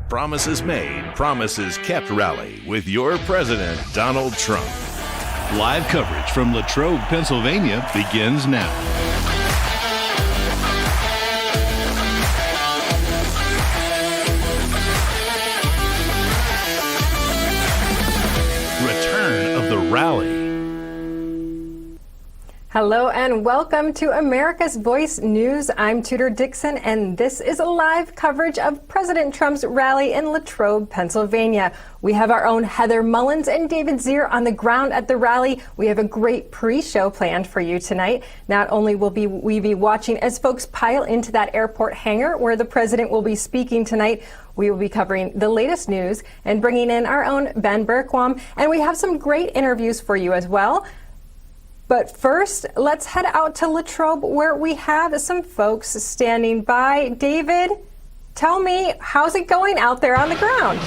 Promises Made, Promises Kept rally with your president, Donald Trump. Live coverage from Latrobe, Pennsylvania begins now. Return of the rally. Hello and welcome to America's Voice News. I'm Tudor Dixon, and this is a live coverage of President Trump's rally in Latrobe, Pennsylvania. We have our own Heather Mullins and David Zier on the ground at the rally. We have a great pre-show planned for you tonight. Not only will we be watching as folks pile into that airport hangar where the president will be speaking tonight, we will be covering the latest news and bringing in our own Ben Bergquam, and we have some great interviews for you as well. But first, let's head out to Latrobe where we have some folks standing by. David, tell me, how's it going out there on the ground?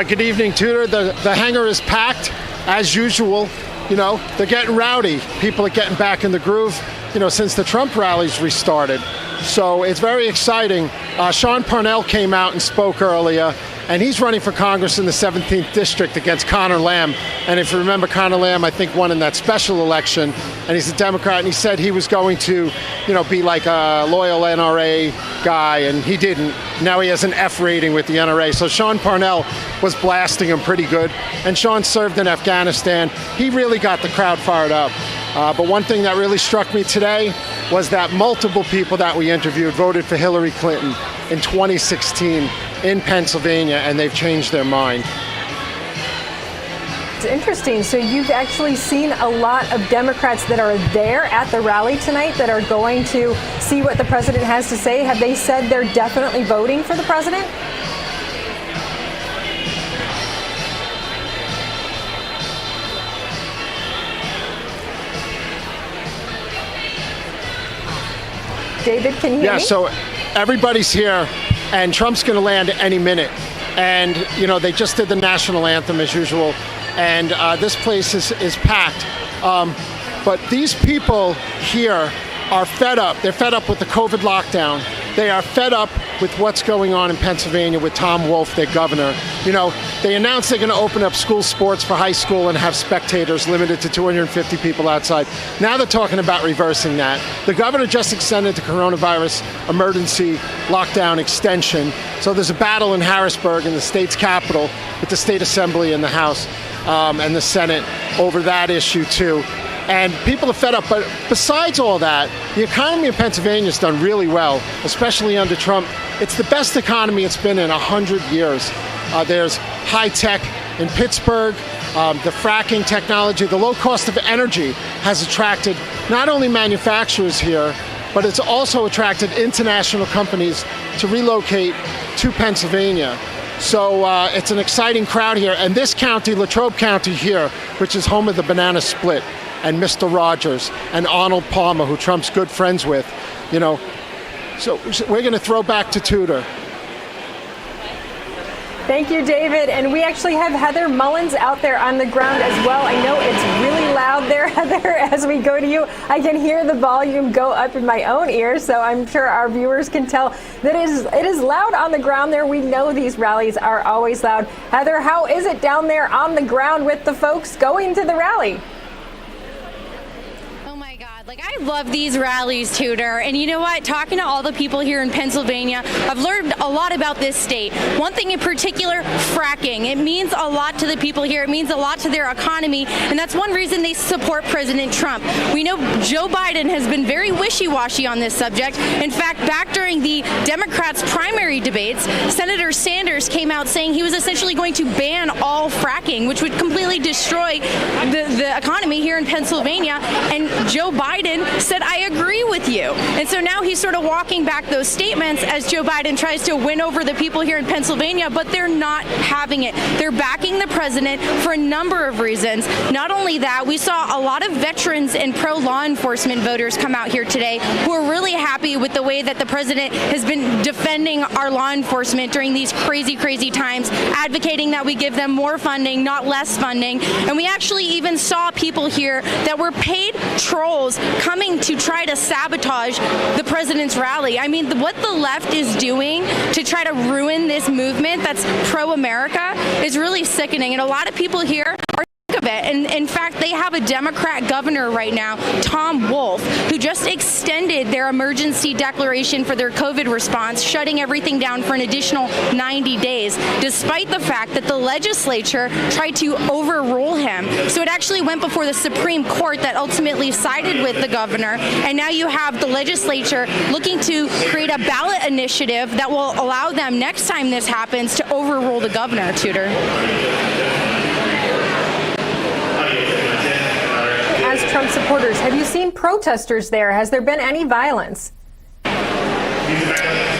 Good evening, Tudor. The hangar is packed as usual. You know, they're getting rowdy. People are getting back in the groove, since the Trump rallies restarted. So it's very exciting. Sean Parnell came out and spoke earlier, and he's running for Congress in the 17th District against Connor Lamb. And if you remember, Connor Lamb, I think, won in that special election, and he's a Democrat, and he said he was going to, be like a loyal NRA guy, and he didn't. Now he has an F rating with the NRA. So Sean Parnell was blasting him pretty good, and Sean served in Afghanistan. He really got the crowd fired up. But one thing that really struck me today was that multiple people that we interviewed voted for Hillary Clinton in 2016 in Pennsylvania, and they've changed their mind. It's interesting. So you've actually seen a lot of Democrats that are there at the rally tonight that are going to see what the president has to say. Have they said they're definitely voting for the president? David, can you hear me? Yeah, so everybody's here, and Trump's going to land any minute. And, they just did the national anthem as usual, and this place is packed. But these people here are fed up. They're fed up with the COVID lockdown. They are fed up with what's going on in Pennsylvania with Tom Wolf, their governor. They announced they're going to open up school sports for high school and have spectators limited to 250 people outside. Now they're talking about reversing that. The governor just extended the coronavirus emergency lockdown extension. So there's a battle in Harrisburg, in the state's capital, with the state assembly and the House and the Senate over that issue too. And people are fed up. But besides all that, the economy in Pennsylvania has done really well, especially under Trump. It's the best economy it's been in 100 years. There's high tech in Pittsburgh, the fracking technology, the low cost of energy has attracted not only manufacturers here, but it's also attracted international companies to relocate to Pennsylvania. So it's an exciting crowd here. And this county, Latrobe County here, which is home of the banana split, and Mr. Rogers and Arnold Palmer, who Trump's good friends with, So we're going to throw back to Tudor. Thank you, David. And we actually have Heather Mullins out there on the ground as well. I know it's really loud there, Heather, as we go to you. I can hear the volume go up in my own ears, so I'm sure our viewers can tell that it is loud on the ground there. We know these rallies are always loud. Heather, how is it down there on the ground with the folks going to the rally? I love these rallies, Tudor. And you know what? Talking to all the people here in Pennsylvania, I've learned a lot about this state. One thing in particular, fracking. It means a lot to the people here. It means a lot to their economy. And that's one reason they support President Trump. We know Joe Biden has been very wishy-washy on this subject. In fact, back during the Democrats' primary debates, Senator Sanders came out saying he was essentially going to ban all fracking, which would completely destroy the economy here in Pennsylvania. And Joe Biden said, I agree with you. And so now he's sort of walking back those statements as Joe Biden tries to win over the people here in Pennsylvania, but they're not having it. They're backing the president for a number of reasons. Not only that, we saw a lot of veterans and pro-law enforcement voters come out here today who are really happy with the way that the president has been defending our law enforcement during these crazy, crazy times, advocating that we give them more funding, not less funding. And we actually even saw people here that were paid trolls coming to try to sabotage the president's rally. I mean, what the left is doing to try to ruin this movement that's pro-America is really sickening. And a lot of people here are of it. And in fact, they have a Democrat governor right now, Tom Wolf, who just extended their emergency declaration for their COVID response, shutting everything down for an additional 90 days, despite the fact that the legislature tried to overrule him. So it actually went before the Supreme Court that ultimately sided with the governor. And now you have the legislature looking to create a ballot initiative that will allow them, next time this happens, to overrule the governor, Tudor. As Trump supporters, have you seen protesters there? Has there been any violence?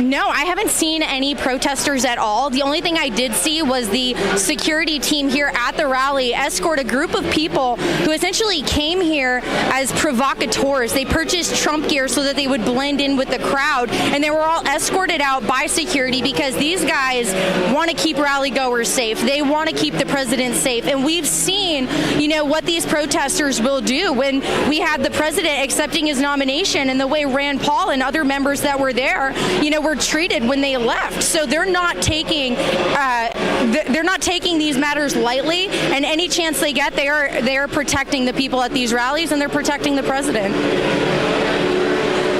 No, I haven't seen any protesters at all. The only thing I did see was the security team here at the rally escort a group of people who essentially came here as provocateurs. They purchased Trump gear so that they would blend in with the crowd, and they were all escorted out by security because these guys want to keep rally goers safe. They want to keep the president safe. And we've seen, what these protesters will do. When we had the president accepting his nomination and the way Rand Paul and other members that were there, were treated when they left. So they're not taking these matters lightly, and any chance they get, they are protecting the people at these rallies, and they're protecting the president.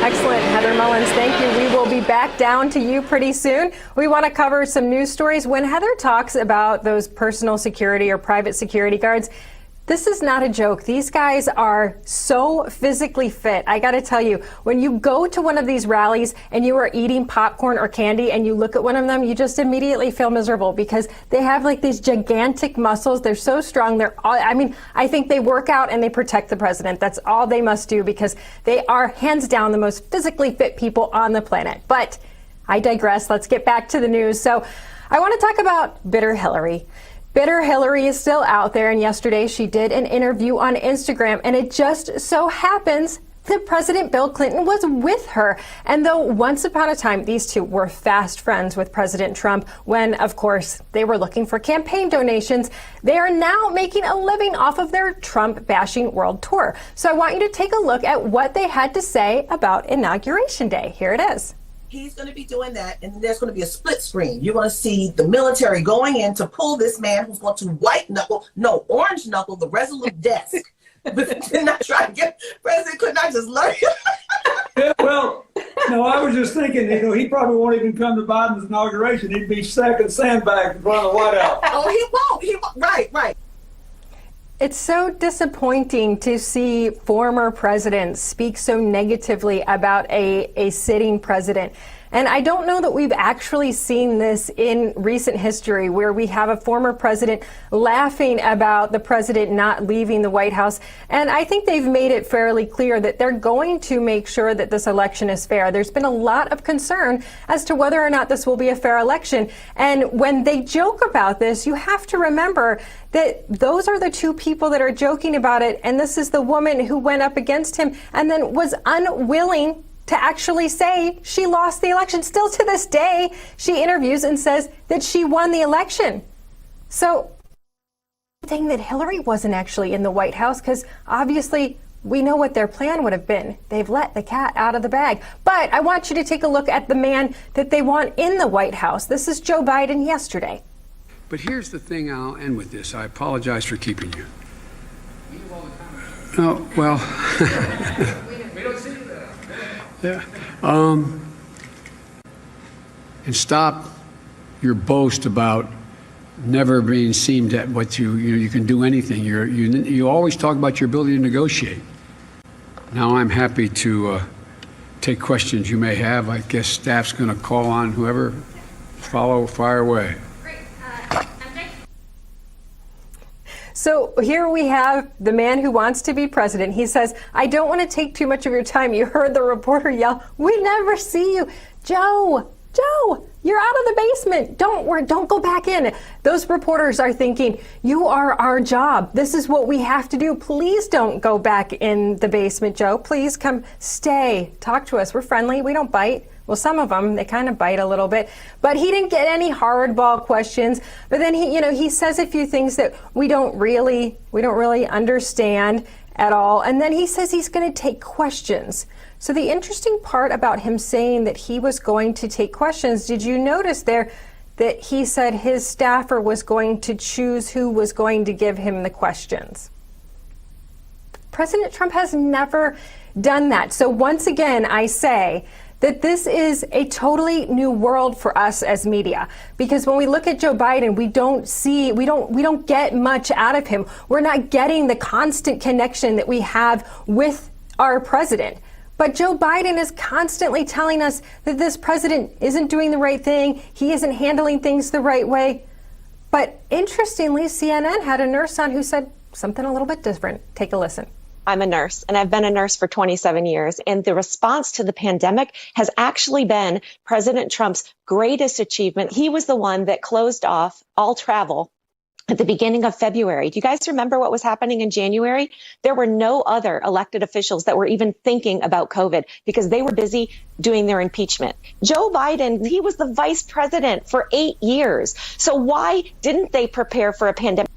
Excellent, Heather Mullins, thank you. We will be back down to you pretty soon. We want to cover some news stories. When Heather talks about those personal security or private security guards, this is not a joke. These guys are so physically fit. I got to tell you, when you go to one of these rallies and you are eating popcorn or candy and you look at one of them, you just immediately feel miserable because they have like these gigantic muscles. They're so strong. I think they work out and they protect the president. That's all they must do because they are hands down the most physically fit people on the planet. But I digress. Let's get back to the news. So I want to talk about Bitter Hillary. Bitter Hillary is still out there, and yesterday she did an interview on Instagram, and it just so happens that President Bill Clinton was with her. And though once upon a time these two were fast friends with President Trump when, of course, they were looking for campaign donations, they are now making a living off of their Trump-bashing world tour. So I want you to take a look at what they had to say about Inauguration Day. Here it is. He's going to be doing that, and there's going to be a split screen. You're going to see the military going in to pull this man who's going to orange knuckle the Resolute desk. But did not try to get President could not just learn. Yeah, well, no, I was just thinking, he probably won't even come to Biden's inauguration. He'd be stacking sandbags in front of the White House. Oh, he won't. Right. It's so disappointing to see former presidents speak so negatively about a sitting president. And I don't know that we've actually seen this in recent history where we have a former president laughing about the president not leaving the White House. And I think they've made it fairly clear that they're going to make sure that this election is fair. There's been a lot of concern as to whether or not this will be a fair election. And when they joke about this, you have to remember that those are the two people that are joking about it. And this is the woman who went up against him and then was unwilling to actually say she lost the election. Still to this day, she interviews and says that she won the election. So, thing that Hillary wasn't actually in the White House, because obviously we know what their plan would have been. They've let the cat out of the bag. But I want you to take a look at the man that they want in the White House. This is Joe Biden yesterday. But here's the thing, I'll end with this. I apologize for keeping you. Oh, well. Yeah. And stop your boast about never being seemed at what you can do anything. You always talk about your ability to negotiate. Now I'm happy to take questions you may have. I guess staff's going to call on whoever. Fire away. So here we have the man who wants to be president. He says, I don't want to take too much of your time. You heard the reporter yell, we never see you. Joe, you're out of the basement. Don't go back in. Those reporters are thinking, you are our job. This is what we have to do. Please don't go back in the basement, Joe. Please come stay. Talk to us. We're friendly. We don't bite. Well, some of them, they kind of bite a little bit, but he didn't get any hardball questions. But then he says a few things that we don't really understand. at all. And then he says he's going to take questions. So the interesting part about him saying that he was going to take questions, did you notice there that he said his staffer was going to choose who was going to give him the questions? President Trump has never done that. So once again, I say that this is a totally new world for us as media, because when we look at Joe Biden, we don't get much out of him. We're not getting the constant connection that we have with our president. But Joe Biden is constantly telling us that this president isn't doing the right thing. He isn't handling things the right way. But interestingly, CNN had a nurse on who said something a little bit different. Take a listen. I'm a nurse, and I've been a nurse for 27 years. And the response to the pandemic has actually been President Trump's greatest achievement. He was the one that closed off all travel at the beginning of February. Do you guys remember what was happening in January? There were no other elected officials that were even thinking about COVID because they were busy doing their impeachment. Joe Biden, he was the vice president for 8 years. So why didn't they prepare for a pandemic?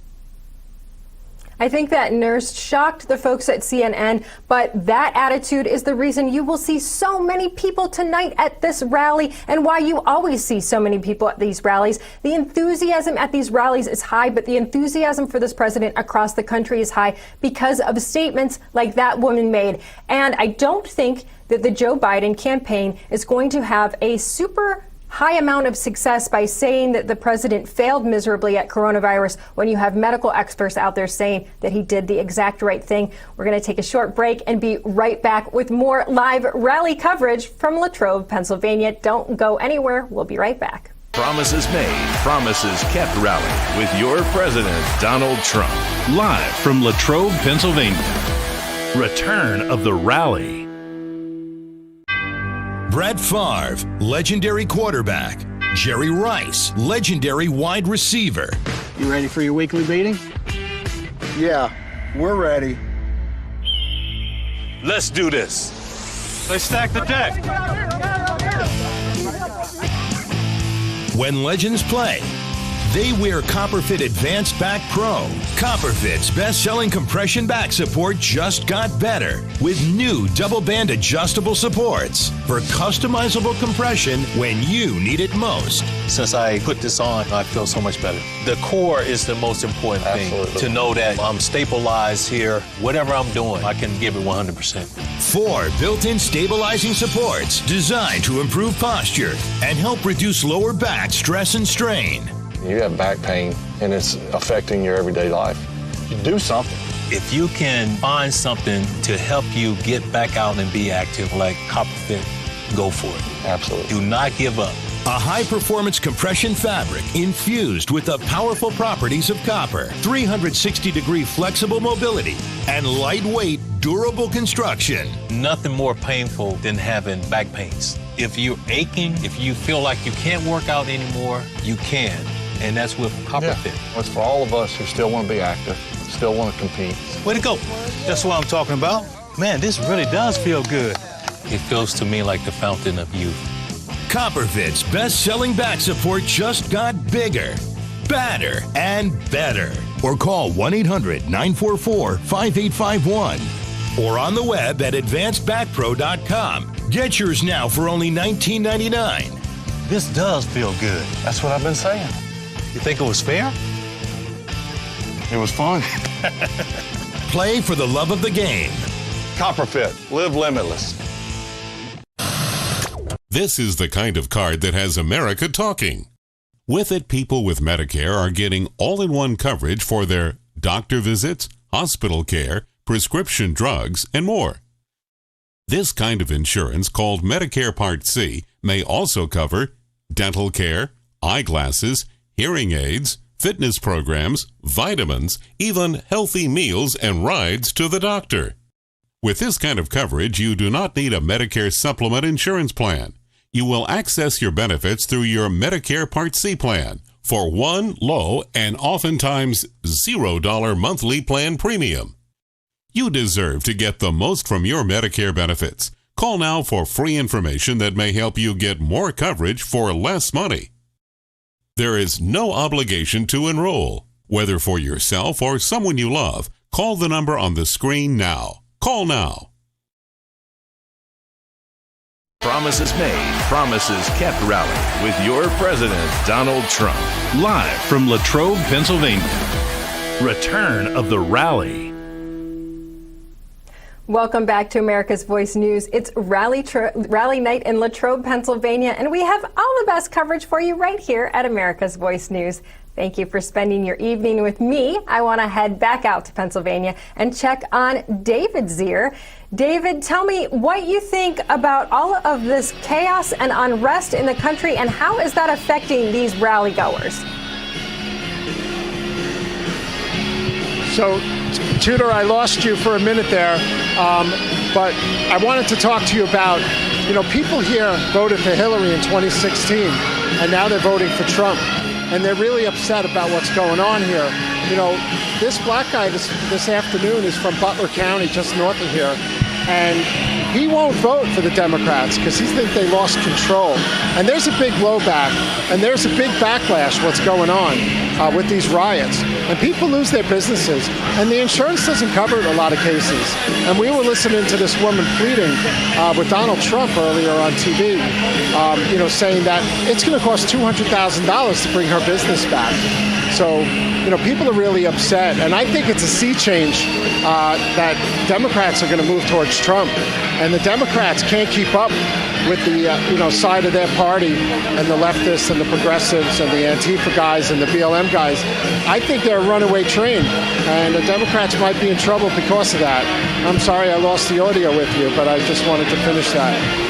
I think that nurse shocked the folks at CNN, but that attitude is the reason you will see so many people tonight at this rally and why you always see so many people at these rallies. The enthusiasm at these rallies is high, but the enthusiasm for this president across the country is high because of statements like that woman made. And I don't think that the Joe Biden campaign is going to have a super high amount of success by saying that the president failed miserably at coronavirus when you have medical experts out there saying that he did the exact right thing. We're going to take a short break and be right back with more live rally coverage from Latrobe, Pennsylvania. Don't go anywhere. We'll be right back. Promises made, promises kept rally with your president, Donald Trump. Live from Latrobe, Pennsylvania. Return of the rally. Brett Favre, legendary quarterback. Jerry Rice, legendary wide receiver. You ready for your weekly meeting? Yeah, we're ready. Let's do this. Let's stack the deck. When legends play, they wear Copperfit Advanced Back Pro. Copperfit's best-selling compression back support just got better with new double-band adjustable supports for customizable compression when you need it most. Since I put this on, I feel so much better. The core is the most important thing. To know that I'm stabilized here. Whatever I'm doing, I can give it 100%. 4 built-in stabilizing supports designed to improve posture and help reduce lower back stress and strain. You have back pain and it's affecting your everyday life. You do something. If you can find something to help you get back out and be active like Copperfit, go for it. Absolutely. Do not give up. A high-performance compression fabric infused with the powerful properties of copper, 360-degree flexible mobility, and lightweight, durable construction. Nothing more painful than having back pains. If you're aching, if you feel like you can't work out anymore, you can. And that's with Copperfit. Yeah. It's for all of us who still want to be active, still want to compete. Way to go. That's what I'm talking about. Man, this really does feel good. It feels to me like the fountain of youth. Copperfit's best-selling back support just got bigger, badder, and better. Or call 1-800-944-5851. Or on the web at advancedbackpro.com. Get yours now for only $19.99. This does feel good. That's what I've been saying. You think it was fair? It was fun. Play for the love of the game. Copperfit, live limitless. This is the kind of card that has America talking. With it, people with Medicare are getting all-in-one coverage for their doctor visits, hospital care, prescription drugs, and more. This kind of insurance, called Medicare Part C, may also cover dental care, eyeglasses, hearing aids, fitness programs, vitamins, even healthy meals and rides to the doctor. With this kind of coverage, you do not need a Medicare supplement insurance plan. You will access your benefits through your Medicare Part C plan for one low and oftentimes $0 monthly plan premium. You deserve to get the most from your Medicare benefits. Call now for free information that may help you get more coverage for less money. There is no obligation to enroll. Whether for yourself or someone you love, Call the number on the screen now. Call now. Promises made, promises kept rally with your president, Donald Trump. Live from Latrobe, Pennsylvania. Return of the rally. Welcome back to America's Voice News. It's rally night in Latrobe, Pennsylvania, and we have all the best coverage for you right here at America's Voice News. Thank you for spending your evening with me. I want to head back out to Pennsylvania and check on David Zier. David, tell me what you think about all of this chaos and unrest in the country, and how is that affecting these rally goers? So, Tudor, I lost you for a minute there, but I wanted to talk to you about, people here voted for Hillary in 2016, and now they're voting for Trump. And they're really upset about what's going on here. This black guy this afternoon is from Butler County, just north of here, and he won't vote for the Democrats because he thinks they lost control. And there's a big blowback, and there's a big backlash what's going on with these riots. And people lose their businesses, and the insurance doesn't cover it in a lot of cases. And we were listening to this woman pleading with Donald Trump earlier on TV, saying that it's going to cost $200,000 to bring her business back. So, people are really upset, and I think it's a sea change that Democrats are going to move towards Trump, and the Democrats can't keep up with the side of their party and the leftists and the progressives and the Antifa guys and the BLM guys. I think they're a runaway train, and the Democrats might be in trouble because of that. I'm sorry I lost the audio with you, but I just wanted to finish that.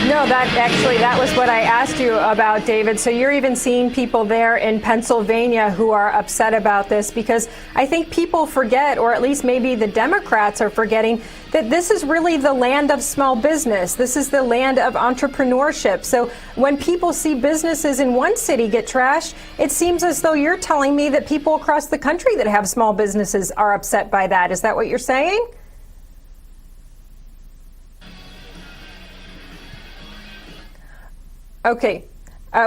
No, that was what I asked you about, David. So you're even seeing people there in Pennsylvania who are upset about this, because I think people forget, or at least maybe the Democrats are forgetting, that this is really the land of small business. This is the land of entrepreneurship. So when people see businesses in one city get trashed, it seems as though you're telling me that people across the country that have small businesses are upset by that. Is that what you're saying? Okay.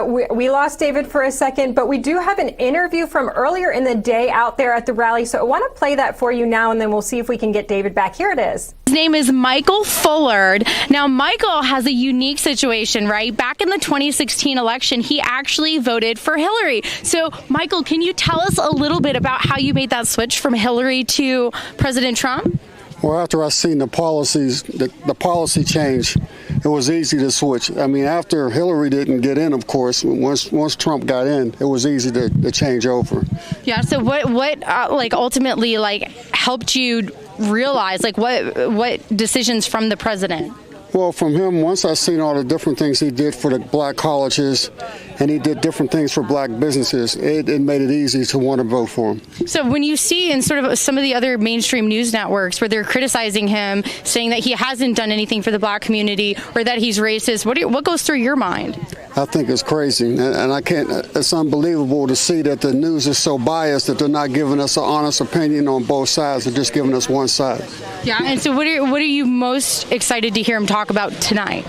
We lost David for a second, but we do have an interview from earlier in the day out there at the rally. So I want to play that for you now, and then we'll see if we can get David back. Here it is. His name is Michael Fullard. Now, Michael has a unique situation, right? Back in the 2016 election, he actually voted for Hillary. So, Michael, can you tell us a little bit about how you made that switch from Hillary to President Trump? Well, after I seen the policies, the policy change, it was easy to switch. I mean, after Hillary didn't get in, of course, once Trump got in, it was easy to change over. Yeah. So what ultimately helped you realize what decisions from the president? Well, from him, once I seen all the different things he did for the black colleges, and he did different things for black businesses, it made it easy to want to vote for him. So when you see in sort of some of the other mainstream news networks where they're criticizing him, saying that he hasn't done anything for the black community or that he's racist, what goes through your mind? I think it's crazy, and I can't. It's unbelievable to see that the news is so biased that they're not giving us an honest opinion on both sides. They're just giving us one side. Yeah, and so what are you most excited to hear him talk about tonight?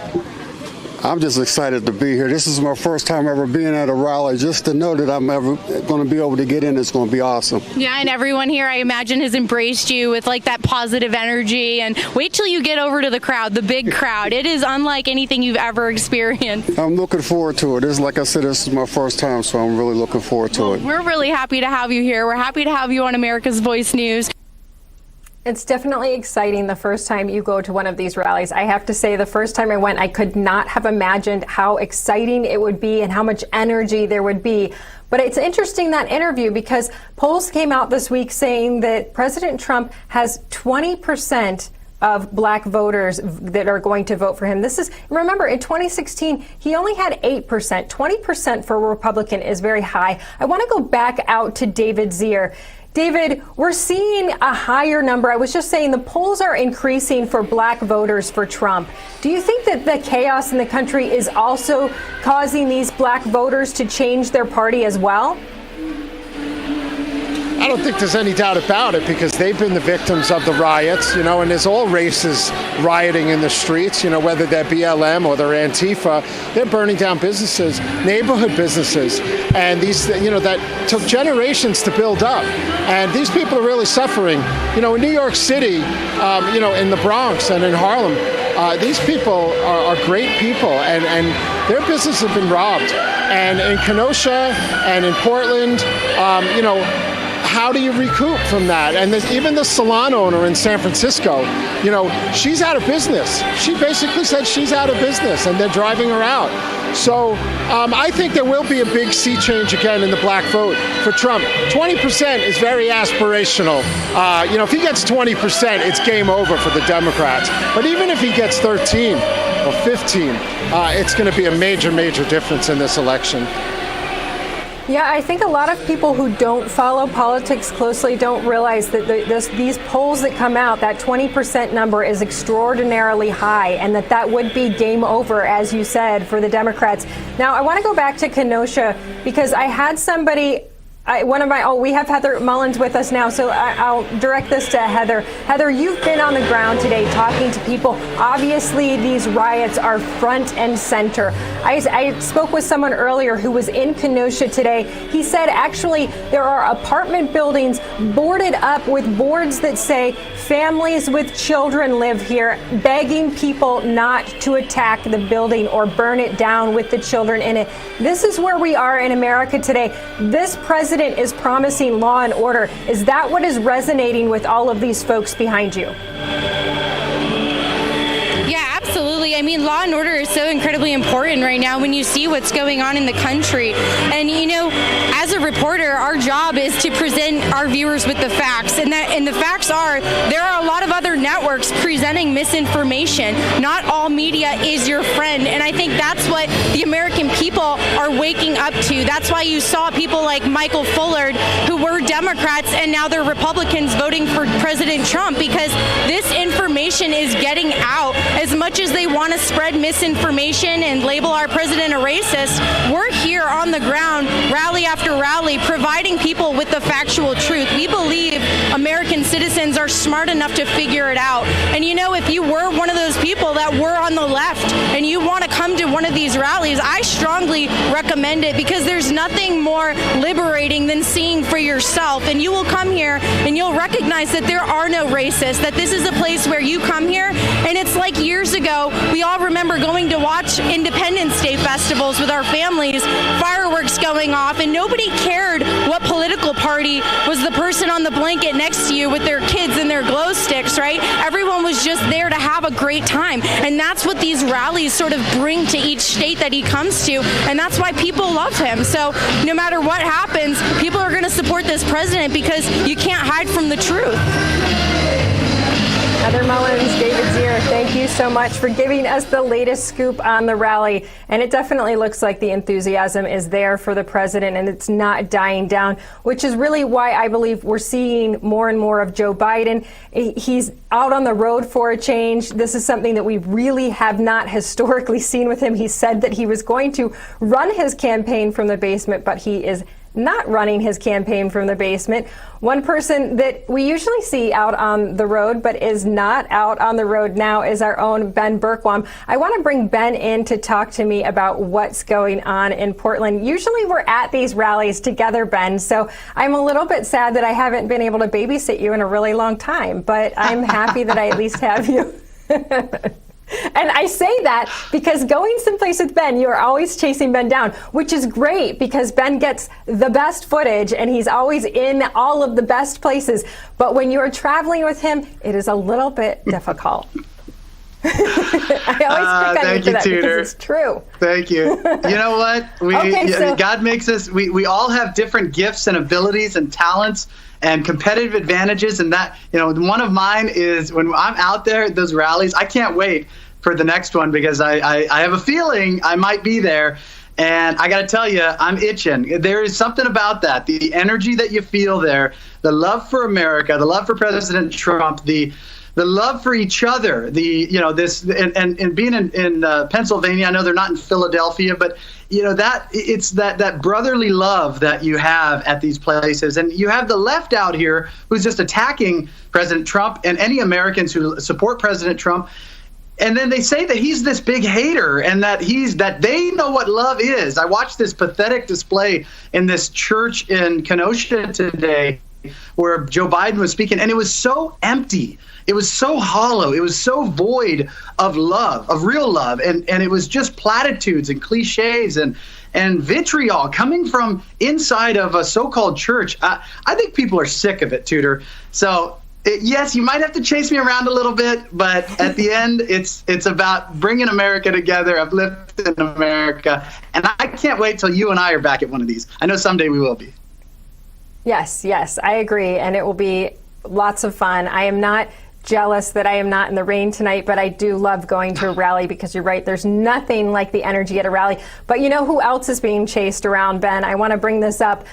I'm just excited to be here. This is my first time ever being at a rally. Just to know that I'm ever going to be able to get in, it's going to be awesome. Yeah, and everyone here, I imagine, has embraced you with that positive energy. And wait till you get over to the crowd, the big crowd. It is unlike anything you've ever experienced. I'm looking forward to it. Like I said, this is my first time, so I'm really looking forward to it. We're really happy to have you here. We're happy to have you on America's Voice News. It's definitely exciting the first time you go to one of these rallies. I have to say, the first time I went, I could not have imagined how exciting it would be and how much energy there would be. But it's interesting, that interview, because polls came out this week saying that President Trump has 20% of black voters that are going to vote for him. Remember, in 2016, he only had 8%. 20% for a Republican is very high. I want to go back out to David Zier. David, we're seeing a higher number. I was just saying the polls are increasing for black voters for Trump. Do you think that the chaos in the country is also causing these black voters to change their party as well? I don't think there's any doubt about it, because they've been the victims of the riots, and there's all races rioting in the streets, whether they're BLM or they're Antifa. They're burning down businesses, neighborhood businesses, and these, that took generations to build up. And these people are really suffering. In New York City, in the Bronx and in Harlem, these people are great people, and their businesses have been robbed. And in Kenosha and in Portland, how do you recoup from that? And even the salon owner in San Francisco, she's out of business. She basically said she's out of business, and they're driving her out. So I think there will be a big sea change again in the black vote for Trump. 20% is very aspirational. If he gets 20%, it's game over for the Democrats. But even if he gets 13 or 15, it's going to be a major, major difference in this election. Yeah, I think a lot of people who don't follow politics closely don't realize that these polls that come out, that 20% number is extraordinarily high, and that would be game over, as you said, for the Democrats. Now, I want to go back to Kenosha, because I had somebody... we have Heather Mullins with us now, so I'll direct this to Heather. Heather, you've been on the ground today talking to people. Obviously, these riots are front and center. I spoke with someone earlier who was in Kenosha today. He said, actually, there are apartment buildings boarded up with boards that say, families with children live here, begging people not to attack the building or burn it down with the children in it. This is where we are in America today. This president is promising law and order. Is that what is resonating with all of these folks behind you? Yeah, absolutely. I mean, law and order is so incredibly important right now when you see what's going on in the country. And, as a reporter, our job is to present our viewers with the facts. And the facts are, there are a lot of other networks presenting misinformation. Not all media is your friend. And I think that's what the American people are waking up to. That's why you saw people like Michael Fullard, who were Democrats, and now they're Republicans voting for President Trump, because this information is getting out. As much as they want to spread misinformation and label our president a racist, we're here on the ground, rally after rally, providing people with the factual truth. We believe American citizens are smart enough to figure it out. And if you were one of those people that were on the left and you want to come to one of these rallies, I strongly recommend it, because there's nothing more liberating than seeing for yourself. And you will come here and you'll recognize that there are no racists, that this is a place where you come here, and it's like years ago, we all remember going to watch Independence Day festivals with our families, fireworks going off, and nobody cared what political party was the person on the blanket next to you with their kids and their glow sticks, right? Everyone was just there to have a great time. And that's what these rallies sort of bring to each state that he comes to. And that's why people love him. So no matter what happens, people are going to support this president, because you can't hide from the truth. Heather Mullins, David Zier, thank you so much for giving us the latest scoop on the rally. And it definitely looks like the enthusiasm is there for the president, and it's not dying down, which is really why I believe we're seeing more and more of Joe Biden. He's out on the road for a change. This is something that we really have not historically seen with him. He said that he was going to run his campaign from the basement, but he is not running his campaign from the basement. One person that we usually see out on the road but is not out on the road now is our own Ben Berkwam. I want to bring Ben in to talk to me about what's going on in Portland. Usually we're at these rallies together, Ben, so I'm a little bit sad that I haven't been able to babysit you in a really long time, but I'm happy that I at least have you. And I say that because going someplace with Ben, you are always chasing Ben down, which is great because Ben gets the best footage and he's always in all of the best places. But when you're traveling with him, it is a little bit difficult. I always pick on you for that because it's true. Thank you. You know what? God makes us, we all have different gifts and abilities and talents and competitive advantages. And that, one of mine is when I'm out there at those rallies, I can't wait for the next one because I have a feeling I might be there. And I got to tell you, I'm itching. There is something about that. The energy that you feel there, the love for America, the love for President Trump, the love for each other, and being in Pennsylvania, I know they're not in Philadelphia, but that it's that brotherly love that you have at these places. And you have the left out here who's just attacking President Trump and any Americans who support President Trump. And then they say that he's this big hater and that they know what love is. I watched this pathetic display in this church in Kenosha today where Joe Biden was speaking, and it was so empty. It was so hollow. It was so void of love, of real love. And it was just platitudes and cliches and vitriol coming from inside of a so-called church. I think people are sick of it, Tudor. So, yes, you might have to chase me around a little bit, but at the end, it's about bringing America together, uplifting America. And I can't wait till you and I are back at one of these. I know someday we will be. Yes, I agree. And it will be lots of fun. I am not jealous that I am not in the rain tonight, but I do love going to a rally because you're right. There's nothing like the energy at a rally. But you know who else is being chased around, Ben? I want to bring this up.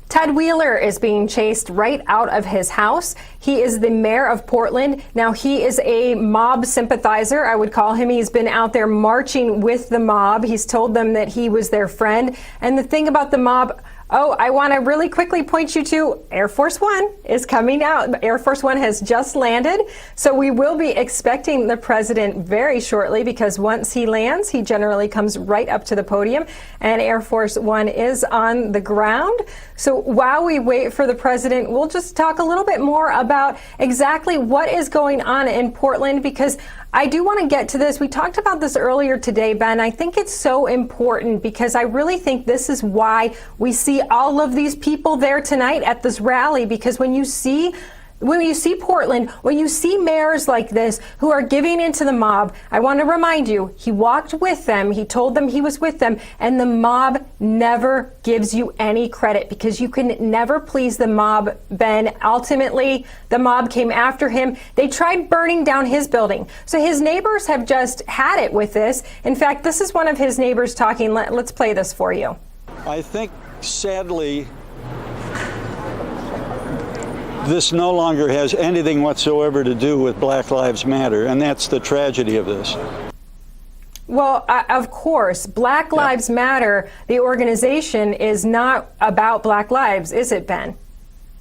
Ted Wheeler is being chased right out of his house. He is the mayor of Portland. Now, he is a mob sympathizer, I would call him. He's been out there marching with the mob. He's told them that he was their friend. And the thing about the mob, I want to really quickly point you to Air Force One is coming out. Air Force One has just landed. So we will be expecting the president very shortly because once he lands, he generally comes right up to the podium and Air Force One is on the ground. So while we wait for the president, we'll just talk a little bit more about exactly what is going on in Portland because I do want to get to this. We talked about this earlier today, Ben. I think it's so important because I really think this is why we see all of these people there tonight at this rally, because when you see Portland, when you see mayors like this who are giving into the mob, I want to remind you, he walked with them, he told them he was with them, and the mob never gives you any credit because you can never please the mob, Ben. Ultimately, the mob came after him. They tried burning down his building. So his neighbors have just had it with this. In fact, this is one of his neighbors talking. Let's play this for you. I think, sadly, this no longer has anything whatsoever to do with Black Lives Matter, and that's the tragedy of this. Well, of course, Black Lives Matter, the organization, is not about Black lives, is it, Ben?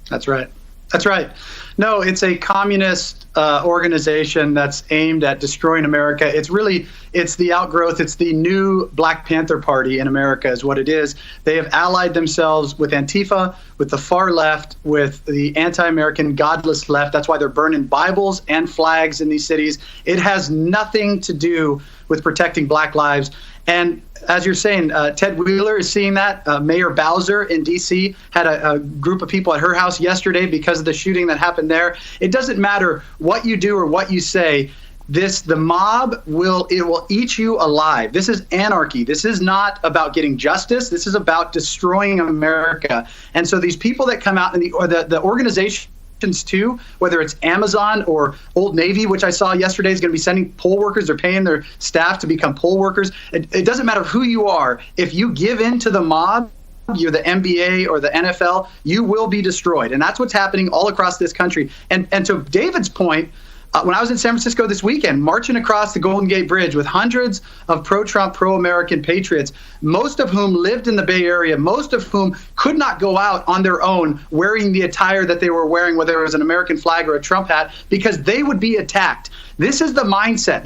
That's right. That's right. No, it's a communist organization that's aimed at destroying America. It's the outgrowth. It's the new Black Panther Party in America is what it is. They have allied themselves with Antifa, with the far left, with the anti-American godless left. That's why they're burning Bibles and flags in these cities. It has nothing to do with protecting Black lives. And as you're saying, Ted Wheeler is seeing that. Mayor Bowser in D.C. had a group of people at her house yesterday because of the shooting that happened there. It doesn't matter what you do or what you say. The mob will eat you alive. This is anarchy. This is not about getting justice. This is about destroying America. And so these people that come out or the organization too, whether it's Amazon or Old Navy, which I saw yesterday is going to be sending poll workers. They're paying their staff to become poll workers. It doesn't matter who you are. If you give in to the mob, you're the NBA or the NFL, you will be destroyed. And that's what's happening all across this country. And to David's point, when I was in San Francisco this weekend, marching across the Golden Gate Bridge with hundreds of pro-Trump, pro-American patriots, most of whom lived in the Bay Area, most of whom could not go out on their own wearing the attire that they were wearing, whether it was an American flag or a Trump hat, because they would be attacked. This is the mindset.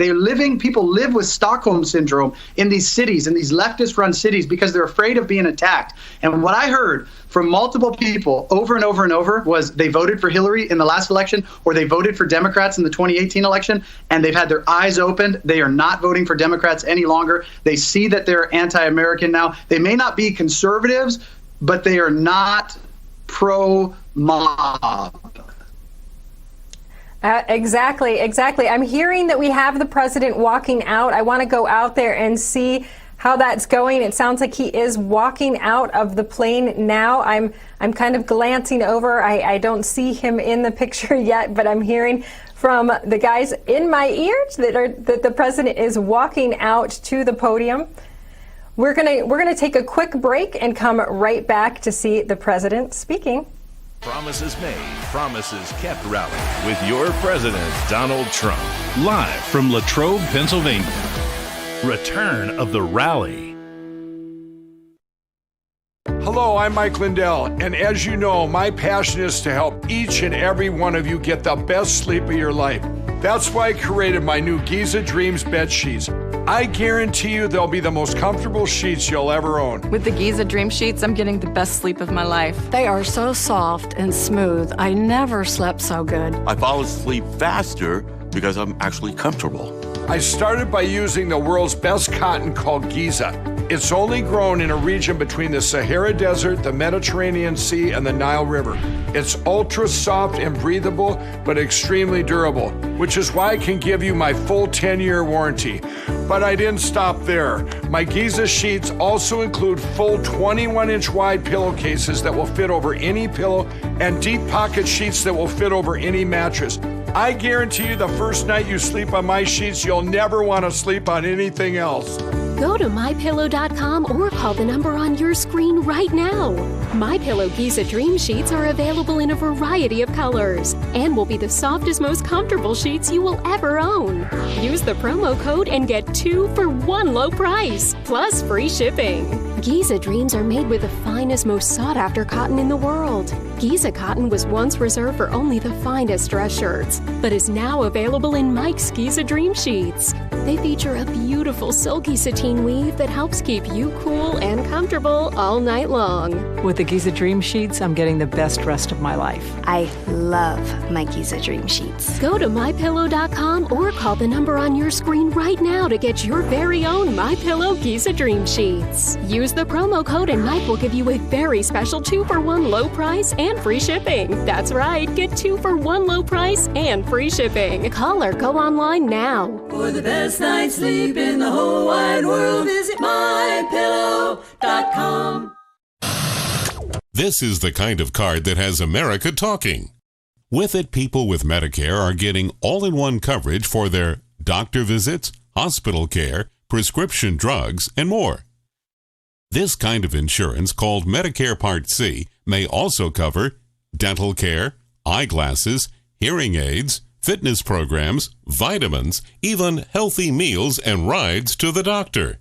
People live with Stockholm syndrome in these cities, in these leftist-run cities, because they're afraid of being attacked. And what I heard from multiple people over and over and over was they voted for Hillary in the last election, or they voted for Democrats in the 2018 election, and they've had their eyes opened. They are not voting for Democrats any longer. They see that they're anti-American now. They may not be conservatives, but they are not pro-mob. Exactly. I'm hearing that we have the president walking out. I want to go out there and see how that's going. It sounds like he is walking out of the plane now. I'm kind of glancing over. I don't see him in the picture yet, but I'm hearing from the guys in my ears that the president is walking out to the podium. We're gonna take a quick break and come right back to see the president speaking. Promises made, promises kept rally with your president, Donald Trump. Live from Latrobe, Pennsylvania. Return of the rally. Hello, I'm Mike Lindell, and as you know, my passion is to help each and every one of you get the best sleep of your life. That's why I created my new Giza Dreams bed sheets. I guarantee you they'll be the most comfortable sheets you'll ever own. With the Giza Dream Sheets, I'm getting the best sleep of my life. They are so soft and smooth. I never slept so good. I fall asleep faster because I'm actually comfortable. I started by using the world's best cotton called Giza. It's only grown in a region between the Sahara Desert, the Mediterranean Sea, and the Nile River. It's ultra soft and breathable, but extremely durable, which is why I can give you my full 10-year warranty. But I didn't stop there. My Giza sheets also include full 21-inch wide pillowcases that will fit over any pillow and deep pocket sheets that will fit over any mattress. I guarantee you the first night you sleep on my sheets, you'll never want to sleep on anything else. Go to MyPillow.com or call the number on your screen right now. MyPillow Giza Dream Sheets are available in a variety of colors and will be the softest, most comfortable sheets you will ever own. Use the promo code and get 2 for 1 low price, plus free shipping. Giza Dreams are made with the finest, most sought-after cotton in the world. Giza cotton was once reserved for only the finest dress shirts, but is now available in Mike's Giza Dream Sheets. They feature a beautiful silky sateen weave that helps keep you cool and comfortable all night long. With the Giza Dream Sheets, I'm getting the best rest of my life. I love my Giza Dream Sheets. Go to MyPillow.com or call the number on your screen right now to get your very own MyPillow Giza Dream Sheets. Use the promo code and Mike will give you a very special 2 for 1 low price and free shipping. That's right, get 2 for 1 low price and free shipping. Call or go online now. For the best night's sleep in the whole wide world, visit MyPillow.com. This is the kind of card that has America talking. With it, people with Medicare are getting all-in-one coverage for their doctor visits, hospital care, prescription drugs, and more. This kind of insurance, called Medicare Part C, may also cover dental care, eyeglasses, hearing aids, fitness programs, vitamins, even healthy meals and rides to the doctor.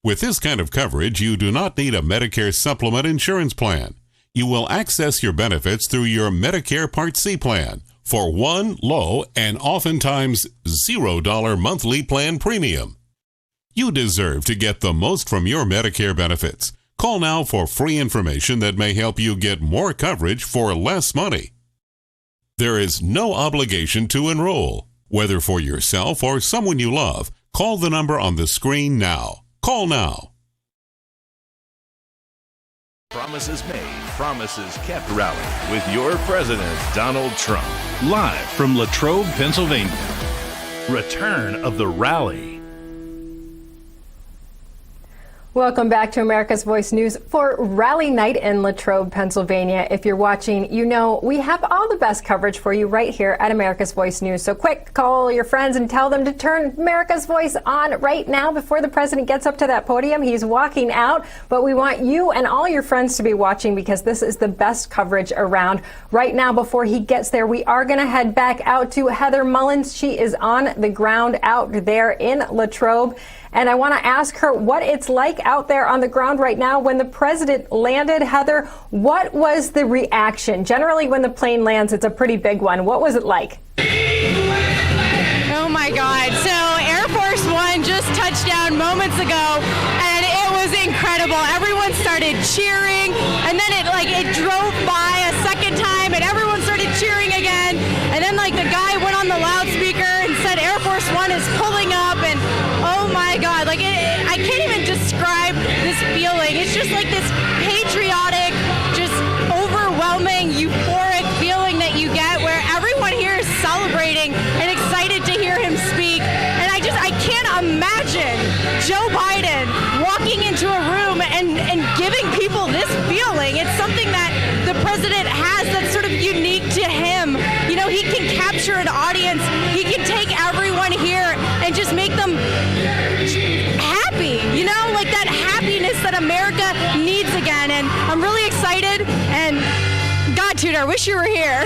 With this kind of coverage, you do not need a Medicare supplement insurance plan. You will access your benefits through your Medicare Part C plan for one low and oftentimes $0 monthly plan premium. You deserve to get the most from your Medicare benefits. Call now for free information that may help you get more coverage for less money. There is no obligation to enroll. Whether for yourself or someone you love, call the number on the screen now. Call now. Promises made, promises kept rally with your president, Donald Trump. Live from Latrobe, Pennsylvania. Return of the rally. Welcome back to America's Voice News for Rally Night in Latrobe, Pennsylvania. If you're watching, you know we have all the best coverage for you right here at America's Voice News. So quick, call your friends and tell them to turn America's Voice on right now before the president gets up to that podium. He's walking out, but we want you and all your friends to be watching because this is the best coverage around. Right now, before he gets there, we are going to head back out to Heather Mullins. She is on the ground out there in Latrobe. And I want to ask her what it's like out there on the ground right now when the president landed. Heather, what was the reaction? Generally, when the plane lands, it's a pretty big one. What was it like? Oh, my God. So Air Force One just touched down moments ago, and it was incredible. Everyone started cheering, and then it drove by a second time, and everyone started cheering again. And then, the guy went on the loudspeaker and said Air Force One is pulling up, and oh my God, I can't even describe this feeling. It's just like this patriotic, just overwhelming, euphoric feeling that you get where everyone here is celebrating and excited to hear him speak. And I can't imagine Joe Biden walking into a room and giving people this feeling. It's something that the president has that's sort of unique to him. You know, he can capture an audience. He can take everyone here and just make them happy, that happiness that America needs again. And I'm really excited, and God, Tudor, I wish you were here.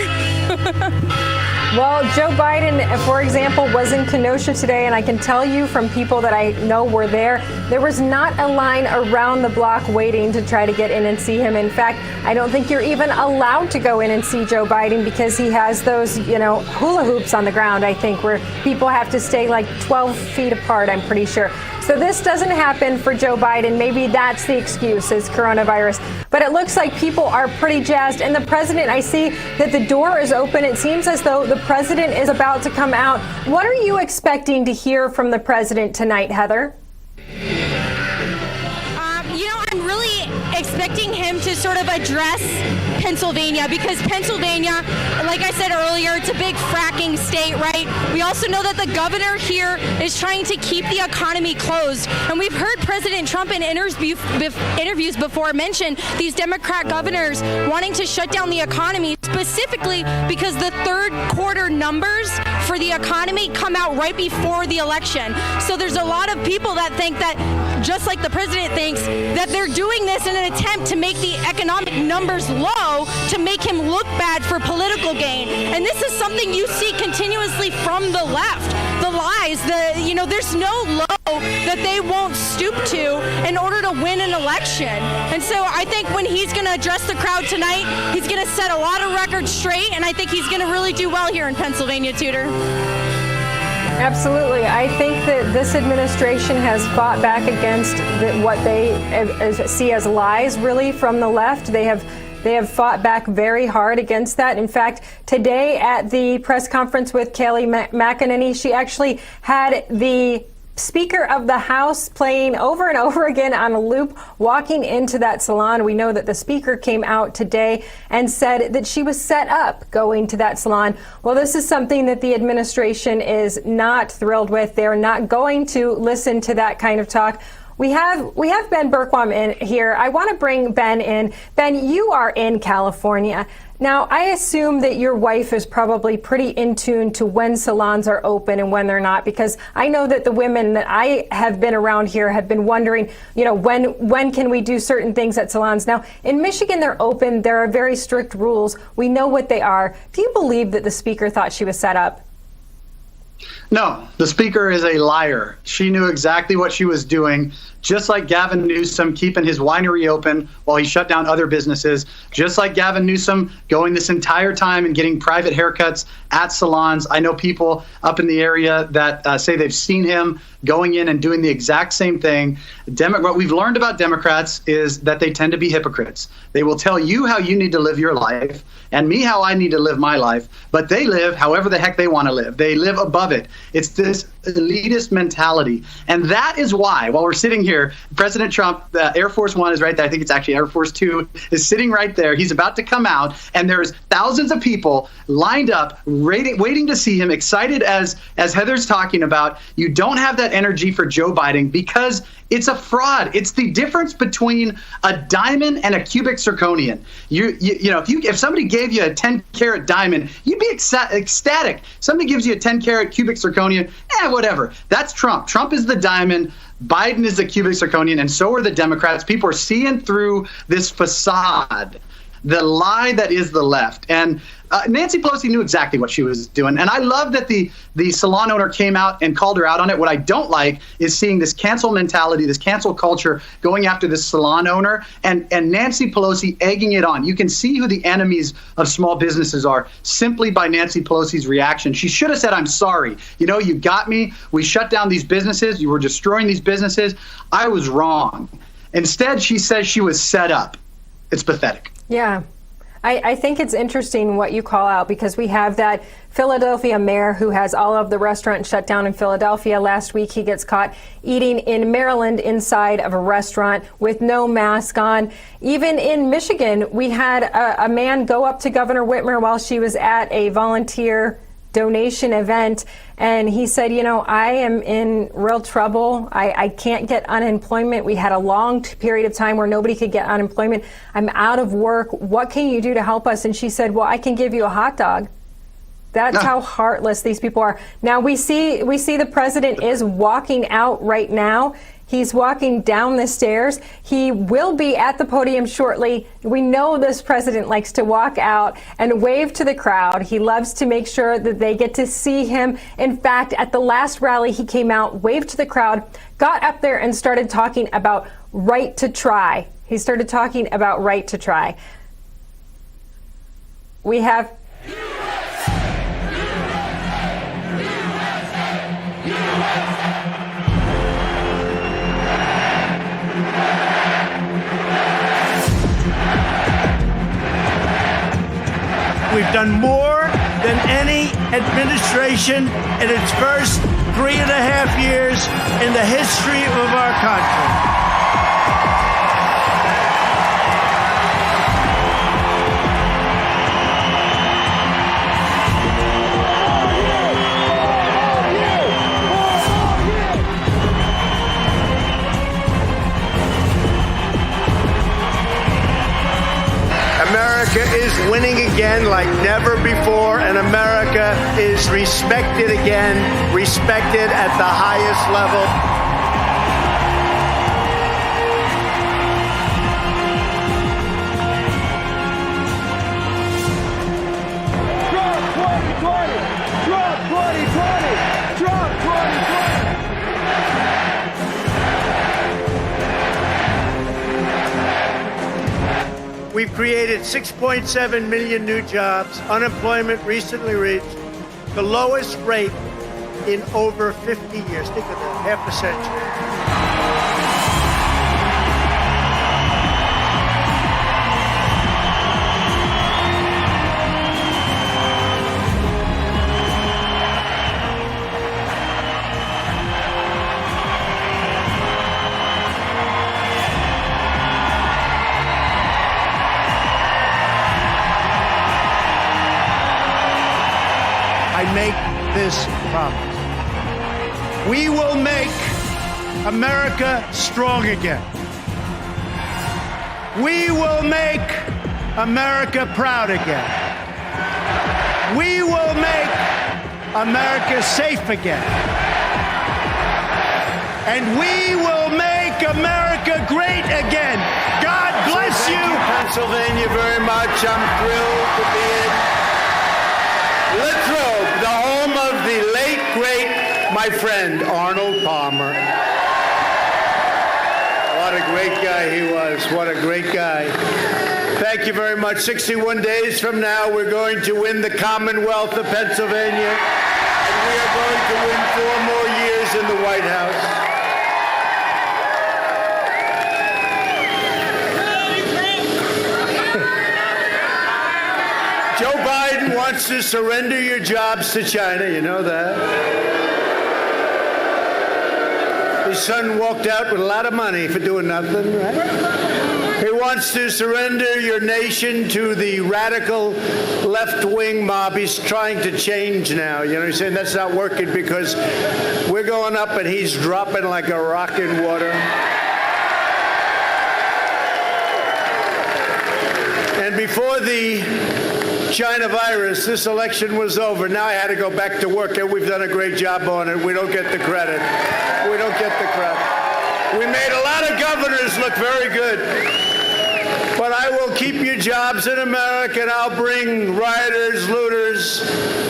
Well, Joe Biden, for example, was in Kenosha today, and I can tell you from people that I know were there was not a line around the block waiting to try to get in and see him. In fact, I don't think you're even allowed to go in and see Joe Biden because he has those, hula hoops on the ground, I think, where people have to stay like 12 feet apart, I'm pretty sure. So this doesn't happen for Joe Biden. Maybe that's the excuse, is coronavirus. But it looks like people are pretty jazzed. And the president, I see that the door is open. It seems as though the president is about to come out. What are you expecting to hear from the president tonight, Heather? I'm really expecting him to sort of address Pennsylvania, because Pennsylvania, like I said earlier, it's a big fracking state, right? We also know that the governor here is trying to keep the economy closed. And we've heard President Trump in interviews before mention these Democrat governors wanting to shut down the economy, specifically because the third quarter numbers for the economy come out right before the election. So there's a lot of people that think that, just like the president thinks, that they're doing this in an attempt to make the economic numbers low to make him look bad for political gain. And this is something you see continuously from the left. The lies, there's no low that they won't stoop to in order to win an election. And so I think when he's going to address the crowd tonight, he's going to set a lot of records straight, and I think he's going to really do well here in Pennsylvania, Tudor. Absolutely. I think that this administration has fought back against what they see as lies, really, from the left. They have fought back very hard against that. In fact, today at the press conference with Kayleigh McEnany, she actually had the Speaker of the House playing over and over again on a loop, walking into that salon. We know that the Speaker came out today and said that she was set up going to that salon. Well, this is something that the administration is not thrilled with. They're not going to listen to that kind of talk. We have Ben Bergquam in here. I want to bring Ben in. Ben, you are in California. Now, I assume that your wife is probably pretty in tune to when salons are open and when they're not, because I know that the women that I have been around here have been wondering, when can we do certain things at salons? Now, in Michigan, they're open. There are very strict rules. We know what they are. Do you believe that the Speaker thought she was set up? No, the Speaker is a liar. She knew exactly what she was doing, just like Gavin Newsom keeping his winery open while he shut down other businesses, just like Gavin Newsom going this entire time and getting private haircuts at salons. I know people up in the area that say they've seen him going in and doing the exact same thing. What we've learned about Democrats is that they tend to be hypocrites. They will tell you how you need to live your life and me how I need to live my life, but they live however the heck they want to live. They live above it. It's this elitist mentality. And that is why, while we're sitting here, President Trump, Air Force One is right there. I think it's actually Air Force Two is sitting right there. He's about to come out, and there's thousands of people lined up, waiting to see him, excited as Heather's talking about. You don't have that energy for Joe Biden because it's a fraud. It's the difference between a diamond and a cubic zirconian. If somebody gave you a 10-carat diamond, you'd be ecstatic. Somebody gives you a 10-carat cubic zirconian, whatever. That's Trump. Trump is the diamond. Biden is the cubic zirconian, and so are the Democrats. People are seeing through this facade, the lie that is the left. And Nancy Pelosi knew exactly what she was doing. And I love that the salon owner came out and called her out on it. What I don't like is seeing this cancel mentality, this cancel culture going after this salon owner and Nancy Pelosi egging it on. You can see who the enemies of small businesses are simply by Nancy Pelosi's reaction. She should have said, I'm sorry. You got me. We shut down these businesses. You were destroying these businesses. I was wrong. Instead, she says she was set up. It's pathetic. Yeah. I think it's interesting what you call out, because we have that Philadelphia mayor who has all of the restaurants shut down in Philadelphia. Last week, he gets caught eating in Maryland inside of a restaurant with no mask on. Even in Michigan, we had a man go up to Governor Whitmer while she was at a volunteer donation event, and he said, I am in real trouble. I can't get unemployment. We had a long period of time where nobody could get unemployment. I'm out of work. What can you do to help us? And she said, well, I can give you a hot dog. That's how heartless these people are. Now we see the president is walking out right now. He's walking down the stairs. He will be at the podium shortly. We know this president likes to walk out and wave to the crowd. He loves to make sure that they get to see him. In fact, at the last rally, he came out, waved to the crowd, got up there and started talking about right to try. He started talking about right to try. We have We've done more than any administration in its first 3.5 years in the history of our country. America is winning again like never before, and America is respected again, respected at the highest level. Trump 2020! Trump 2020! We've created 6.7 million new jobs. Unemployment recently reached the lowest rate in over 50 years. Think of that, half a century. Make this promise. We will make America strong again. We will make America proud again. We will make America safe again. And we will make America great again. God bless you. Thank you, Pennsylvania, very much. I'm thrilled to be in Latrobe, the home of the late, great, my friend, Arnold Palmer. What a great guy he was. What a great guy. Thank you very much. 61 days from now, we're going to win the Commonwealth of Pennsylvania. And we are going to win 4 more years in the White House. Joe Biden wants to surrender your jobs to China. You know that. His son walked out with a lot of money for doing nothing, right? He wants to surrender your nation to the radical left-wing mob. He's trying to change now. You know, he's saying that's not working because we're going up and he's dropping like a rock in water. And before the China virus, this election was over. Now I had to go back to work, and we've done a great job on it. We don't get the credit. We don't get the credit. We made a lot of governors look very good. But I will keep your jobs in America, and I'll bring rioters, looters,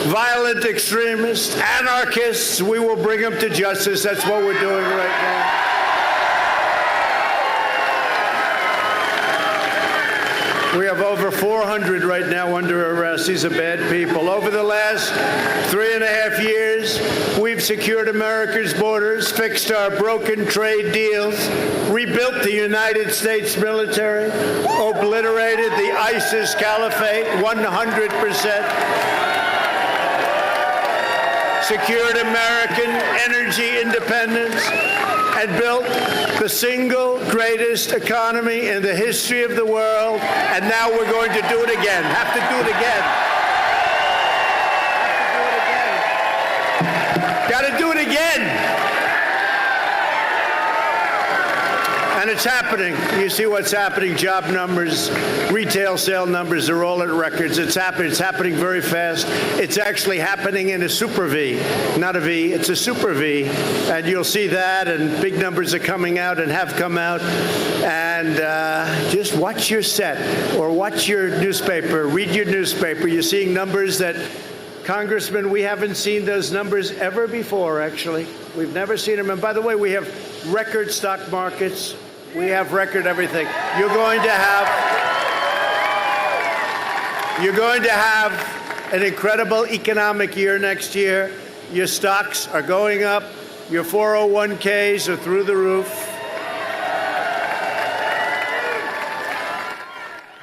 violent extremists, anarchists. We will bring them to justice. That's what we're doing right now. We have over 400 right now under arrest. These are bad people. Over the last 3.5 years, we've secured America's borders, fixed our broken trade deals, rebuilt the United States military, obliterated the ISIS caliphate 100%, secured American energy independence, and built the single greatest economy in the history of the world. And now we're going to do it again. Have to do it again. Got to do it again. And it's happening. You see what's happening. Job numbers, retail sale numbers are all at records. It's happening. It's happening very fast. It's actually happening in a super V, not a V. It's a super V. And you'll see that, and big numbers are coming out and have come out. And just watch your set or watch your newspaper, read your newspaper. You're seeing numbers that, Congressman, we haven't seen those numbers ever before, actually. We've never seen them. And by the way, we have record stock markets. We have record everything. You're going to have an incredible economic year next year. Your stocks are going up. Your 401ks are through the roof.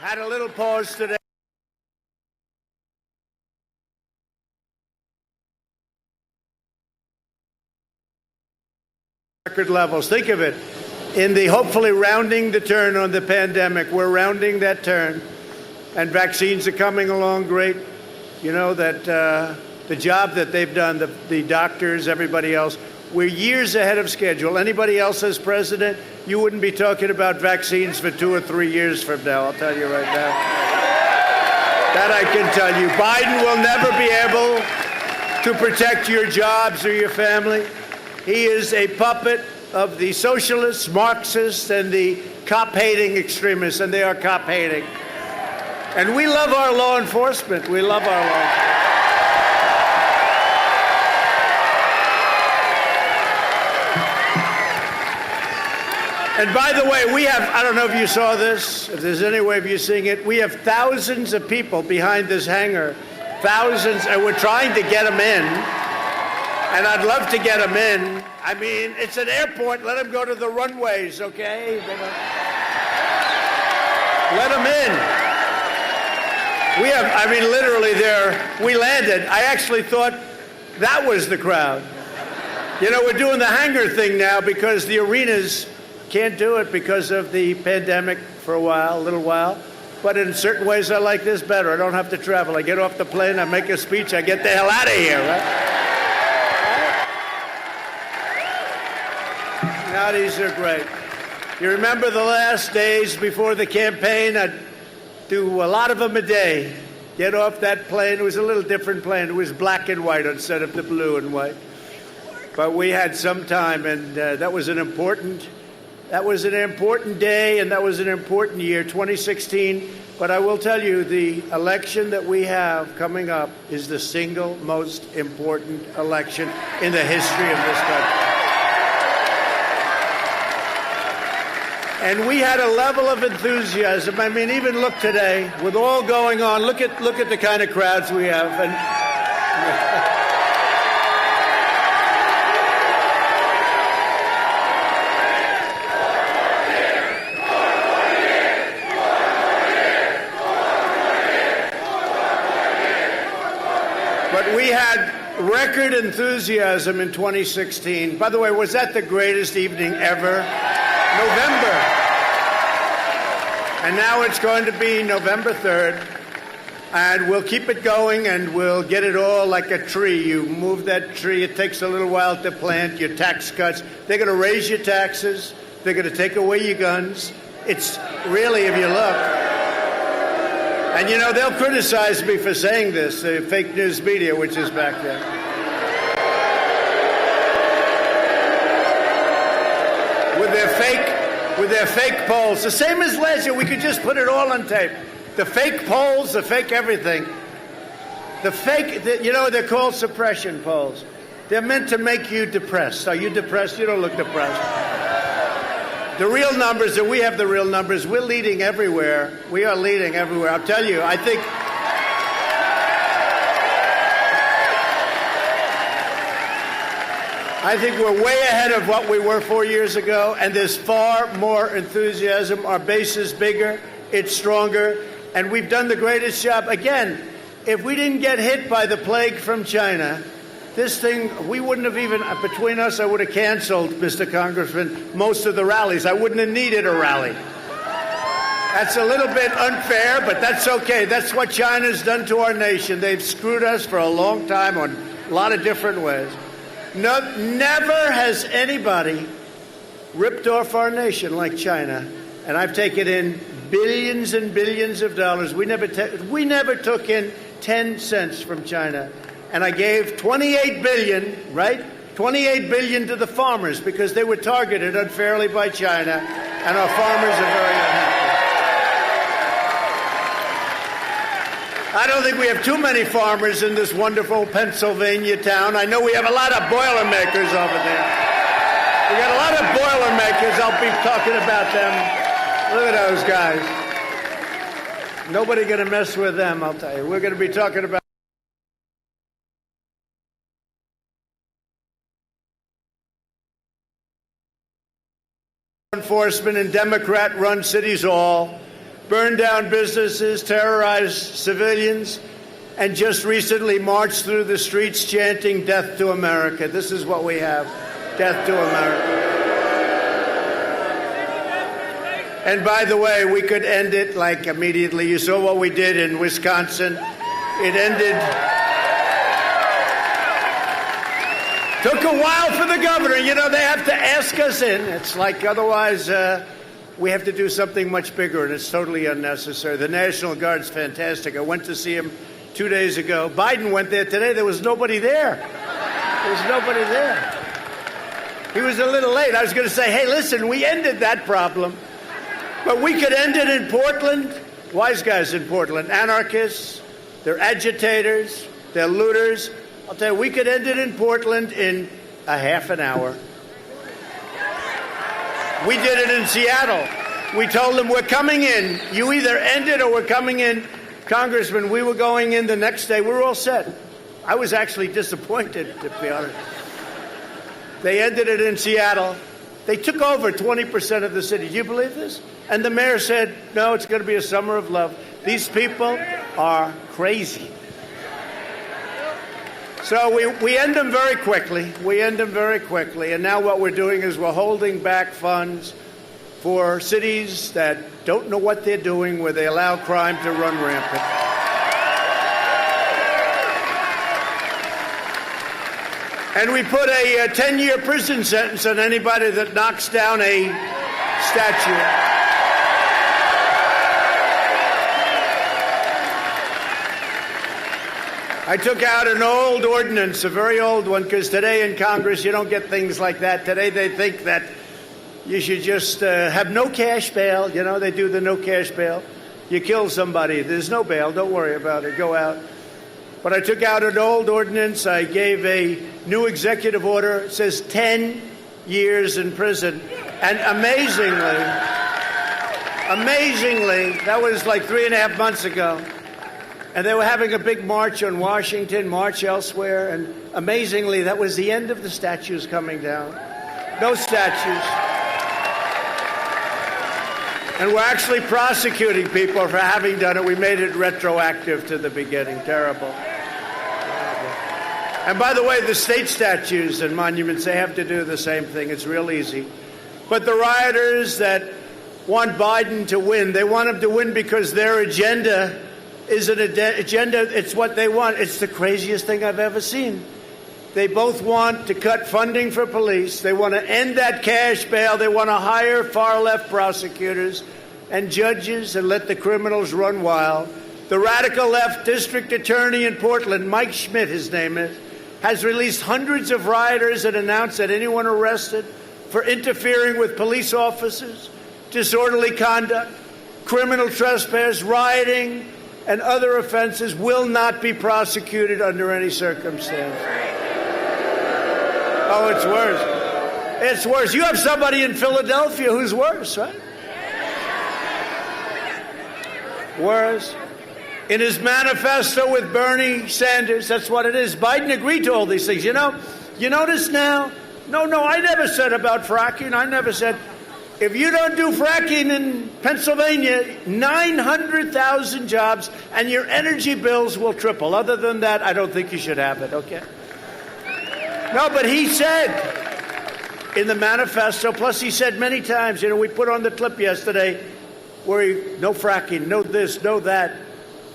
Had a little pause today. Record levels. Think of it. In the hopefully rounding the turn on the pandemic, we're rounding that turn, and vaccines are coming along great. You know that the job that they've done, the doctors, everybody else, we're years ahead of schedule. Anybody else as president, you wouldn't be talking about vaccines for 2 or 3 years from now. I'll tell you right now. That I can tell you. Biden will never be able to protect your jobs or your family. He is a puppet of the socialists, Marxists, and the cop-hating extremists, and they are cop-hating. And we love our law enforcement. We love our law enforcement. And by the way, we have, I don't know if you saw this, if there's any way of you seeing it, we have thousands of people behind this hangar, thousands, and we're trying to get them in. And I'd love to get them in. I mean, it's an airport. Let them go to the runways, okay? Let them in. We have, I mean, literally we landed. I actually thought that was the crowd. You know, we're doing the hangar thing now because the arenas can't do it because of the pandemic for a little while. But in certain ways, I like this better. I don't have to travel. I get off the plane, I make a speech, I get the hell out of here, right? Now these are great. You remember the last days before the campaign? I'd do a lot of them a day. Get off that plane. It was a little different plane. It was black and white instead of the blue and white. But we had some time, and that was an important day, and that was an important year, 2016. But I will tell you, the election that we have coming up is the single most important election in the history of this country. And we had a level of enthusiasm. I mean, even look today, with all going on, look at the kind of crowds we have. And but we had record enthusiasm in 2016. By the way, was that the greatest evening ever? November. And now it's going to be November 3rd. And we'll keep it going, and we'll get it all like a tree. You move that tree. It takes a little while to plant your tax cuts. They're going to raise your taxes. They're going to take away your guns. It's really, if you look. And, you know, they'll criticize me for saying this, the fake news media, which is back there. With their fake polls. The same as last year. We could just put it all on tape. The fake polls, the fake everything. You know, they're called suppression polls. They're meant to make you depressed. Are you depressed? You don't look depressed. The real numbers, and we have the real numbers, we're leading everywhere. We are leading everywhere. I'll tell you, I think we're way ahead of what we were 4 years ago, and there's far more enthusiasm. Our base is bigger, it's stronger, and we've done the greatest job. Again, if we didn't get hit by the plague from China, this thing, we wouldn't have even, between us, I would have canceled, Mr. Congressman, most of the rallies. I wouldn't have needed a rally. That's a little bit unfair, but that's okay. That's what China's done to our nation. They've screwed us for a long time on a lot of different ways. No, never has anybody ripped off our nation like China, and I've taken in billions and billions of dollars. We never took in 10 cents from China. And I gave $28 billion, right? $28 billion to the farmers because they were targeted unfairly by China, and our farmers are very unhappy. I don't think we have too many farmers in this wonderful Pennsylvania town. I know we have a lot of Boilermakers over there. We got a lot of Boilermakers. I'll be talking about them. Look at those guys. Nobody going to mess with them, I'll tell you. We're going to be talking about enforcement in Democrat-run cities all, burned down businesses, terrorized civilians, and just recently marched through the streets chanting "Death to America." This is what we have, death to America. And by the way, we could end it like immediately. You saw what we did in Wisconsin. It ended. Took a while for the governor. You know, they have to ask us in. It's like otherwise we have to do something much bigger, and it's totally unnecessary. The National Guard's fantastic. I went to see him 2 days ago. Biden went there today. There was nobody there. There was nobody there. He was a little late. I was going to say, hey, listen, we ended that problem. But we could end it in Portland. Wise guys in Portland. Anarchists. They're agitators. They're looters. I'll tell you, we could end it in Portland in a half an hour. We did it in Seattle. We told them, we're coming in. You either end it or we're coming in. Congressman, we were going in the next day. We were all set. I was actually disappointed, to be honest. They ended it in Seattle. They took over 20% of the city. Do you believe this? And the mayor said, no, it's going to be a summer of love. These people are crazy. So we end them very quickly. We end them very quickly. And now what we're doing is we're holding back funds for cities that don't know what they're doing, where they allow crime to run rampant. And we put a 10-year prison sentence on anybody that knocks down a statue. I took out an old ordinance, a very old one, because today in Congress you don't get things like that. Today they think that you should just have no cash bail. You know, they do the no cash bail. You kill somebody, there's no bail. Don't worry about it. Go out. But I took out an old ordinance. I gave a new executive order. It says 10 years in prison. And amazingly, that was like 3.5 months ago. And they were having a big march on Washington, march elsewhere. And amazingly, that was the end of the statues coming down. No statues. And we're actually prosecuting people for having done it. We made it retroactive to the beginning. Terrible. And by the way, the state statues and monuments, they have to do the same thing. It's real easy. But the rioters that want Biden to win, they want him to win because their agenda is an agenda. It's what they want. It's the craziest thing I've ever seen. They both want to cut funding for police. They want to end that cash bail. They want to hire far-left prosecutors and judges and let the criminals run wild. The radical left district attorney in Portland, Mike Schmidt, his name is, has released hundreds of rioters and announced that anyone arrested for interfering with police officers, disorderly conduct, criminal trespass, rioting, and other offenses will not be prosecuted under any circumstance. Oh, it's worse. It's worse. You have somebody in Philadelphia who's worse, right? Worse. In his manifesto with Bernie Sanders, that's what it is. Biden agreed to all these things. You know, you notice now? No, I never said about fracking. I never said, if you don't do fracking in Pennsylvania, 900,000 jobs and your energy bills will triple. Other than that, I don't think you should have it, okay? No, but he said in the manifesto, plus he said many times, you know, we put on the clip yesterday where no fracking, no this, no that.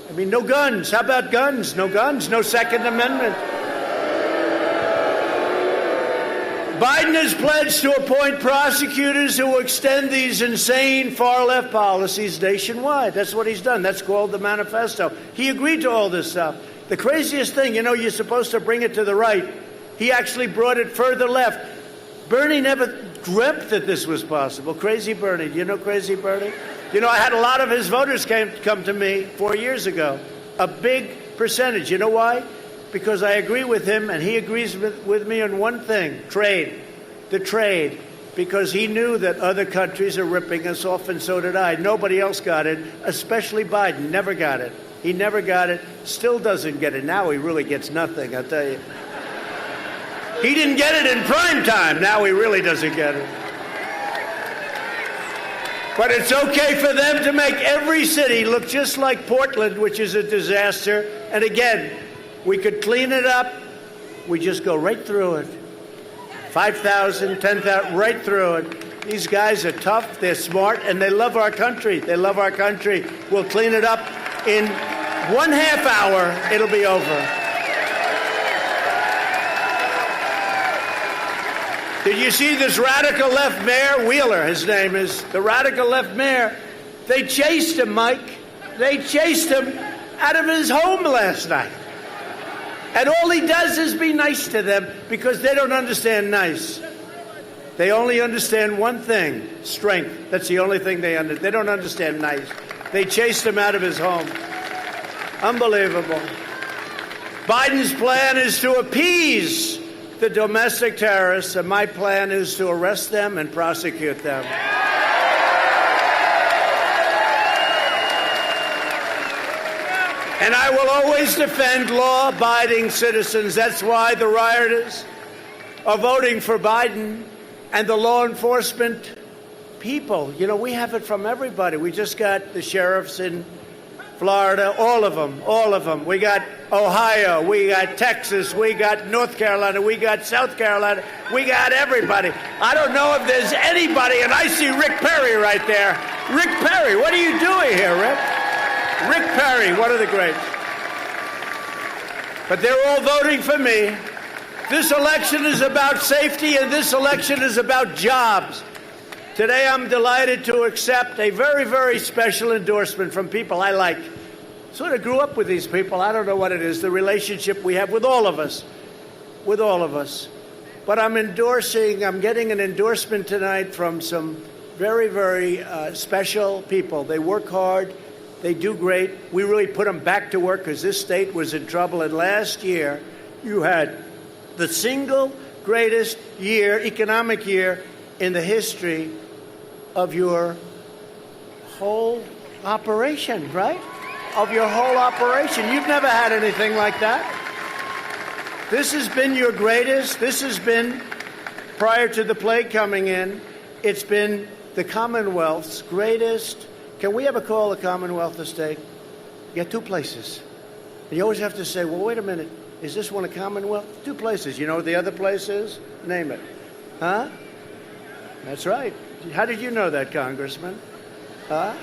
I mean, no guns. How about guns? No guns, no Second Amendment. Biden has pledged to appoint prosecutors who will extend these insane far-left policies nationwide. That's what he's done. That's called the manifesto. He agreed to all this stuff. The craziest thing, you know, you're supposed to bring it to the right. He actually brought it further left. Bernie never dreamt that this was possible. Crazy Bernie. Do you know Crazy Bernie? You know, I had a lot of his voters come to me 4 years ago. A big percentage. You know why? Because I agree with him, and he agrees with me on one thing, trade, the trade, because he knew that other countries are ripping us off, and so did I. Nobody else got it, especially Biden, never got it. He never got it, still doesn't get it. Now he really gets nothing, I'll tell you. He didn't get it in prime time, now he really doesn't get it. But it's okay for them to make every city look just like Portland, which is a disaster, and again, we could clean it up. We just go right through it. 5,000, 10,000, right through it. These guys are tough, they're smart, and they love our country. They love our country. We'll clean it up in 1/2 hour. It'll be over. Did you see this radical left mayor, Wheeler, his name is, the radical left mayor? They chased him, Mike. They chased him out of his home last night. And all he does is be nice to them because they don't understand nice. They only understand one thing, strength. That's the only thing they understand. They don't understand nice. They chased him out of his home. Unbelievable. Biden's plan is to appease the domestic terrorists, and my plan is to arrest them and prosecute them. And I will always defend law-abiding citizens. That's why the rioters are voting for Biden and the law enforcement people. You know, we have it from everybody. We just got the sheriffs in Florida, all of them. We got Ohio, we got Texas, we got North Carolina, we got South Carolina. We got everybody. I don't know if there's anybody, and I see Rick Perry right there. Rick Perry, what are you doing here, Rick? Rick Perry, one of the greats. But they're all voting for me. This election is about safety, and this election is about jobs. Today I'm delighted to accept a very, very special endorsement from people I like. Sort of grew up with these people. I don't know what it is, the relationship we have with all of us. With all of us. But I'm getting an endorsement tonight from some very, very special people. They work hard. They do great. We really put them back to work because this state was in trouble. And last year, you had the single greatest year, economic year, in the history of your whole operation, right? Of your whole operation. You've never had anything like that. This has been your greatest. This has been, prior to the plague coming in, it's been the Commonwealth's greatest. Can we ever call the Commonwealth a state? You got two places. And you always have to say, well, wait a minute. Is this one a Commonwealth? Two places. You know what the other place is? Name it. Huh? That's right. How did you know that, Congressman? Huh?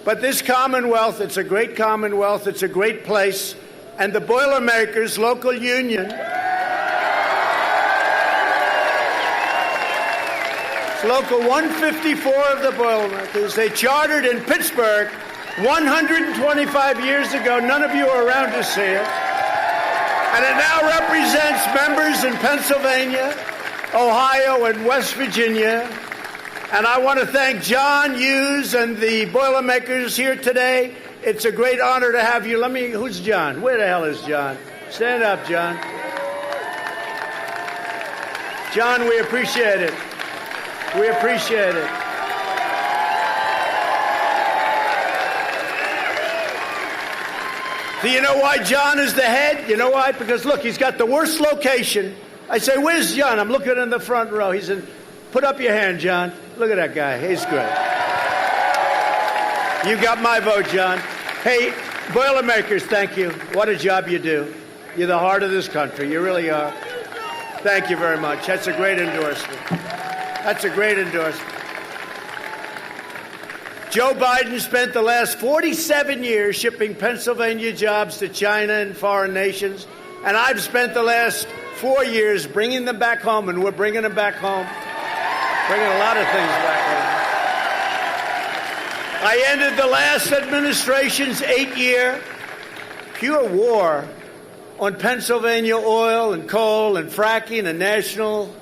But this Commonwealth, it's a great Commonwealth. It's a great place. And the Boilermakers local union, Local 154 of the Boilermakers. They chartered in Pittsburgh 125 years ago. None of you are around to see it. And it now represents members in Pennsylvania, Ohio, and West Virginia. And I want to thank John Hughes and the Boilermakers here today. It's a great honor to have you. Who's John? Where the hell is John? Stand up, John. John, we appreciate it. We appreciate it. Do you know why John is the head? You know why? Because look, he's got the worst location. I say, where's John? I'm looking in the front row. He's in. Put up your hand, John. Look at that guy. He's great. You got my vote, John. Hey, Boilermakers, thank you. What a job you do. You're the heart of this country. You really are. Thank you very much. That's a great endorsement. That's a great endorsement. Joe Biden spent the last 47 years shipping Pennsylvania jobs to China and foreign nations. And I've spent the last 4 years bringing them back home, and we're bringing them back home. Bringing a lot of things back home. I ended the last administration's 8-year pure war on Pennsylvania oil and coal and fracking and national.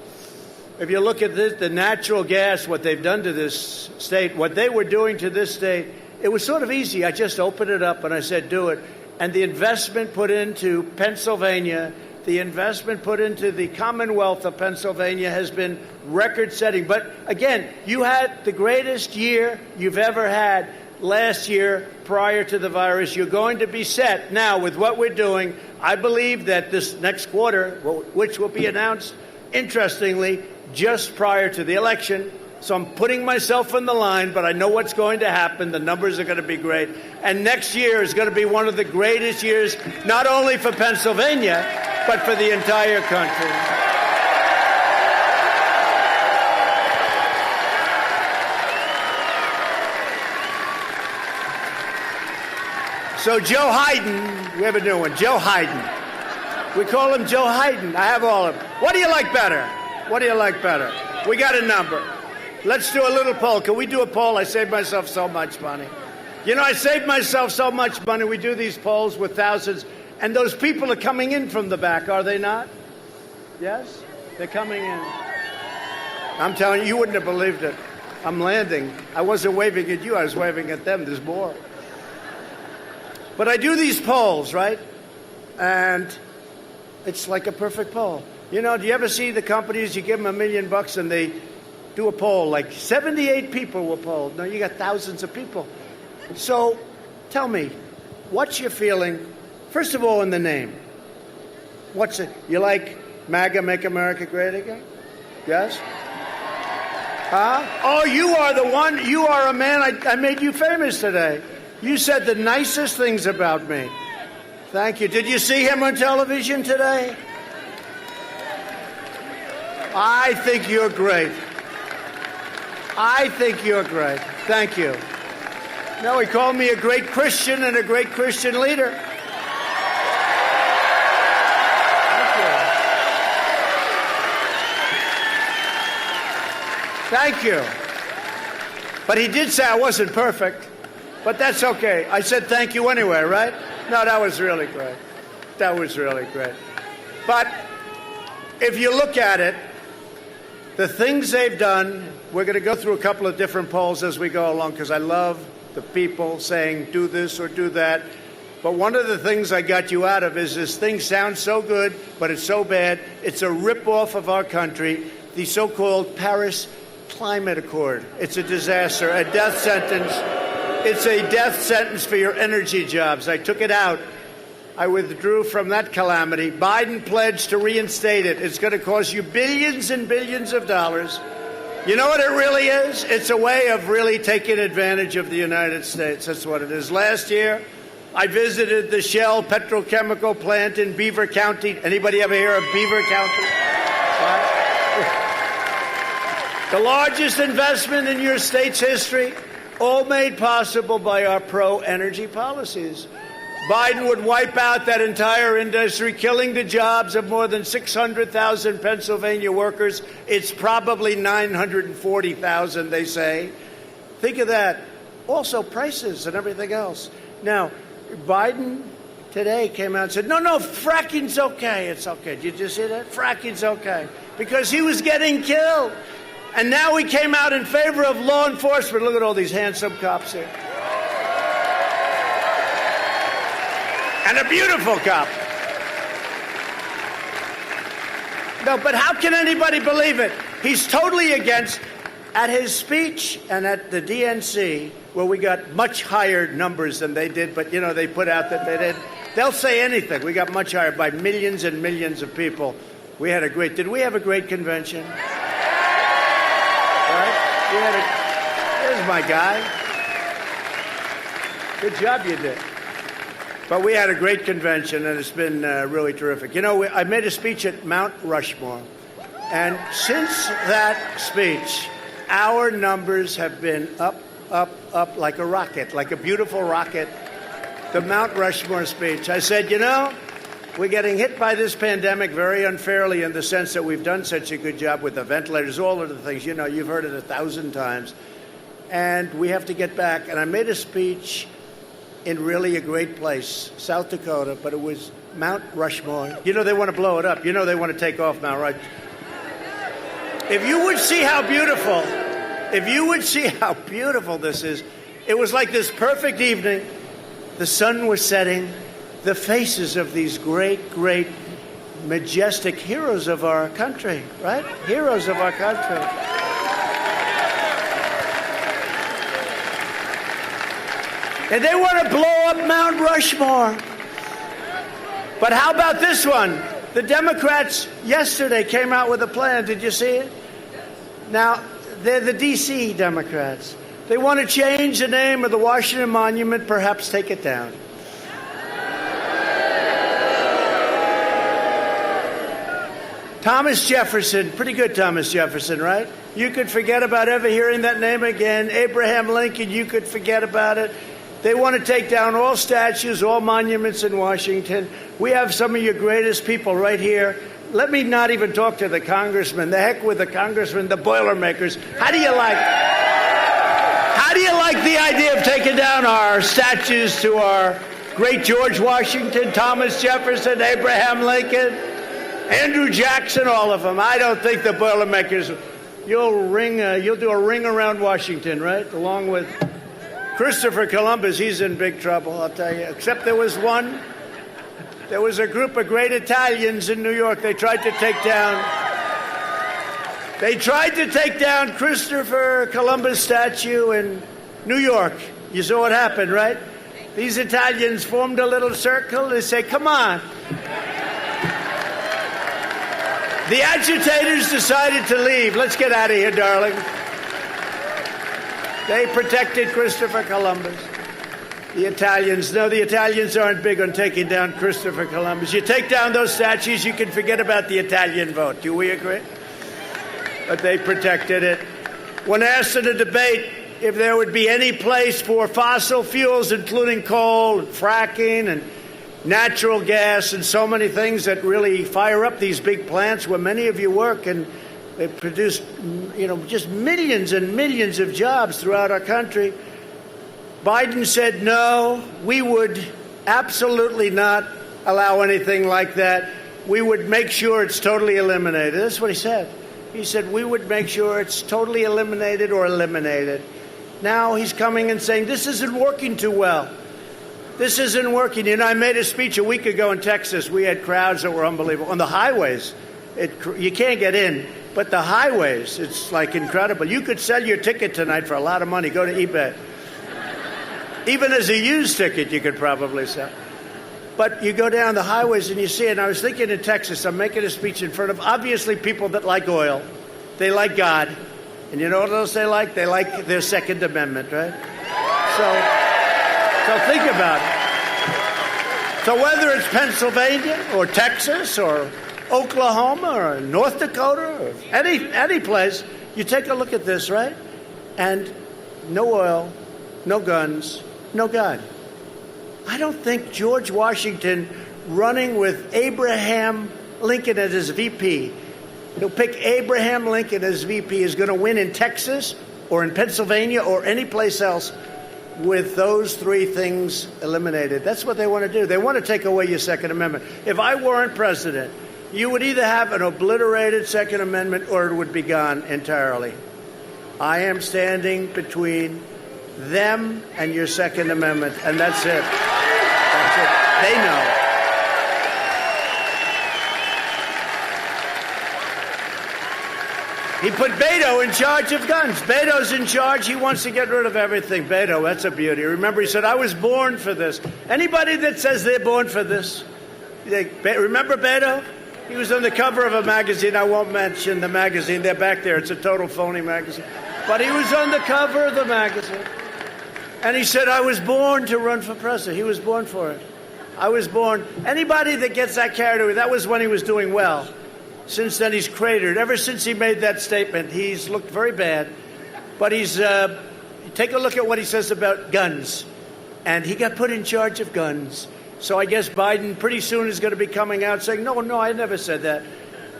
If you look at this, the natural gas, what they've done to this state, what they were doing to this state, it was sort of easy. I just opened it up and I said, do it. And the investment put into Pennsylvania, the investment put into the Commonwealth of Pennsylvania has been record-setting. But again, you had the greatest year you've ever had last year prior to the virus. You're going to be set now with what we're doing. I believe that this next quarter, which will be announced, interestingly, just prior to the election. So I'm putting myself in the line, but I know what's going to happen. The numbers are going to be great. And next year is going to be one of the greatest years, not only for Pennsylvania, but for the entire country. So Joe Hayden, we have a new one, Joe Hayden. We call him Joe Hayden. I have all of them. What do you like better? What do you like better? We got a number. Let's do a little poll. Can we do a poll? I saved myself so much money. You know, I saved myself so much money. We do these polls with thousands. And those people are coming in from the back, are they not? Yes? They're coming in. I'm telling you, you wouldn't have believed it. I'm landing. I wasn't waving at you. I was waving at them. There's more. But I do these polls, right? And it's like a perfect poll. You know, do you ever see the companies, you give them $1 million and they do a poll, like 78 people were polled. No, you got thousands of people. So tell me, what's your feeling, first of all, in the name? What's it? You like MAGA, Make America Great Again? Yes? Huh? Oh, you are the one, you are a man, I made you famous today. You said the nicest things about me. Thank you. Did you see him on television today? I think you're great. I think you're great. Thank you. No, he called me a great Christian and a great Christian leader. Thank you. But he did say I wasn't perfect. But that's okay. I said thank you anyway, right? No, that was really great. That was really great. But if you look at it, the things they've done, we're going to go through a couple of different polls as we go along because I love the people saying do this or do that. But one of the things I got you out of is this thing sounds so good, but it's so bad. It's a ripoff of our country, the so-called Paris Climate Accord. It's a disaster, a death sentence. It's a death sentence for your energy jobs. I took it out. I withdrew from that calamity. Biden pledged to reinstate it. It's going to cost you billions and billions of dollars. You know what it really is? It's a way of really taking advantage of the United States. That's what it is. Last year, I visited the Shell petrochemical plant in Beaver County. Anybody ever hear of Beaver County? The largest investment in your state's history, all made possible by our pro-energy policies. Biden would wipe out that entire industry, killing the jobs of more than 600,000 Pennsylvania workers. It's probably 940,000, they say. Think of that. Also, prices and everything else. Now, Biden today came out and said, no, fracking's okay. It's okay. Did you see that? Fracking's okay. Because he was getting killed. And now he came out in favor of law enforcement. Look at all these handsome cops here. And a beautiful cop. No, but how can anybody believe it? He's totally against, at his speech and at the DNC, where we got much higher numbers than they did, but, you know, they put out that they did. They'll say anything. We got much higher by millions and millions of people. We had a great, did we have a great convention? Right? There's my guy. Good job you did. But we had a great convention, and it's been really terrific. You know, I made a speech at Mount Rushmore, and since that speech, our numbers have been up like a rocket, like a beautiful rocket. The Mount Rushmore speech. I said, you know, We're getting hit by this pandemic very unfairly in the sense that we've done such a good job with the ventilators, all of the things. You know, you've heard it 1,000 times. And we have to get back. And I made a speech in really a great place, South Dakota, but it was Mount Rushmore. You know, they want to blow it up. You know, they want to take off Mount Rushmore. If you would see how beautiful this is, it was like this perfect evening. The sun was setting. The faces of these great, great, majestic heroes of our country, right? Heroes of our country. And they want to blow up Mount Rushmore. But how about this one? The Democrats yesterday came out with a plan. Did you see it? Now, they're the D.C. Democrats. They want to change the name of the Washington Monument, perhaps take it down. Thomas Jefferson, pretty good Thomas Jefferson, right? You could forget about ever hearing that name again. Abraham Lincoln, you could forget about it. They want to take down all statues, all monuments in Washington. We have some of your greatest people right here. Let me not even talk to the congressman. The heck with the congressman, the Boilermakers. How do you like the idea of taking down our statues to our great George Washington, Thomas Jefferson, Abraham Lincoln, Andrew Jackson, all of them? I don't think the Boilermakers. You'll do a ring around Washington, right? Along with Christopher Columbus. He's in big trouble, I'll tell you. Except there was a group of great Italians in New York. They tried to take down Christopher Columbus statue in New York. You saw what happened, right? These Italians formed a little circle. They say, come on. The agitators decided to leave. Let's get out of here, darling. They protected Christopher Columbus. The Italians aren't big on taking down Christopher Columbus. You take down those statues, you can forget about the Italian vote. Do we agree? But they protected it. When asked in a debate if there would be any place for fossil fuels, including coal and fracking and natural gas and so many things that really fire up these big plants where many of you work, and they produce, just millions and millions of jobs throughout our country. Biden said, no, we would absolutely not allow anything like that. We would make sure it's totally eliminated. That's what he said. He said, we would make sure it's totally eliminated or eliminated. Now he's coming and saying, this isn't working too well. This isn't working. I made a speech a week ago in Texas. We had crowds that were unbelievable. On the highways, you can't get in, but the highways, it's like incredible. You could sell your ticket tonight for a lot of money. Go to eBay. Even as a used ticket, you could probably sell. But you go down the highways and you see it. And I was thinking in Texas, I'm making a speech in front of, obviously, people that like oil. They like God. And you know what else they like? They like their Second Amendment, right? So think about it. So whether it's Pennsylvania or Texas or Oklahoma or North Dakota or any place, you take a look at this, right? And no oil, no guns, no God. I don't think George Washington running with Abraham Lincoln as his VP, he'll pick Abraham Lincoln as VP, is going to win in Texas or in Pennsylvania or any place else with those three things eliminated. That's what they want to do. They want to take away your Second Amendment. If I weren't president, you would either have an obliterated Second Amendment or it would be gone entirely. I am standing between them and your Second Amendment, and that's it. That's it. They know. He put Beto in charge of guns. Beto's in charge. He wants to get rid of everything. Beto, that's a beauty. Remember, he said, I was born for this. Anybody that says they're born for this, remember Beto? He was on the cover of a magazine. I won't mention the magazine. They're back there. It's a total phony magazine. But he was on the cover of the magazine. And he said, I was born to run for president. He was born for it. I was born. Anybody that gets that carried away, that was when he was doing well. Since then, he's cratered. Ever since he made that statement, he's looked very bad. But he's, take a look at what he says about guns. And he got put in charge of guns. So I guess Biden pretty soon is going to be coming out saying, no, I never said that.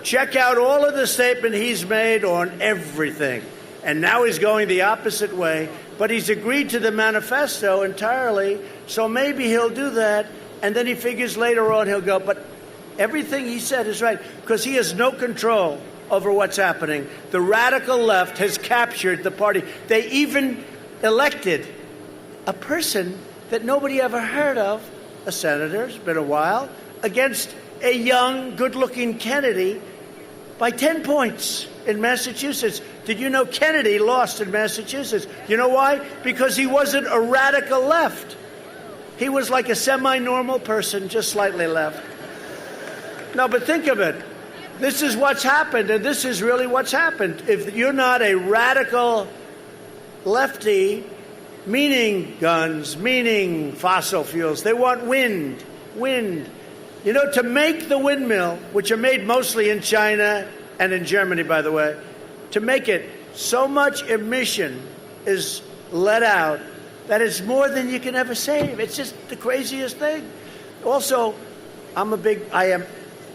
Check out all of the statement he's made on everything. And now he's going the opposite way. But he's agreed to the manifesto entirely, so maybe he'll do that. And then he figures later on he'll go, but everything he said is right, because he has no control over what's happening. The radical left has captured the party. They even elected a person that nobody ever heard of, a senator, it's been a while, against a young, good-looking Kennedy by 10 points in Massachusetts. Did you know Kennedy lost in Massachusetts? You know why? Because he wasn't a radical left. He was like a semi-normal person, just slightly left. No, but think of it. This is what's happened, and this is really what's happened. If you're not a radical lefty, meaning guns, meaning fossil fuels, they want wind. You know, to make the windmill, which are made mostly in China and in Germany, by the way, to make it, so much emission is let out that it's more than you can ever save. It's just the craziest thing. Also, I am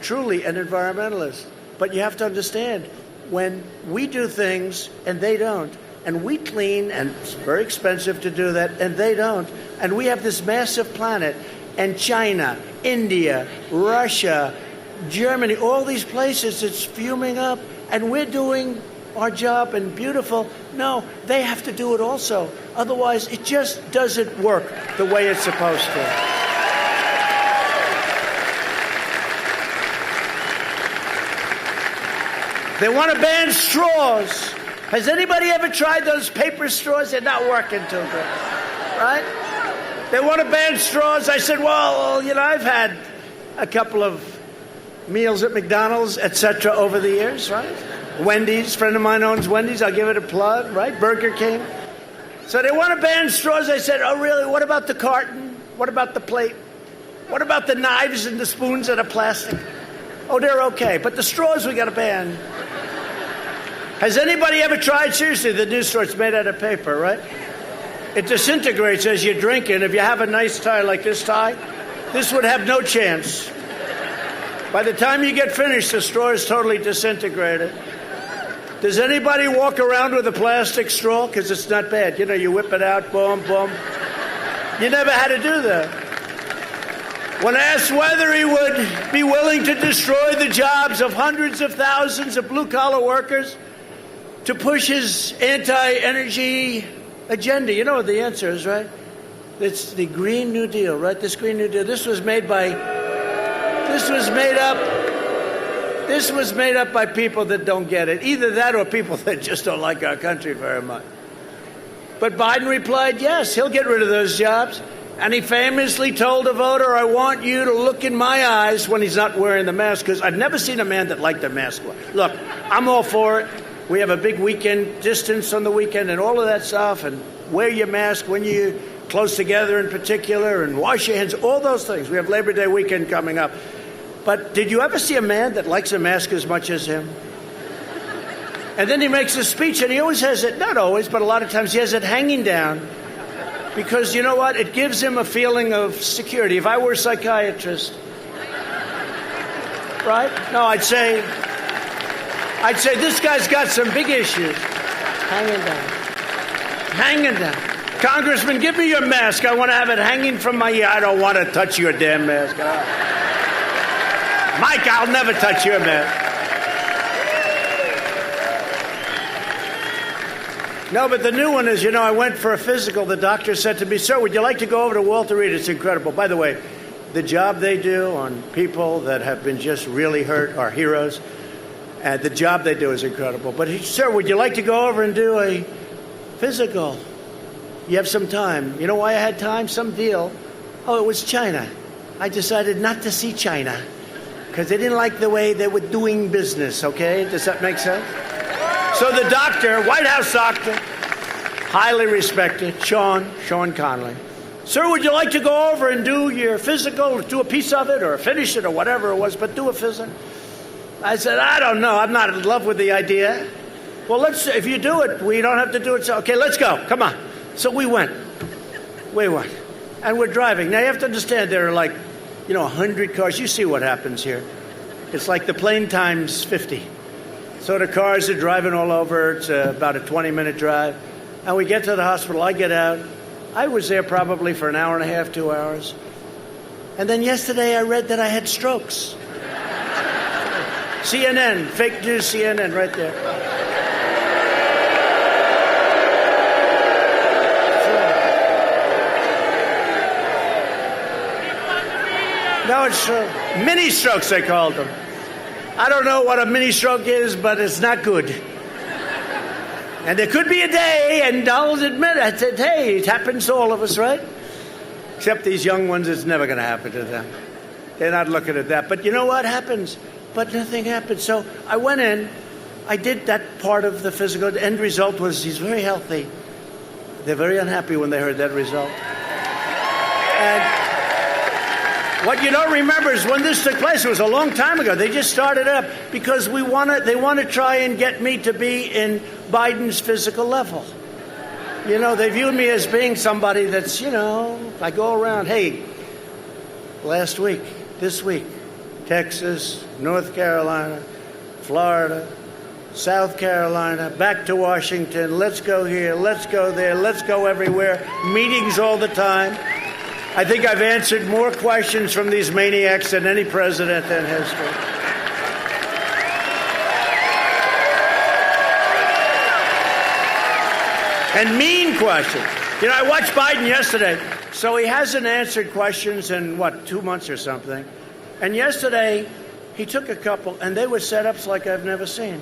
truly an environmentalist. But you have to understand, when we do things and they don't, and we clean, and it's very expensive to do that, and they don't, and we have this massive planet, and China, India, Russia, Germany, all these places, it's fuming up, and we're doing our job and beautiful. No, they have to do it also. Otherwise, it just doesn't work the way it's supposed to. They want to ban straws. Has anybody ever tried those paper straws? They're not working too good, right? They want to ban straws. I said, well, you know, I've had a couple of meals at McDonald's, etc., over the years, right? Wendy's, a friend of mine owns Wendy's. I'll give it a plug, right? Burger King. So they want to ban straws. I said, oh, really? What about the carton? What about the plate? What about the knives and the spoons that are plastic? Oh, they're okay. But the straws we got to ban. Has anybody ever tried? Seriously, the new straw, it's made out of paper, right? It disintegrates as you drink it. If you have a nice tie like this tie, this would have no chance. By the time you get finished, the straw is totally disintegrated. Does anybody walk around with a plastic straw? Because it's not bad. You know, you whip it out, boom, boom. You never had to do that. When asked whether he would be willing to destroy the jobs of hundreds of thousands of blue-collar workers to push his anti-energy agenda, you know what the answer is, right? It's the Green New Deal, right? This Green New Deal. This was made up by people that don't get it. Either that or people that just don't like our country very much. But Biden replied, yes, he'll get rid of those jobs. And he famously told a voter, I want you to look in my eyes when he's not wearing the mask, because I've never seen a man that liked a mask. Look, I'm all for it. We have a big weekend, distance on the weekend and all of that stuff, and wear your mask when you're close together in particular, and wash your hands, all those things. We have Labor Day weekend coming up. But did you ever see a man that likes a mask as much as him? And then he makes a speech, and he always has it, not always, but a lot of times he has it hanging down, because you know what? It gives him a feeling of security. If I were a psychiatrist, right? No, I'd say this guy's got some big issues. Hanging down. Congressman, give me your mask. I want to have it hanging from my ear. I don't want to touch your damn mask. Mike, I'll never touch your mask. No, but the new one is, you know, I went for a physical. The doctor said to me, sir, would you like to go over to Walter Reed? It's incredible. By the way, the job they do on people that have been just really hurt are heroes. And the job they do is incredible. But he, sir, would you like to go over and do a physical? You have some time. You know why I had time? Some deal. Oh, it was China. I decided not to see China because they didn't like the way they were doing business, okay? Does that make sense? So the doctor, White House doctor, highly respected, Sean Conley. Sir, would you like to go over and do your physical, do a piece of it or finish it or whatever it was, but do a physical? I said, I don't know. I'm not in love with the idea. Well, if you do it, we don't have to do it. So, okay, let's go. Come on. So we went. And we're driving. Now, you have to understand there are like 100 cars. You see what happens here. It's like the plane times 50. So the cars are driving all over. It's about a 20-minute drive. And we get to the hospital. I get out. I was there probably for an hour and a half, 2 hours. And then yesterday I read that I had strokes. CNN, fake news CNN right there. No, it's mini strokes, they called them. I don't know what a mini stroke is, but it's not good. And there could be a day, and I'll admit, I said, hey, it happens to all of us, right? Except these young ones, it's never going to happen to them. They're not looking at that. But you know what happens? But nothing happened. So I went in. I did that part of the physical. The end result was he's very healthy. They're very unhappy when they heard that result. And what you don't remember is when this took place, it was a long time ago. They just started up because they want to try and get me to be in Biden's physical level. You know, they viewed me as being somebody that's, I go around, hey, last week, this week, Texas, North Carolina, Florida, South Carolina, back to Washington, let's go here, let's go there, let's go everywhere, meetings all the time. I think I've answered more questions from these maniacs than any president in history. And mean questions. I watched Biden yesterday, so he hasn't answered questions in, 2 months or something. And yesterday, he took a couple, and they were setups like I've never seen.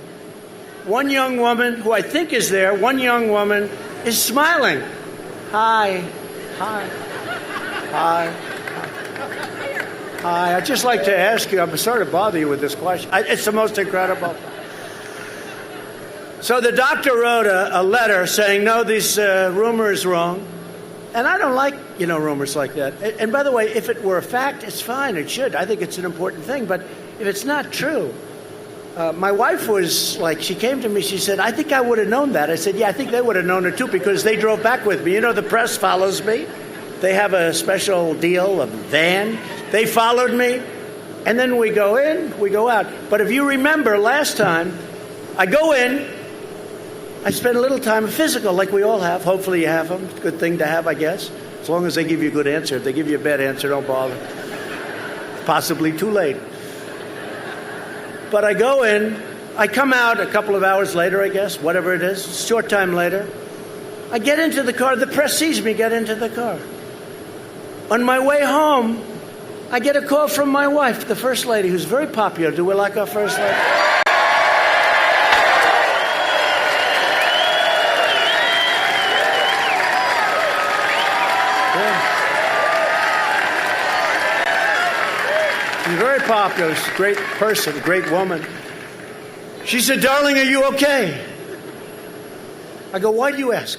One young woman, who I think is there, one young woman is smiling. Hi. Hi. Hi. Hi. I'd just like to ask you, I'm sorry to bother you with this question. It's the most incredible. So the doctor wrote a letter saying, no, this rumor is wrong. And I don't like, rumors like that. And by the way, if it were a fact, it's fine. It should. I think it's an important thing. But if it's not true, my wife was like, she came to me, she said, I think I would have known that. I said, yeah, I think they would have known it too because they drove back with me. The press follows me. They have a special deal, a van. They followed me. And then we go in, we go out. But if you remember last time, I go in, I spend a little time in physical, like we all have. Hopefully you have them. Good thing to have, I guess. As long as they give you a good answer. If they give you a bad answer, don't bother. Possibly too late. But I go in. I come out a couple of hours later, I guess, whatever it is, short time later. I get into the car. The press sees me get into the car. On my way home, I get a call from my wife, the First Lady, who's very popular. Do we like our First Lady? She's very popular. She's a great person, a great woman. She said, darling, are you okay? I go, why do you ask?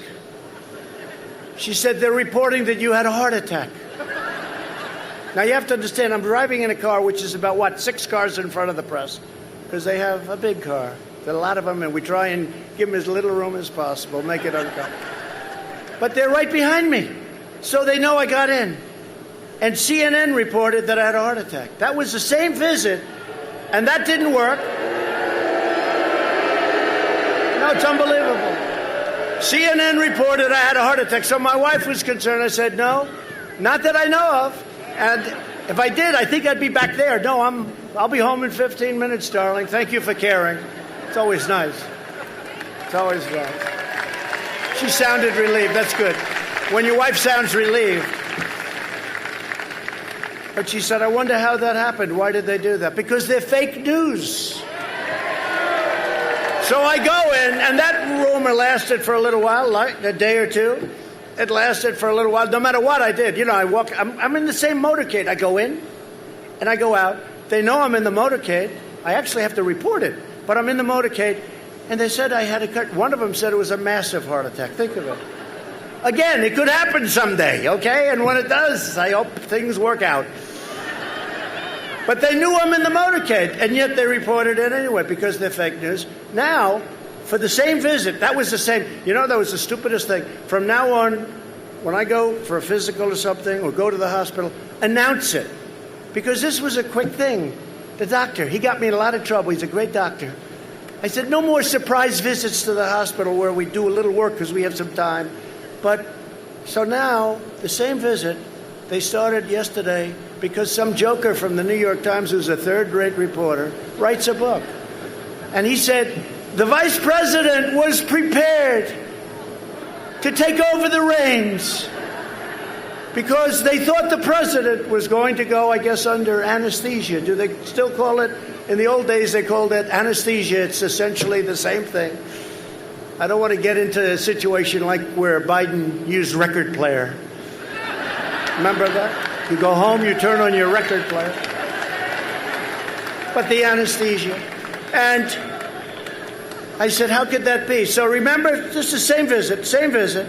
She said, they're reporting that you had a heart attack. Now, you have to understand, I'm driving in a car which is about, 6 cars in front of the press, because they have a big car. There are a lot of them, and we try and give them as little room as possible, make it uncomfortable. But they're right behind me, so they know I got in. And CNN reported that I had a heart attack. That was the same visit, and that didn't work. No, it's unbelievable. CNN reported I had a heart attack, so my wife was concerned. I said, no, not that I know of. And if I did, I think I'd be back there. No, I'll be home in 15 minutes, darling. Thank you for caring. It's always nice. It's always nice. She sounded relieved. That's good. When your wife sounds relieved. But she said, I wonder how that happened. Why did they do that? Because they're fake news. So I go in, and that rumor lasted for a little while, like a day or two. It lasted for a little while, no matter what I did. I walk, I'm in the same motorcade. I go in, and I go out. They know I'm in the motorcade. I actually have to report it, but I'm in the motorcade. And they said I had a cut. One of them said it was a massive heart attack. Think of it. Again, it could happen someday, okay? And when it does, I hope things work out. But they knew I'm in the motorcade, and yet they reported it anyway because they're fake news. Now, for the same visit, that was the same. That was the stupidest thing. From now on, when I go for a physical or something or go to the hospital, announce it. because this was a quick thing. The doctor, he got me in a lot of trouble. He's a great doctor. I said, no more surprise visits to the hospital where we do a little work because we have some time. But so now, the same visit, they started yesterday because some joker from the New York Times, who's a third-rate reporter, writes a book. And he said, the vice president was prepared to take over the reins because they thought the president was going to go, I guess, under anesthesia. Do they still call it? In the old days, they called it anesthesia. It's essentially the same thing. I don't want to get into a situation like where Biden used record player. Remember that? You go home, you turn on your record player. But the anesthesia. And I said, how could that be? So remember, just the same visit.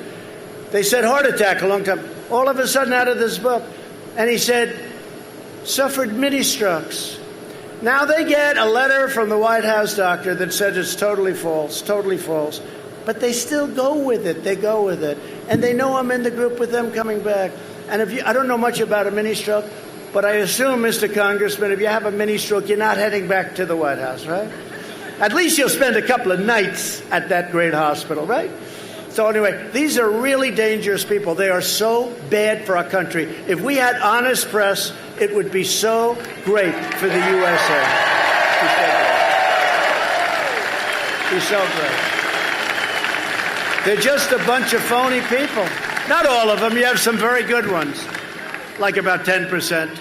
They said heart attack a long time. All of a sudden out of this book. And he said, suffered mini strokes. Now they get a letter from the White House doctor that said it's totally false. But they still go with it. They go with it. And they know I'm in the group with them coming back. And I don't know much about a mini stroke, but I assume, Mr. Congressman, if you have a mini stroke, you're not heading back to the White House, right? At least you'll spend a couple of nights at that great hospital, right? So anyway, these are really dangerous people. They are so bad for our country. If we had honest press, it would be so great for the USA. Be so great. They're just a bunch of phony people. Not all of them. You have some very good ones, like about 10%.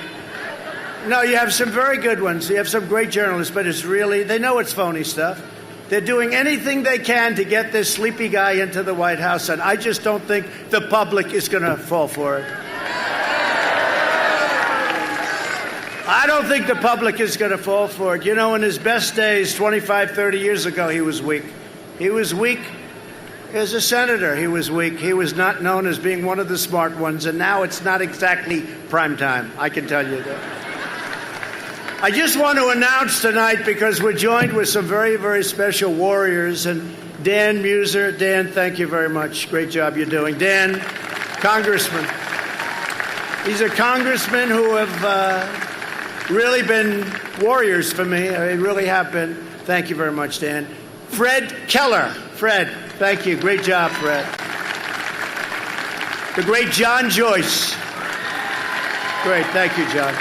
No, you have some very good ones. You have some great journalists, but it's really, they know it's phony stuff. They're doing anything they can to get this sleepy guy into the White House, and I just don't think the public is going to fall for it. I don't think the public is going to fall for it. You know, in his best days, 25, 30 years ago, he was weak. He was weak as a senator. He was weak. He was not known as being one of the smart ones, and now it's not exactly prime time. I can tell you that. I just want to announce tonight, because we're joined with some very, very special warriors, and Dan Muser. Dan, thank you very much. Great job you're doing. Dan, congressman. These are congressmen who have really been warriors for me. They really have been. Thank you very much, Dan. Fred Keller. Fred, thank you. Great job, Fred. The great John Joyce. Great. Thank you, John.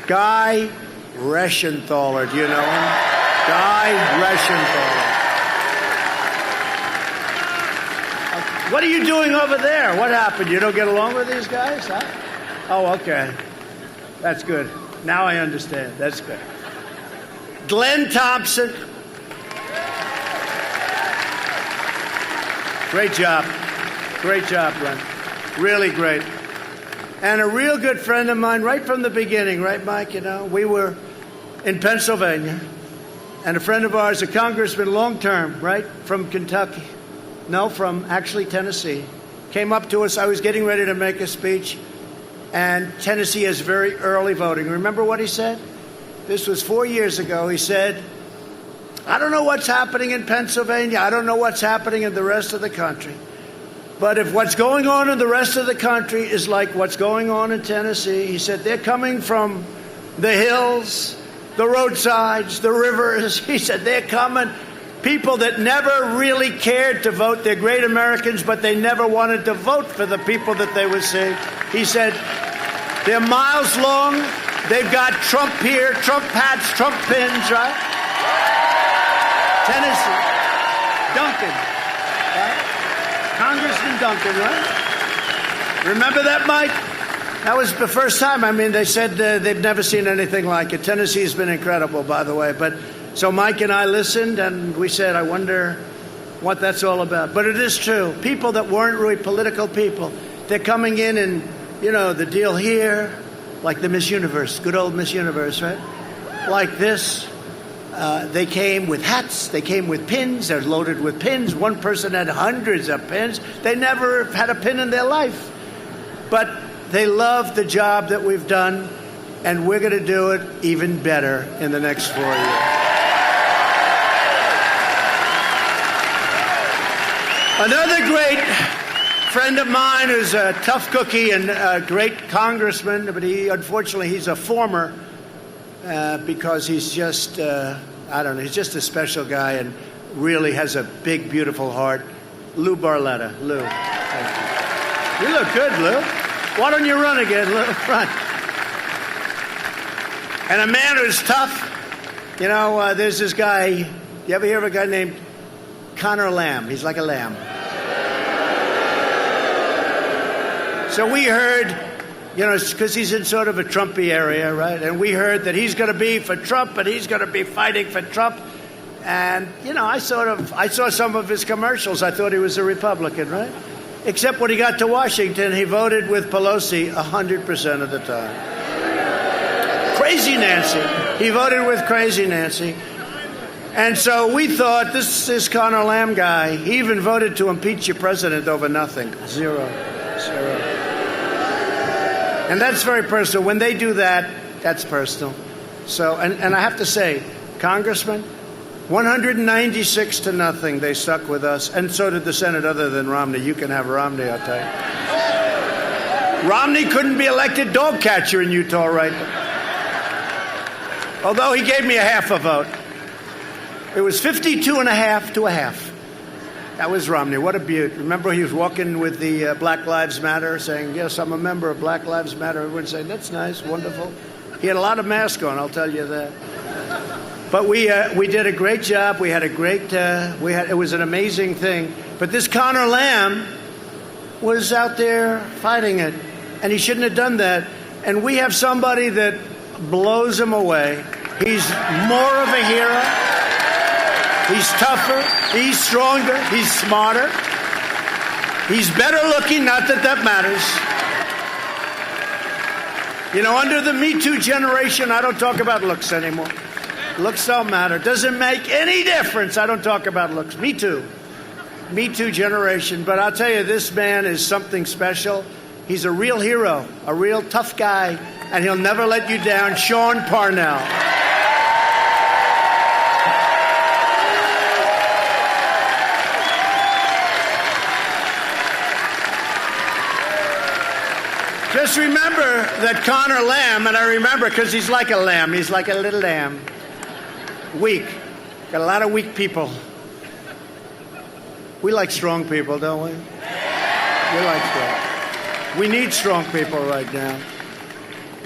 Guy Reschenthaler. Do you know him? Guy Reschenthaler. What are you doing over there? What happened? You don't get along with these guys? Huh? Oh, okay. That's good. Now I understand. That's good. Glenn Thompson. Great job. Great job, Glenn. Really great. And a real good friend of mine right from the beginning, right, Mike? You know, we were in Pennsylvania, and a friend of ours, a congressman long-term, right, from Kentucky. No, from actually Tennessee. Came up to us. I was getting ready to make a speech, and Tennessee has very early voting. Remember what he said? This was 4 years ago. He said, I don't know what's happening in Pennsylvania. I don't know what's happening in the rest of the country. But if what's going on in the rest of the country is like what's going on in Tennessee, he said, they're coming from the hills, the roadsides, the rivers. He said, they're coming. People that never really cared to vote. They're great Americans, but they never wanted to vote for the people that they were seeing. He said, they're miles long. They've got Trump here, Trump hats, Trump pins, right? Tennessee. Duncan, right? Congressman Duncan, right? Remember that, Mike? That was the first time. I mean, they said they've never seen anything like it. Tennessee's been incredible, by the way. But so Mike and I listened, and we said, I wonder what that's all about. But it is true. People that weren't really political people, they're coming in and, you know, the deal here, like the Miss Universe, good old Miss Universe, right? Like this. They came with hats. They came with pins. They're loaded with pins. One person had hundreds of pins. They never had a pin in their life. But they love the job that we've done, and we're going to do it even better in the next 4 years. Another great friend of mine who's a tough cookie and a great congressman, but unfortunately he's a former because he's just, I don't know, he's just a special guy and really has a big, beautiful heart. Lou Barletta. Lou. You look good, Lou. Why don't you run again, Lou? Run. And a man who's tough. You know, there's this guy, you ever hear of a guy named Connor Lamb? He's like a lamb. So we heard, you know, because he's in sort of a Trumpy area, right? And we heard that he's going to be for Trump and he's going to be fighting for Trump. And, you know, I saw some of his commercials. I thought he was a Republican, right? Except when he got to Washington, he voted with Pelosi 100% of the time. Crazy Nancy. He voted with Crazy Nancy. And so we thought, this Connor Lamb guy, he even voted to impeach your president over nothing. Zero. And that's very personal. When they do that, that's personal. So, and I have to say, Congressman, 196 to nothing, they stuck with us. And so did the Senate, other than Romney. You can have Romney, I'll tell you. Romney couldn't be elected dog catcher in Utah right now. Although he gave me a half a vote. It was 52.5 to a half. That was Romney. What a beaut. Remember he was walking with the Black Lives Matter saying, yes, I'm a member of Black Lives Matter. Everyone saying, that's nice, wonderful. He had a lot of masks on, I'll tell you that. But we did a great job. We had a great, it was an amazing thing. But this Connor Lamb was out there fighting it. And he shouldn't have done that. And we have somebody that blows him away. He's more of a hero. He's tougher. He's stronger. He's smarter. He's better looking. Not that that matters. You know, under the Me Too generation, I don't talk about looks anymore. Looks don't matter. Doesn't make any difference. I don't talk about looks. Me Too. Me Too generation. But I'll tell you, this man is something special. He's a real hero, a real tough guy, and he'll never let you down. Sean Parnell. Just remember that Connor Lamb, and I remember because he's like a lamb. He's like a little lamb. Weak. Got a lot of weak people. We like strong people, don't we? We like strong. We need strong people right now.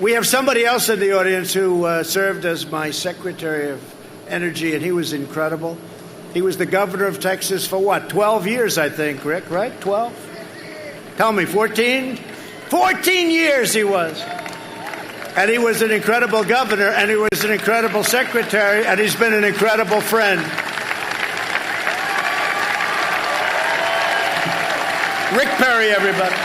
We have somebody else in the audience who served as my Secretary of Energy, and he was incredible. He was the governor of Texas for what, 12 years, I think, Rick, right? 12? Tell me, 14? 14 years he was. And he was an incredible governor, and he was an incredible secretary, and he's been an incredible friend. Rick Perry, everybody.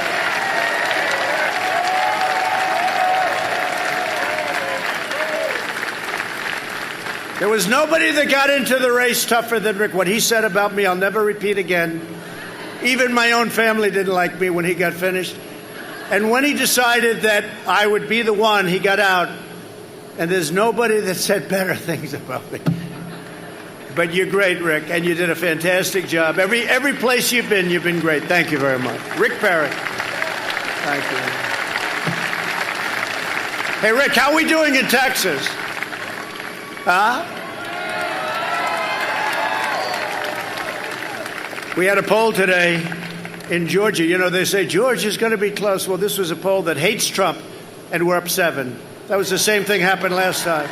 There was nobody that got into the race tougher than Rick. What he said about me, I'll never repeat again. Even my own family didn't like me when he got finished. And when he decided that I would be the one, he got out. And there's nobody that said better things about me. But you're great, Rick, and you did a fantastic job. Every place you've been great. Thank you very much. Rick Perry. Thank you. Hey, Rick, how are we doing in Texas? Huh? We had a poll today in Georgia. You know, they say Georgia's going to be close. Well, this was a poll that hates Trump, and we're up 7. That was the same thing happened last time.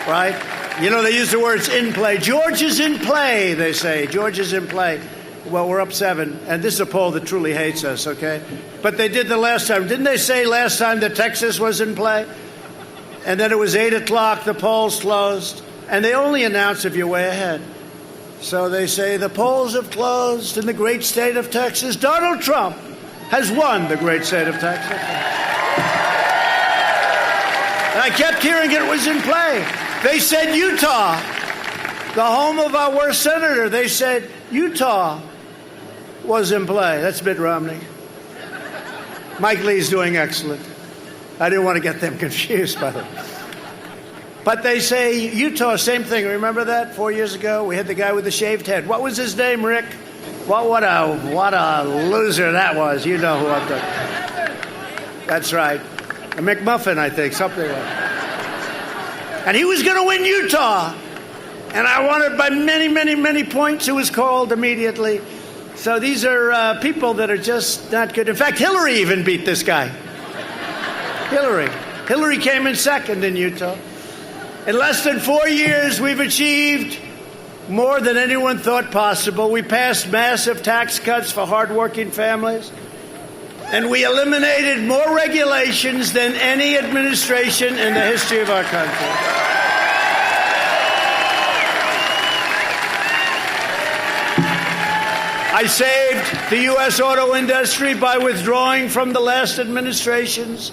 Right? You know, they use the words in play. George is in play, they say. George is in play. Well, we're up 7, and this is a poll that truly hates us, okay? But they did the last time. Didn't they say last time that Texas was in play? And then it was 8 o'clock, the polls closed, and they only announce if you're way ahead. So they say the polls have closed in the great state of Texas. Donald Trump has won the great state of Texas. And I kept hearing it was in play. They said Utah, the home of our worst senator, they said Utah was in play. That's Mitt Romney. Mike Lee's doing excellent. I didn't want to get them confused by them. But they say Utah, same thing. Remember that 4 years ago? We had the guy with the shaved head. What was his name, Rick? What a loser that was. You know who I'm talking. That's right. A McMuffin, I think, something like that. And he was going to win Utah. And I won it by many, many, many points. It was called immediately. So these are people that are just not good. In fact, Hillary even beat this guy. Hillary came in second in Utah. In less than 4 years, we've achieved more than anyone thought possible. We passed massive tax cuts for hardworking families. And we eliminated more regulations than any administration in the history of our country. I saved the U.S. auto industry by withdrawing from the last administration's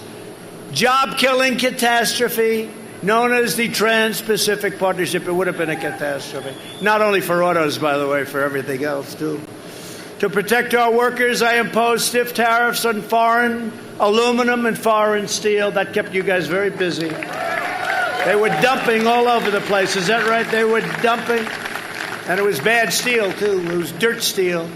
job-killing catastrophe known as the Trans-Pacific Partnership. It would have been a catastrophe. Not only for autos, by the way, for everything else, too. To protect our workers, I imposed stiff tariffs on foreign aluminum and foreign steel. That kept you guys very busy. They were dumping all over the place. Is that right? They were dumping. And it was bad steel, too. It was dirt steel.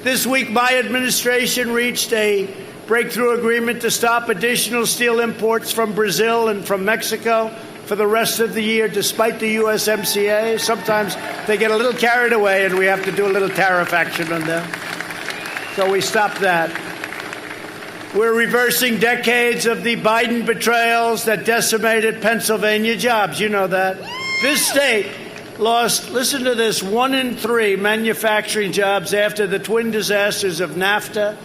This week, my administration reached a breakthrough agreement to stop additional steel imports from Brazil and from Mexico for the rest of the year, despite the USMCA. Sometimes they get a little carried away, and we have to do a little tariff action on them. So we stopped that. We're reversing decades of the Biden betrayals that decimated Pennsylvania jobs. You know that. This state lost, listen to this, 1 in 3 manufacturing jobs after the twin disasters of NAFTA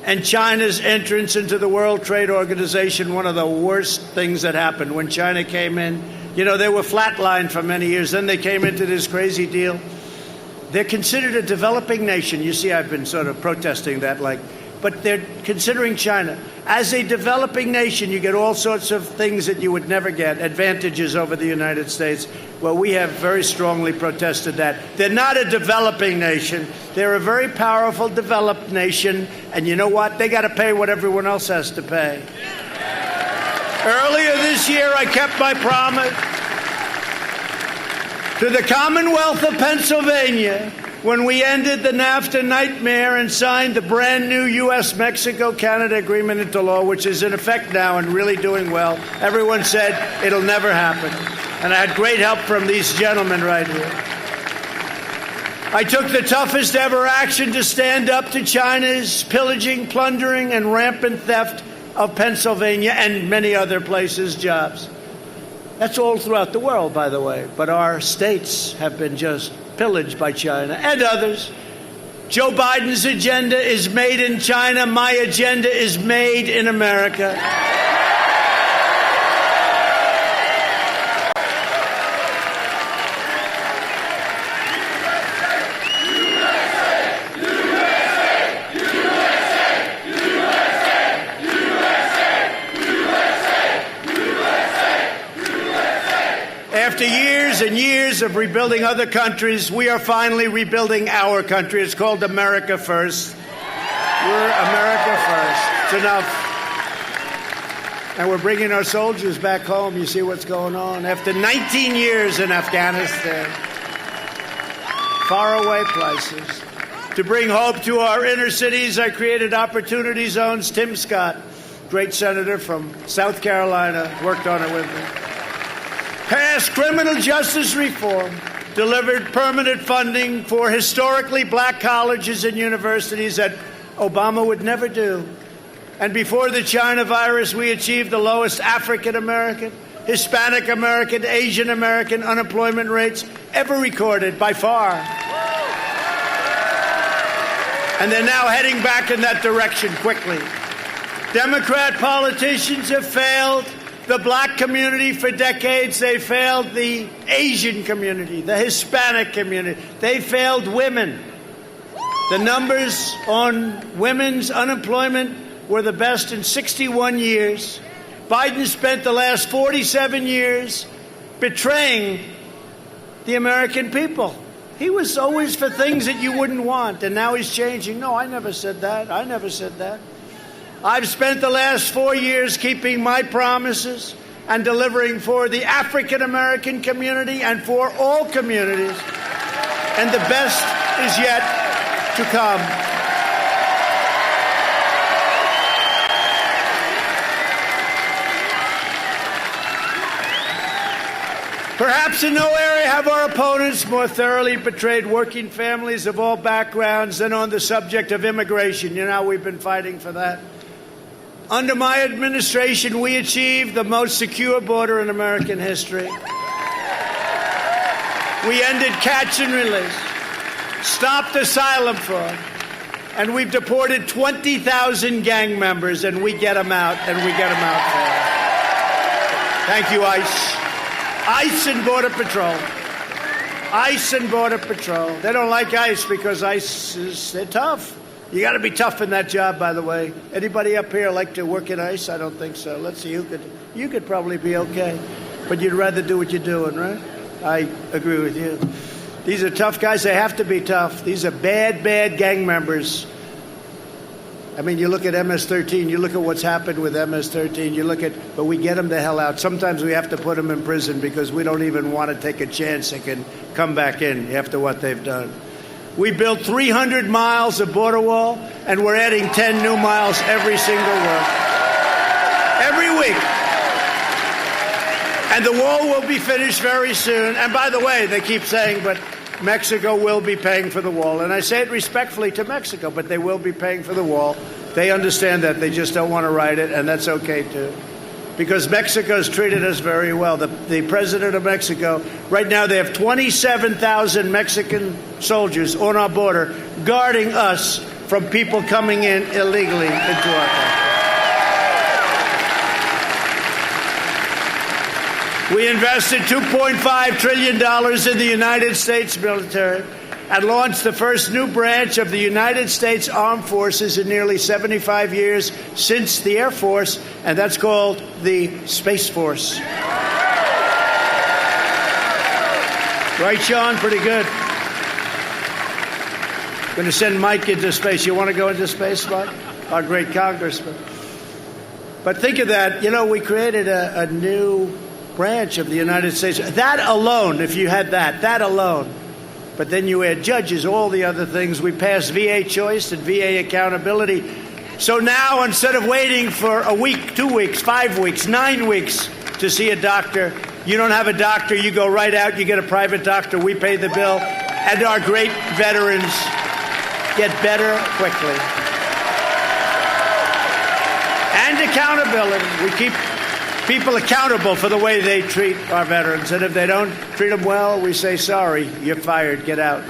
and China's entrance into the World Trade Organization. One of the worst things that happened when China came in. You know, they were flatlined for many years. Then they came into this crazy deal. They're considered a developing nation. You see, I've been sort of protesting that, but they're considering China. As a developing nation, you get all sorts of things that you would never get, advantages over the United States. Well, we have very strongly protested that. They're not a developing nation. They're a very powerful, developed nation. And you know what? They got to pay what everyone else has to pay. Earlier this year, I kept my promise to the Commonwealth of Pennsylvania when we ended the NAFTA nightmare and signed the brand new U.S.-Mexico-Canada agreement into law, which is in effect now and really doing well. Everyone said it'll never happen. And I had great help from these gentlemen right here. I took the toughest ever action to stand up to China's pillaging, plundering, and rampant theft of Pennsylvania and many other places' jobs. That's all throughout the world, by the way. But our states have been just pillaged by China and others. Joe Biden's agenda is made in China. My agenda is made in America. After years and years of rebuilding other countries, we are finally rebuilding our country. It's called America First. We're America First. It's enough. And we're bringing our soldiers back home. You see what's going on. After 19 years in Afghanistan, faraway places. To bring hope to our inner cities, I created Opportunity Zones. Tim Scott, great senator from South Carolina, worked on it with me. Passed criminal justice reform, delivered permanent funding for historically black colleges and universities that Obama would never do. And before the China virus, we achieved the lowest African American, Hispanic American, Asian American unemployment rates ever recorded by far. And they're now heading back in that direction quickly. Democrat politicians have failed the black community for decades. They failed the Asian community, the Hispanic community. They failed women. The numbers on women's unemployment were the best in 61 years. Biden spent the last 47 years betraying the American people. He was always for things that you wouldn't want, and now he's changing. No, I never said that. I never said that. I've spent the last 4 years keeping my promises and delivering for the African American community and for all communities. And the best is yet to come. Perhaps in no area have our opponents more thoroughly betrayed working families of all backgrounds than on the subject of immigration. You know, we've been fighting for that. Under my administration, we achieved the most secure border in American history. We ended catch and release, stopped asylum fraud, and we've deported 20,000 gang members, and we get them out, and we get them out fast. Thank you, ICE. ICE and Border Patrol. ICE and Border Patrol. They don't like ICE because they're tough. You got to be tough in that job, by the way. Anybody up here like to work in ICE? I don't think so. Let's see, you could probably be okay. But you'd rather do what you're doing, right? I agree with you. These are tough guys. They have to be tough. These are bad, bad gang members. I mean, you look at MS-13, you look at what's happened with MS-13, but we get them the hell out. Sometimes we have to put them in prison because we don't even want to take a chance they can come back in after what they've done. We built 300 miles of border wall, and we're adding 10 new miles every single week. Every week. And the wall will be finished very soon. And by the way, they keep saying, but Mexico will be paying for the wall. And I say it respectfully to Mexico, but they will be paying for the wall. They understand that. They just don't want to write it, and that's okay, too. Because Mexico's treated us very well. The president of Mexico, right now they have 27,000 Mexican soldiers on our border guarding us from people coming in illegally into our country. We invested $2.5 trillion in the United States military and launched the first new branch of the United States Armed Forces in nearly 75 years since the Air Force, and that's called the Space Force. Right, Sean? Pretty good. Going to send Mike into space. You want to go into space, Mike? Our great congressman. But think of that. You know, we created a new branch of the United States. That alone, if you had that alone. But then you add judges, all the other things. We passed VA choice and VA accountability. So now, instead of waiting for a week, 2 weeks, 5 weeks, 9 weeks to see a doctor, you don't have a doctor, you go right out, you get a private doctor, we pay the bill, and our great veterans get better quickly. And accountability. We keep people accountable for the way they treat our veterans. And if they don't treat them well, we say, sorry, you're fired, get out.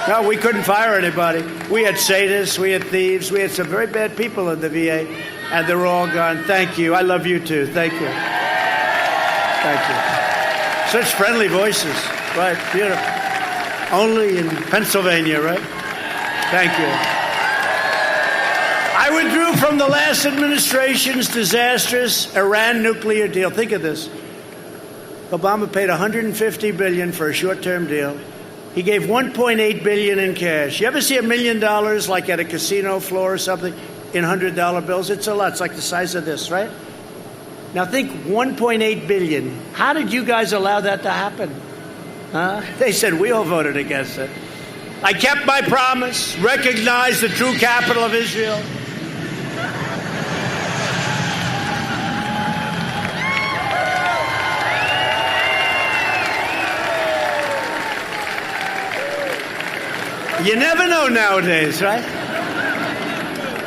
No, we couldn't fire anybody. We had sadists, we had thieves, we had some very bad people in the VA, and they're all gone. Thank you. I love you too. Thank you. Thank you. Such friendly voices. Right, beautiful. Only in Pennsylvania, right? Thank you. I withdrew from the last administration's disastrous Iran nuclear deal. Think of this. Obama paid $150 billion for a short-term deal. He gave $1.8 billion in cash. You ever see $1 million like at a casino floor or something in $100 bills? It's a lot. It's like the size of this, right? Now think $1.8 billion. How did you guys allow that to happen? Huh? They said we all voted against it. I kept my promise, recognized the true capital of Israel. You never know nowadays, right?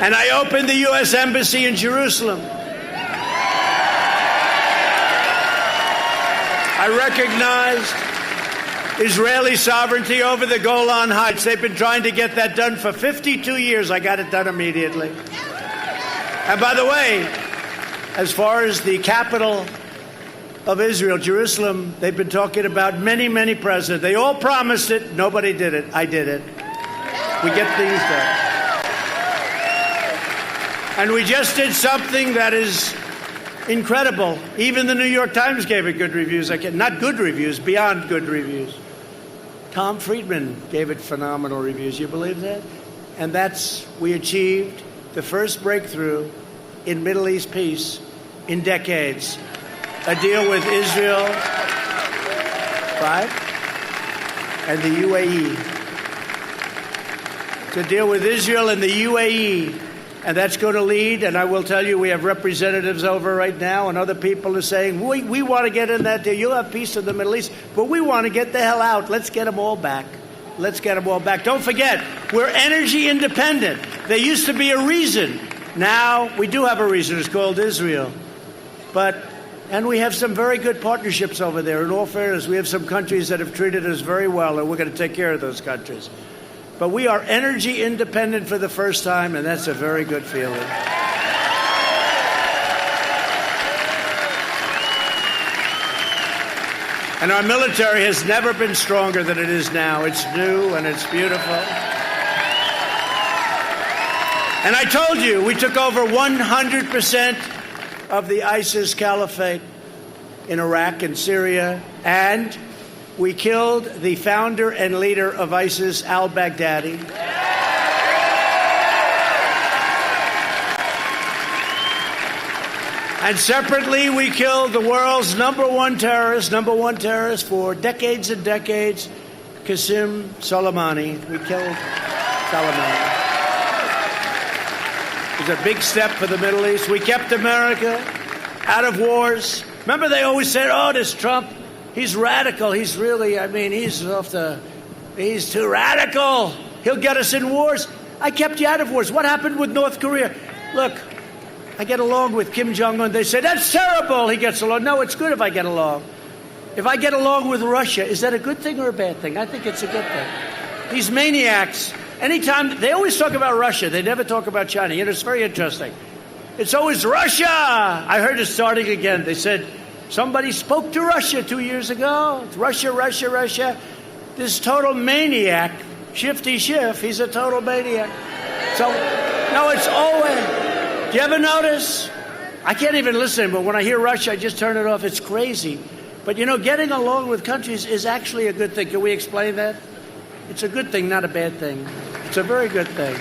And I opened the U.S. Embassy in Jerusalem. I recognized Israeli sovereignty over the Golan Heights. They've been trying to get that done for 52 years. I got it done immediately. And by the way, as far as the capital of Israel, Jerusalem, they've been talking about many, many presidents. They all promised it. Nobody did it. I did it. We get things done. And we just did something that is incredible. Even the New York Times gave it good reviews. Not good reviews, beyond good reviews. Tom Friedman gave it phenomenal reviews. You believe that? And we achieved the first breakthrough in Middle East peace in decades. A deal with Israel, right? And the UAE. to deal with Israel and the UAE. And that's going to lead, and I will tell you, we have representatives over right now, and other people are saying, we want to get in that deal. You'll have peace in the Middle East, but we want to get the hell out. Let's get them all back. Let's get them all back. Don't forget, we're energy independent. There used to be a reason. Now we do have a reason. It's called Israel. And we have some very good partnerships over there. In all fairness, we have some countries that have treated us very well, and we're going to take care of those countries. But we are energy independent for the first time, and that's a very good feeling. And our military has never been stronger than it is now. It's new and it's beautiful. And I told you, we took over 100% of the ISIS caliphate in Iraq and Syria, and we killed the founder and leader of ISIS, al-Baghdadi. And separately, we killed the world's number one terrorist for decades and decades, Qasem Soleimani. We killed Soleimani. It was a big step for the Middle East. We kept America out of wars. Remember, they always said, oh, this Trump, he's radical. He's really, he's too radical. He'll get us in wars. I kept you out of wars. What happened with North Korea? Look, I get along with Kim Jong-un. They say, that's terrible. He gets along. No, it's good if I get along. If I get along with Russia, is that a good thing or a bad thing? I think it's a good thing. These maniacs, anytime, they always talk about Russia. They never talk about China. It's very interesting. It's always Russia. I heard it starting again. They said, somebody spoke to Russia 2 years ago. It's Russia, Russia, Russia. This total maniac, Shifty Schiff, he's a total maniac. So, no, it's always... Do you ever notice? I can't even listen, but when I hear Russia, I just turn it off. It's crazy. But, getting along with countries is actually a good thing. Can we explain that? It's a good thing, not a bad thing. It's a very good thing.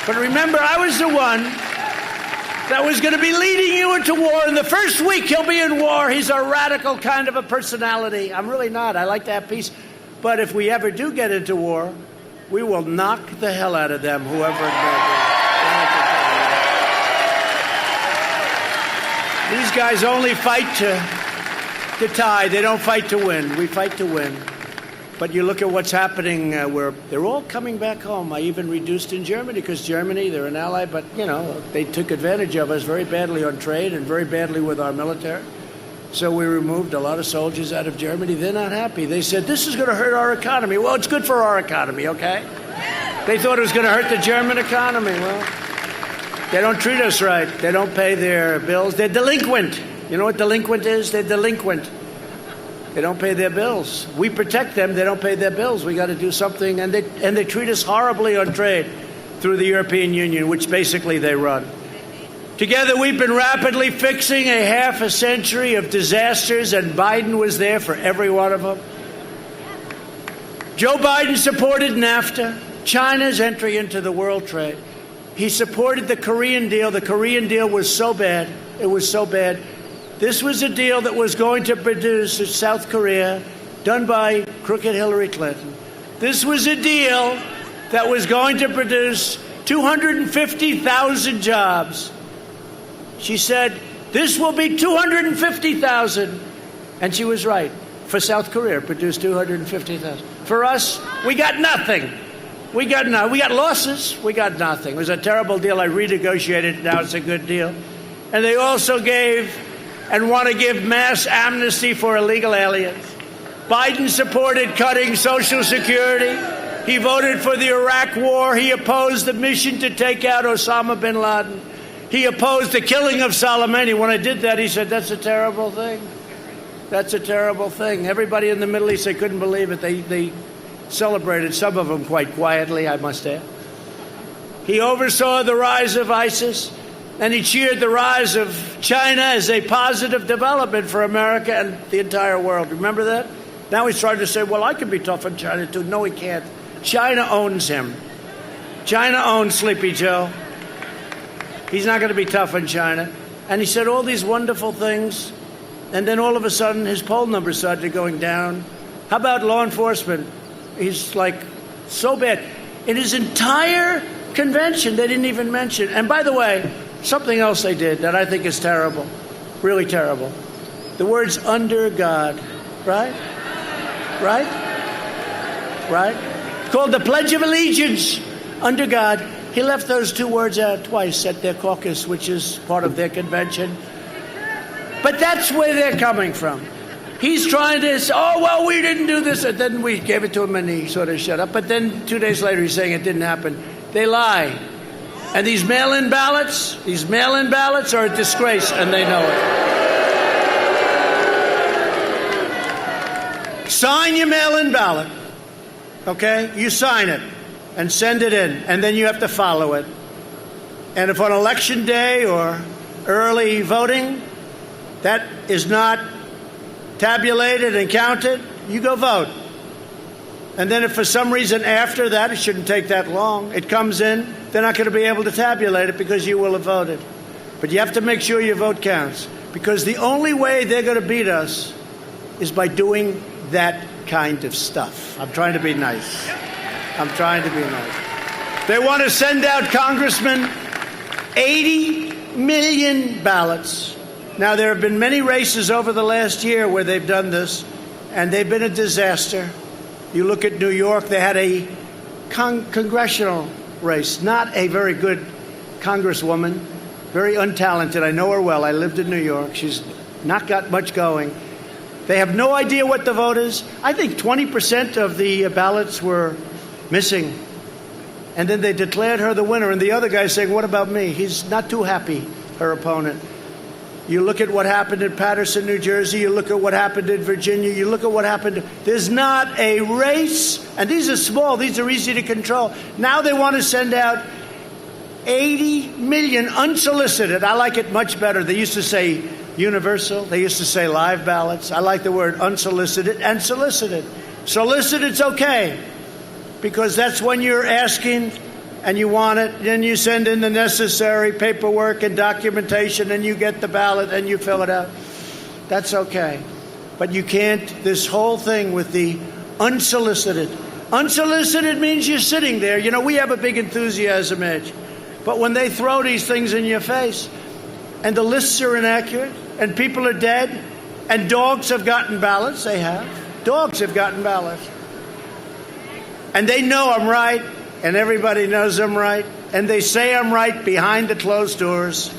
But remember, I was the one that was going to be leading you into war. In the first week, he'll be in war. He's a radical kind of a personality. I'm really not. I like to have peace. But if we ever do get into war, we will knock the hell out of them, whoever it may be. These guys only fight to tie. They don't fight to win. We fight to win. But you look at what's happening where they're all coming back home. I even reduced in Germany because Germany, they're an ally, but, they took advantage of us very badly on trade and very badly with our military. So we removed a lot of soldiers out of Germany. They're not happy. They said, this is going to hurt our economy. Well, it's good for our economy, okay? They thought it was going to hurt the German economy. Well, they don't treat us right. They don't pay their bills. They're delinquent. You know what delinquent is? They're delinquent. They don't pay their bills. We protect them. They don't pay their bills. We got to do something. And they treat us horribly on trade through the European Union, which basically they run. Together, we've been rapidly fixing a half a century of disasters, and Biden was there for every one of them. Joe Biden supported NAFTA, China's entry into the world trade. He supported the Korean deal. The Korean deal was so bad. It was so bad. This was a deal that was going to produce South Korea, done by crooked Hillary Clinton. This was a deal that was going to produce 250,000 jobs. She said, this will be 250,000. And she was right. For South Korea, it produced 250,000. For us, we got nothing. We got losses. We got nothing. It was a terrible deal. I renegotiated it. Now it's a good deal. And they also gave and want to give mass amnesty for illegal aliens. Biden supported cutting Social Security. He voted for the Iraq War. He opposed the mission to take out Osama bin Laden. He opposed the killing of Soleimani. When I did that, he said, that's a terrible thing. That's a terrible thing. Everybody in the Middle East, they couldn't believe it. They celebrated, some of them quite quietly, I must add. He oversaw the rise of ISIS, and he cheered the rise of China as a positive development for America and the entire world. Remember that? Now he's trying to say, well, I can be tough on China, too. No, he can't. China owns him. China owns Sleepy Joe. He's not going to be tough on China. And he said all these wonderful things, and then all of a sudden his poll numbers started going down. How about law enforcement? He's like, so bad. In his entire convention, they didn't even mention. And by the way, something else they did that I think is terrible, really terrible. The words under God, right? Right? Right? Called the Pledge of Allegiance, under God. He left those two words out twice at their caucus, which is part of their convention. But that's where they're coming from. He's trying to say, oh, well, we didn't do this. And then we gave it to him and he sort of shut up. But then 2 days later, he's saying it didn't happen. They lie. And these mail-in ballots are a disgrace, and they know it. Sign your mail-in ballot, okay? You sign it and send it in, and then you have to follow it. And if on election day or early voting that is not tabulated and counted, you go vote. And then if for some reason after that, it shouldn't take that long, it comes in, they're not going to be able to tabulate it because you will have voted. But you have to make sure your vote counts, because the only way they're going to beat us is by doing that kind of stuff. I'm trying to be nice. They want to send out, Congressman, 80 million ballots. Now, there have been many races over the last year where they've done this, and they've been a disaster. You look at New York, they had a congressional race, not a very good congresswoman, very untalented. I know her well. I lived in New York. She's not got much going. They have no idea what the vote is. I think 20% of the ballots were missing. And then they declared her the winner. And the other guy saying, what about me? He's not too happy, her opponent. You look at what happened in Paterson, New Jersey. You look at what happened in Virginia. You look at what happened. There's not a race. And these are small. These are easy to control. Now they want to send out 80 million unsolicited. I like it much better. They used to say universal. They used to say live ballots. I like the word unsolicited and solicited. Solicited's okay, because that's when you're asking and you want it, then you send in the necessary paperwork and documentation, and you get the ballot and you fill it out. That's okay. But you can't, this whole thing with the unsolicited. Unsolicited means you're sitting there. You know, we have a big enthusiasm edge. But when they throw these things in your face, and the lists are inaccurate, and people are dead, and dogs have gotten ballots, they have. Dogs have gotten ballots. And they know I'm right, and everybody knows I'm right, and they say I'm right behind the closed doors,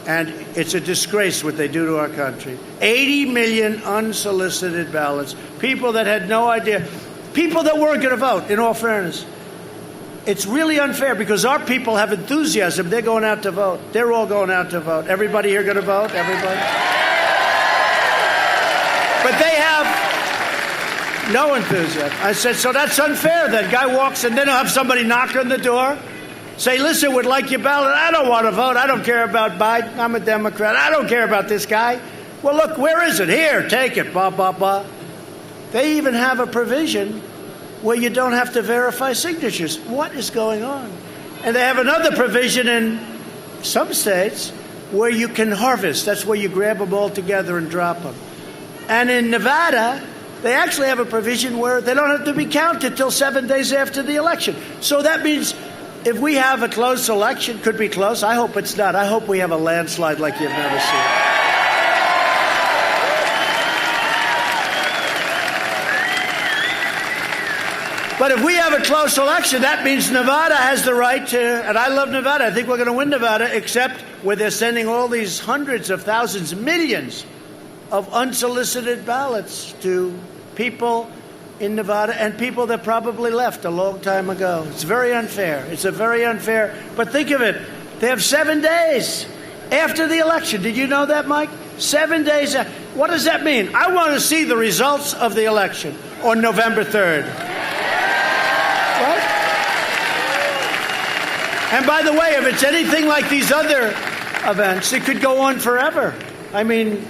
and it's a disgrace what they do to our country. 80 million unsolicited ballots, people that had no idea, people that weren't going to vote, in all fairness. It's really unfair, because our people have enthusiasm. They're going out to vote. They're all going out to vote. Everybody here going to vote? Everybody? But they have no enthusiasm. I said, so that's unfair then. Guy walks and then he'll have somebody knock on the door, say, listen, would like your ballot. I don't want to vote. I don't care about Biden. I'm a Democrat. I don't care about this guy. Well, look, where is it? Here, take it. Blah, blah, blah. They even have a provision where you don't have to verify signatures. What is going on? And they have another provision in some states where you can harvest. That's where you grab them all together and drop them. And in Nevada, they actually have a provision where they don't have to be counted till 7 days after the election. So that means if we have a close election, could be close. I hope it's not. I hope we have a landslide like you've never seen. But if we have a close election, that means Nevada has the right to, and I love Nevada. I think we're going to win Nevada, except where they're sending all these hundreds of thousands, millions of unsolicited ballots to people in Nevada and people that probably left a long time ago. It's very unfair. It's a very unfair. But think of it. They have 7 days after the election. Did you know that, Mike? 7 days. What does that mean? I want to see the results of the election on November 3rd. And by the way, if it's anything like these other events, it could go on forever. I mean,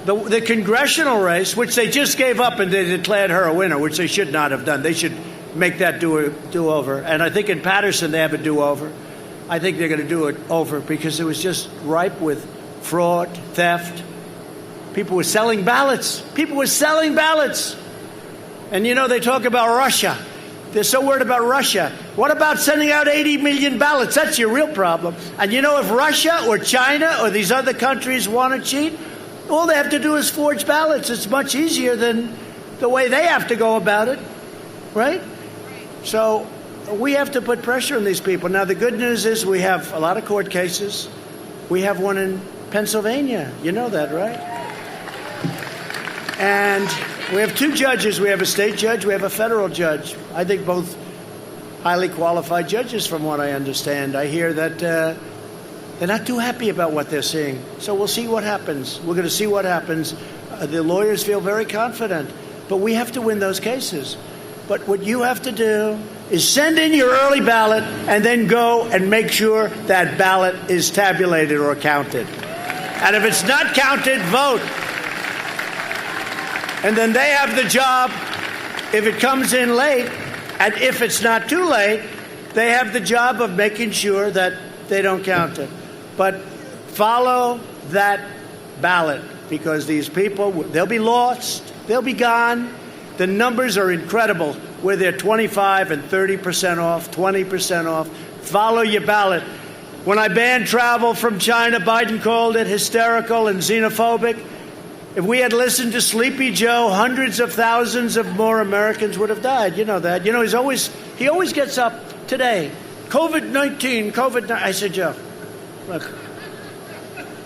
the congressional race, which they just gave up and they declared her a winner, which they should not have done. They should make that do-over. And I think in Paterson they have a do-over. I think they're going to do it over because it was just ripe with fraud, theft. People were selling ballots. People were selling ballots. And, you know, they talk about Russia. They're so worried about Russia. What about sending out 80 million ballots? That's your real problem. And if Russia or China or these other countries want to cheat, all they have to do is forge ballots. It's much easier than the way they have to go about it, right? So we have to put pressure on these people. Now, the good news is we have a lot of court cases. We have one in Pennsylvania. You know that, right? And we have two judges. We have a state judge. We have a federal judge. I think both highly qualified judges, from what I understand. I hear that they're not too happy about what they're seeing. So we'll see what happens. We're going to see what happens. The lawyers feel very confident. But we have to win those cases. But what you have to do is send in your early ballot and then go and make sure that ballot is tabulated or counted. And if it's not counted, vote. And then they have the job, if it comes in late, and if it's not too late, they have the job of making sure that they don't count it. But follow that ballot, because these people, they'll be lost, they'll be gone. The numbers are incredible, where they're 25 and 30% off, 20% off. Follow your ballot. When I banned travel from China, Biden called it hysterical and xenophobic. If we had listened to Sleepy Joe, hundreds of thousands of more Americans would have died. You know that. He always gets up today. COVID-19, COVID-19. I said, Joe, look,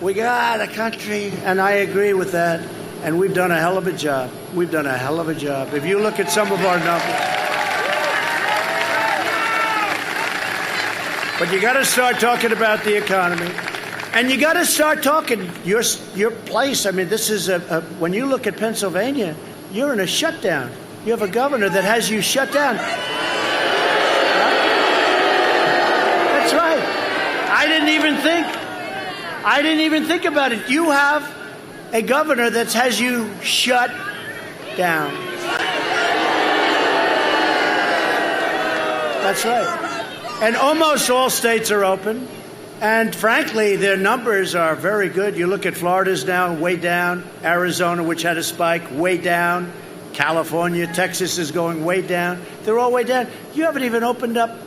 we got a country, and I agree with that, and we've done a hell of a job. We've done a hell of a job. If you look at some of our numbers. But you got to start talking about the economy. And you got to start talking your place. I mean, this is when you look at Pennsylvania, you're in a shutdown. You have a governor that has you shut down. Right? That's right. I didn't even think about it. You have a governor that has you shut down. That's right. And almost all states are open. And frankly, their numbers are very good. You look at Florida's now way down. Arizona, which had a spike, way down. California, Texas is going way down. They're all way down. You haven't even opened up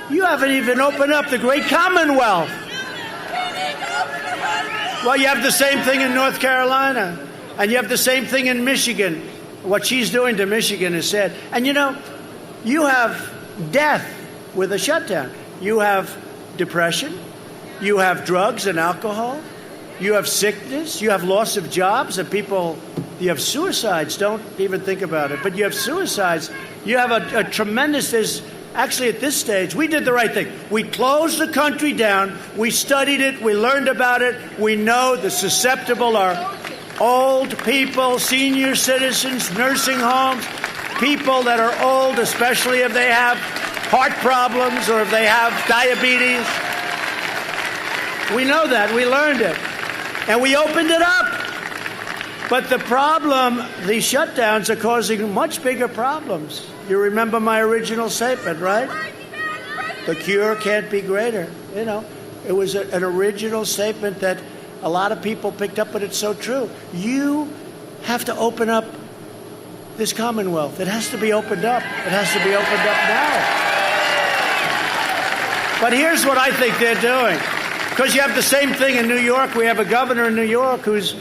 the great Commonwealth. Well, you have the same thing in North Carolina. And you have the same thing in Michigan. What she's doing to Michigan is sad. And you have death with a shutdown. You have depression. You have drugs and alcohol. You have sickness. You have loss of jobs and people. You have suicides. Don't even think about it. But you have suicides. You have a tremendous. Actually, at this stage, we did the right thing. We closed the country down. We studied it. We learned about it. We know the susceptible are old people, senior citizens, nursing homes, people that are old, especially if they have heart problems or if they have diabetes. We know that. We learned it. And we opened it up. But the problem, these shutdowns are causing much bigger problems. You remember my original statement, right? The cure can't be greater. It was an original statement that a lot of people picked up, but it's so true. You have to open up this Commonwealth. It has to be opened up. It has to be opened up now. But here's what I think they're doing. Because you have the same thing in New York. We have a governor in New York who's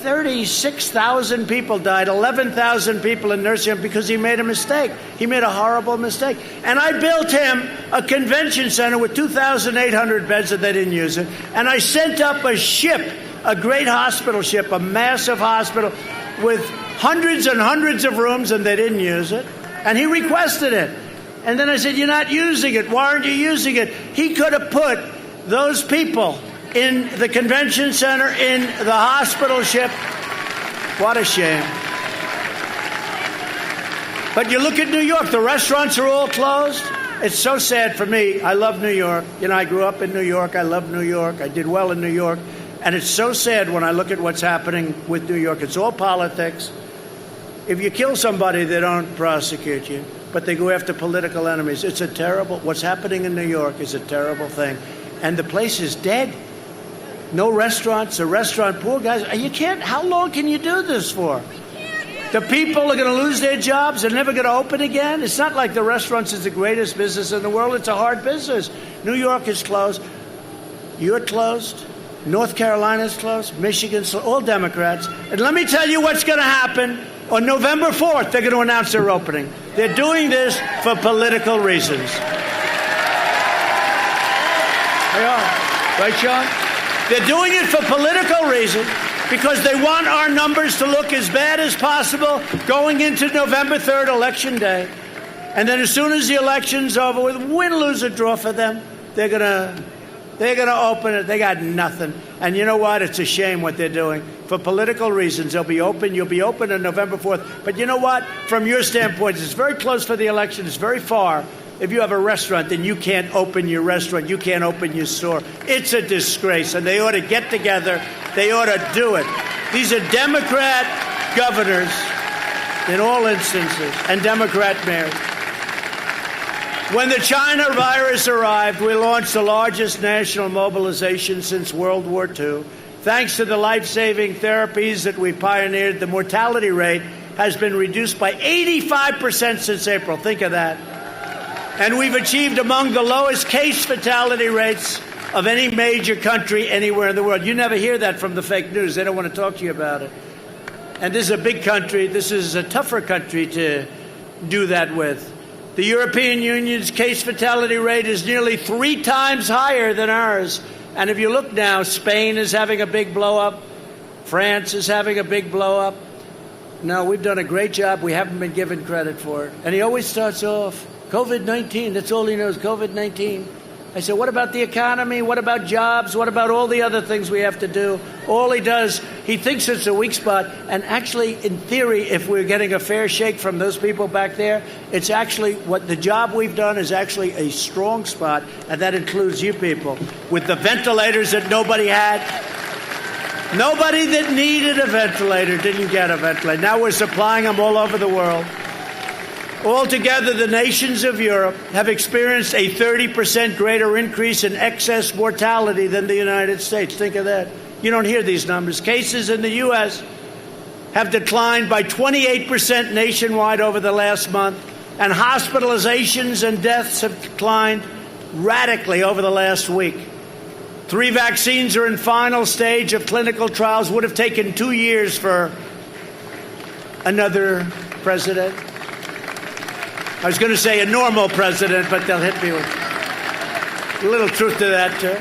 36,000 people died, 11,000 people in nursing homes because he made a mistake. He made a horrible mistake. And I built him a convention center with 2,800 beds and they didn't use it. And I sent up a ship, a great hospital ship, a massive hospital with hundreds and hundreds of rooms, and they didn't use it. And he requested it. And then I said, you're not using it. Why aren't you using it? He could have put those people in the convention center, in the hospital ship. What a shame. But you look at New York, the restaurants are all closed. It's so sad for me. I love New York. I grew up in New York. I love New York. I did well in New York. And it's so sad when I look at what's happening with New York. It's all politics. If you kill somebody, they don't prosecute you, but they go after political enemies. It's a terrible, what's happening in New York is a terrible thing. And the place is dead. No restaurants, poor guys. You can't, how long can you do this for? The people are going to lose their jobs. They're never going to open again. It's not like the restaurants is the greatest business in the world. It's a hard business. New York is closed. You're closed. North Carolina's closed. Michigan's closed. All Democrats. And let me tell you what's going to happen. On November 4th, they're going to announce their opening. They're doing this for political reasons. They are. Right, Sean? They're doing it for political reasons because they want our numbers to look as bad as possible going into November 3rd, Election Day. And then as soon as the election's over with, win, lose, or draw for them, they're going to open it. They got nothing. And you know what? It's a shame what they're doing. For political reasons, they'll be open. You'll be open on November 4th. But you know what? From your standpoint, it's very close for the election. It's very far. If you have a restaurant, then you can't open your restaurant. You can't open your store. It's a disgrace. And they ought to get together. They ought to do it. These are Democrat governors in all instances and Democrat mayors. When the China virus arrived, we launched the largest national mobilization since World War II. Thanks to the life-saving therapies that we pioneered, the mortality rate has been reduced by 85% since April. Think of that. And we've achieved among the lowest case fatality rates of any major country anywhere in the world. You never hear that from the fake news. They don't want to talk to you about it. And this is a big country. This is a tougher country to do that with. The European Union's case fatality rate is nearly 3 times higher than ours. And if you look now, Spain is having a big blow-up. France is having a big blow-up. No, we've done a great job. We haven't been given credit for it. And he always starts off, COVID-19, that's all he knows, COVID-19. I said, what about the economy? What about jobs? What about all the other things we have to do? All he does, he thinks it's a weak spot. And actually, in theory, if we're getting a fair shake from those people back there, it's actually what the job we've done is actually a strong spot. And that includes you people with the ventilators that nobody had. Nobody that needed a ventilator didn't get a ventilator. Now we're supplying them all over the world. Altogether, the nations of Europe have experienced a 30% greater increase in excess mortality than the United States. Think of that. You don't hear these numbers. Cases in the U.S. have declined by 28% nationwide over the last month, and hospitalizations and deaths have declined radically over the last week. 3 vaccines are in final stage of clinical trials. Would have taken 2 years for another president. I was going to say a normal president, but they'll hit me with a little truth to that, too.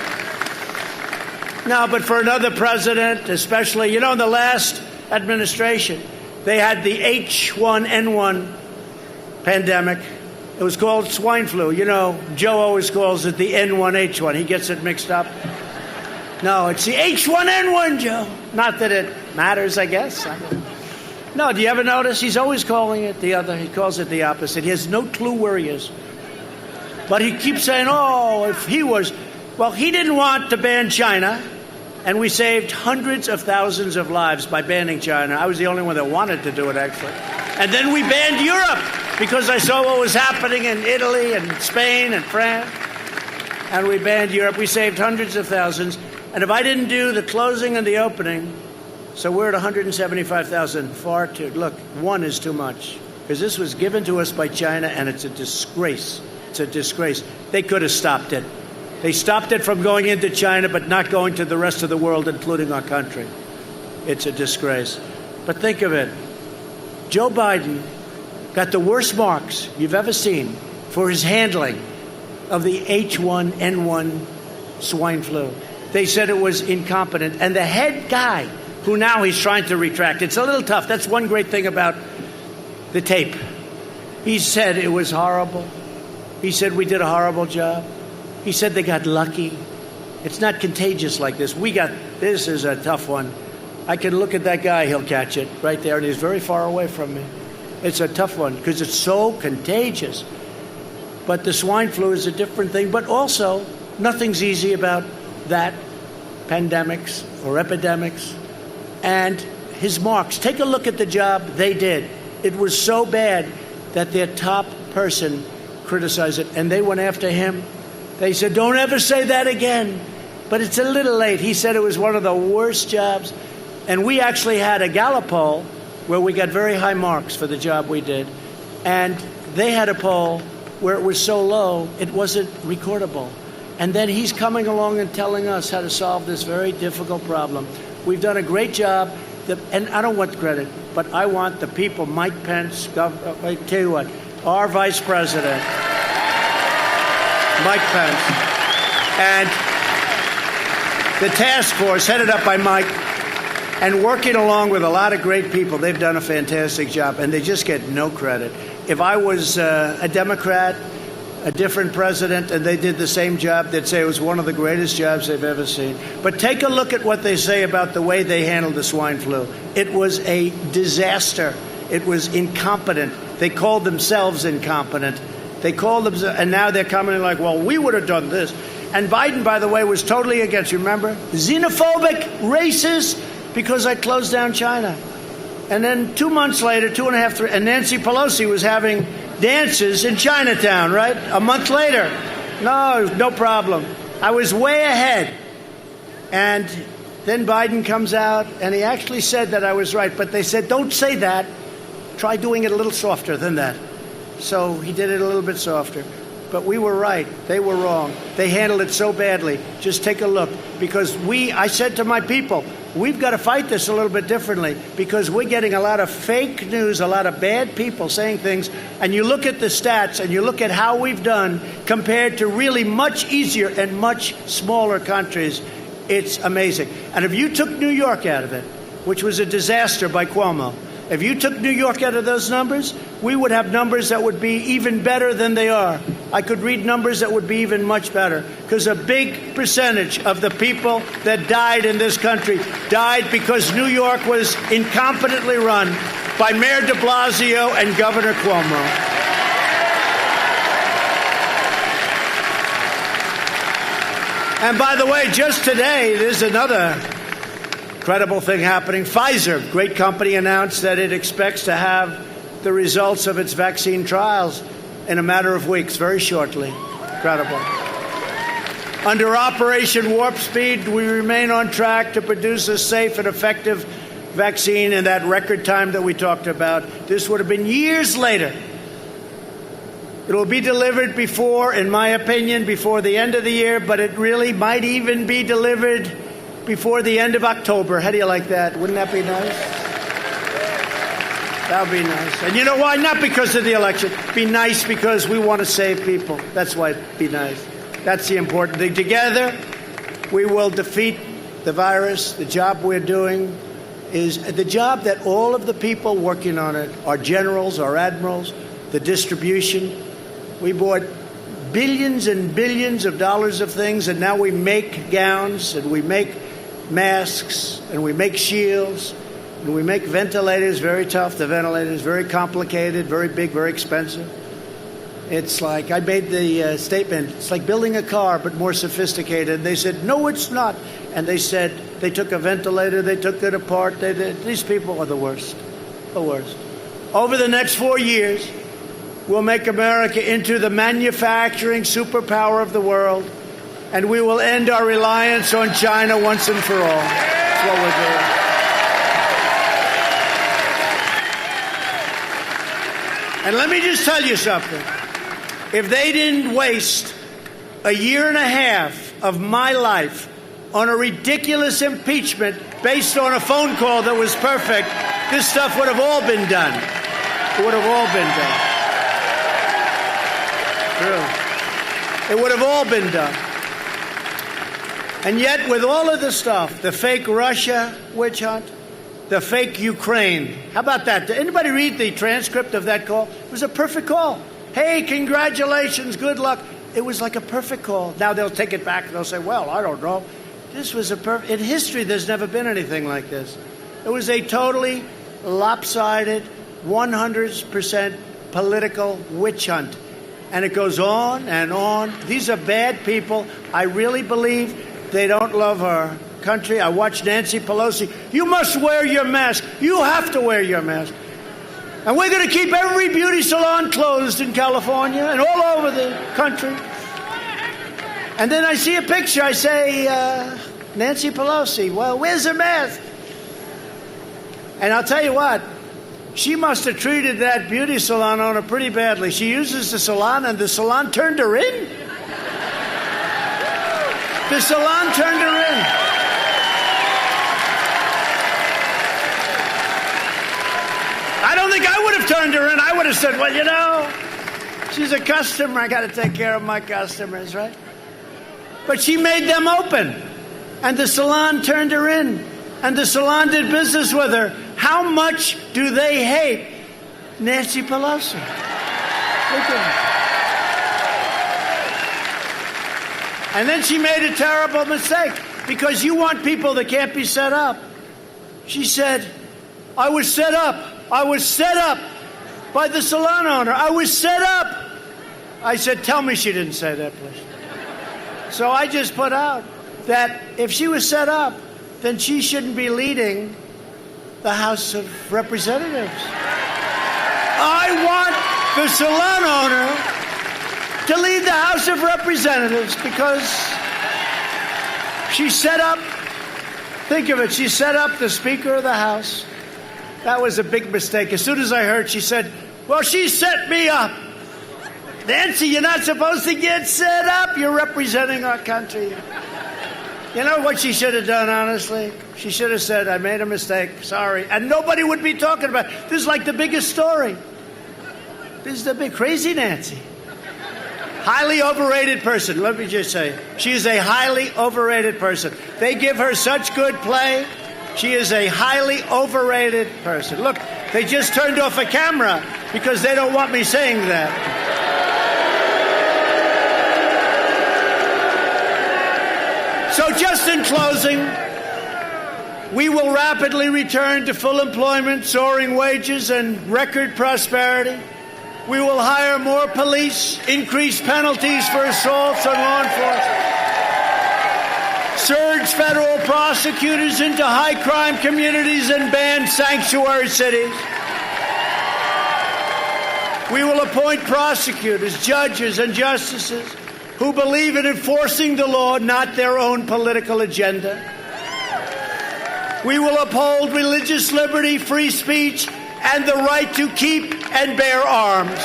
No, but for another president, especially, in the last administration, they had the H1N1 pandemic. It was called swine flu. Joe always calls it the N1H1. He gets it mixed up. No, it's the H1N1, Joe. Not that it matters, I guess. No, do you ever notice? He's always calling it the other. He calls it the opposite. He has no clue where he is. But he keeps saying, if he was... Well, he didn't want to ban China, and we saved hundreds of thousands of lives by banning China. I was the only one that wanted to do it, actually. And then we banned Europe because I saw what was happening in Italy and Spain and France. And we banned Europe. We saved hundreds of thousands. And if I didn't do the closing and the opening... So we're at 175,000, far too. Look, 1 is too much. Because this was given to us by China, and it's a disgrace. It's a disgrace. They could have stopped it. They stopped it from going into China, but not going to the rest of the world, including our country. It's a disgrace. But think of it. Joe Biden got the worst marks you've ever seen for his handling of the H1N1 swine flu. They said it was incompetent. And the head guy, who now he's trying to retract. It's a little tough. That's one great thing about the tape. He said it was horrible. He said we did a horrible job. He said they got lucky. It's not contagious like this. This is a tough one. I can look at that guy, he'll catch it right there, and he's very far away from me. It's a tough one because it's so contagious. But the swine flu is a different thing. But also, nothing's easy about that, pandemics or epidemics. And his marks. Take a look at the job they did. It was so bad that their top person criticized it, and they went after him. They said, don't ever say that again. But it's a little late. He said it was one of the worst jobs. And we actually had a Gallup poll where we got very high marks for the job we did, and they had a poll where it was so low it wasn't recordable. And then he's coming along and telling us how to solve this very difficult problem. We've done a great job, and I don't want credit, but I want the people, Mike Pence, I tell you what, our Vice President, Mike Pence, and the task force headed up by Mike, and working along with a lot of great people. They've done a fantastic job, and they just get no credit. If I was a Democrat, a different president, and they did the same job, they'd say it was one of the greatest jobs they've ever seen. But take a look at what they say about the way they handled the swine flu. It was a disaster. It was incompetent. They called themselves incompetent. They called them, and now they're coming in like, well, we would have done this. And Biden, by the way, was totally against, you remember? Xenophobic, racist, because I closed down China. And then 2 months later, 2.5, 3, and Nancy Pelosi was having dances in Chinatown, right? A month later. No problem. I was way ahead. And then Biden comes out, and he actually said that I was right. But they said, don't say that. Try doing it a little softer than that. So he did it a little bit softer. But we were right. They were wrong. They handled it so badly. Just take a look. Because I said to my people, we've got to fight this a little bit differently because we're getting a lot of fake news, a lot of bad people saying things. And you look at the stats and you look at how we've done compared to really much easier and much smaller countries. It's amazing. And if you took New York out of it, which was a disaster by Cuomo, if you took New York out of those numbers, we would have numbers that would be even better than they are. I could read numbers that would be even much better because a big percentage of the people that died in this country died because New York was incompetently run by Mayor de Blasio and Governor Cuomo. And by the way, just today, there's another incredible thing happening. Pfizer, great company, announced that it expects to have the results of its vaccine trials in a matter of weeks, very shortly. Incredible. Under Operation Warp Speed, we remain on track to produce a safe and effective vaccine in that record time that we talked about. This would have been years later. It will be delivered before, in my opinion, before the end of the year, but it really might even be delivered before the end of October. How do you like that? Wouldn't that be nice? That would be nice. And you know why? Not because of the election. It'd be nice because we want to save people. That's why it'd be nice. That's the important thing. Together, we will defeat the virus. The job we're doing is the job that all of the people working on it, our generals, our admirals, the distribution. We bought billions and billions of dollars of things, and now we make gowns, and we make masks, and we make shields, and we make ventilators, very tough, the ventilators, very complicated, very big, very expensive. It's like, I made the statement, it's like building a car, but more sophisticated. And they said, no, it's not. And they said, they took a ventilator, they took it apart. These people are the worst, the worst. Over the next 4 years, we'll make America into the manufacturing superpower of the world, and we will end our reliance on China once and for all. That's what we're doing. And let me just tell you something. If they didn't waste a year and a half of my life on a ridiculous impeachment based on a phone call that was perfect, this stuff would have all been done. It would have all been done. True. It would have all been done. And yet, with all of the stuff, the fake Russia witch hunt, the fake Ukraine, how about that? Did anybody read the transcript of that call? It was a perfect call. Hey, congratulations, good luck. It was like a perfect call. Now they'll take it back and they'll say, well, I don't know. This was a perfect... In history, there's never been anything like this. It was a totally lopsided, 100% political witch hunt. And it goes on and on. These are bad people. I really believe they don't love our country. I watched Nancy Pelosi. You must wear your mask. You have to wear your mask. And we're going to keep every beauty salon closed in California and all over the country. And then I see a picture. I say, Nancy Pelosi, well, where's her mask? And I'll tell you what, She must have treated that beauty salon owner pretty badly. She uses the salon, and the salon turned her in. The salon turned her in. I don't think I would have turned her in. I would have said, well, you know, she's a customer. I got to take care of my customers, right? But she made them open, and the salon turned her in, and the salon did business with her. How much do they hate Nancy Pelosi? Look at her. And then she made a terrible mistake, because you want people that can't be set up. She said, I was set up by the salon owner. I was set up. I said, tell me she didn't say that, please. So I just put out that if she was set up, then she shouldn't be leading the House of Representatives. I want the salon owner to lead the House of Representatives because she set up, think of it, she set up the Speaker of the House. That was a big mistake. As soon as I heard, she said, well, she set me up. Nancy, you're not supposed to get set up. You're representing our country. You know what she should have done, honestly? She should have said, I made a mistake, sorry. And nobody would be talking about it. This is like the biggest story. This is the big crazy Nancy. Highly overrated person, let me just say. She is a highly overrated person. They give her such good play. She is a highly overrated person. Look, they just turned off a camera because they don't want me saying that. So just in closing, we will rapidly return to full employment, soaring wages, and record prosperity. We will hire more police, increase penalties for assaults on law enforcement, surge federal prosecutors into high-crime communities and ban sanctuary cities. We will appoint prosecutors, judges, and justices who believe in enforcing the law, not their own political agenda. We will uphold religious liberty, free speech, and the right to keep and bear arms.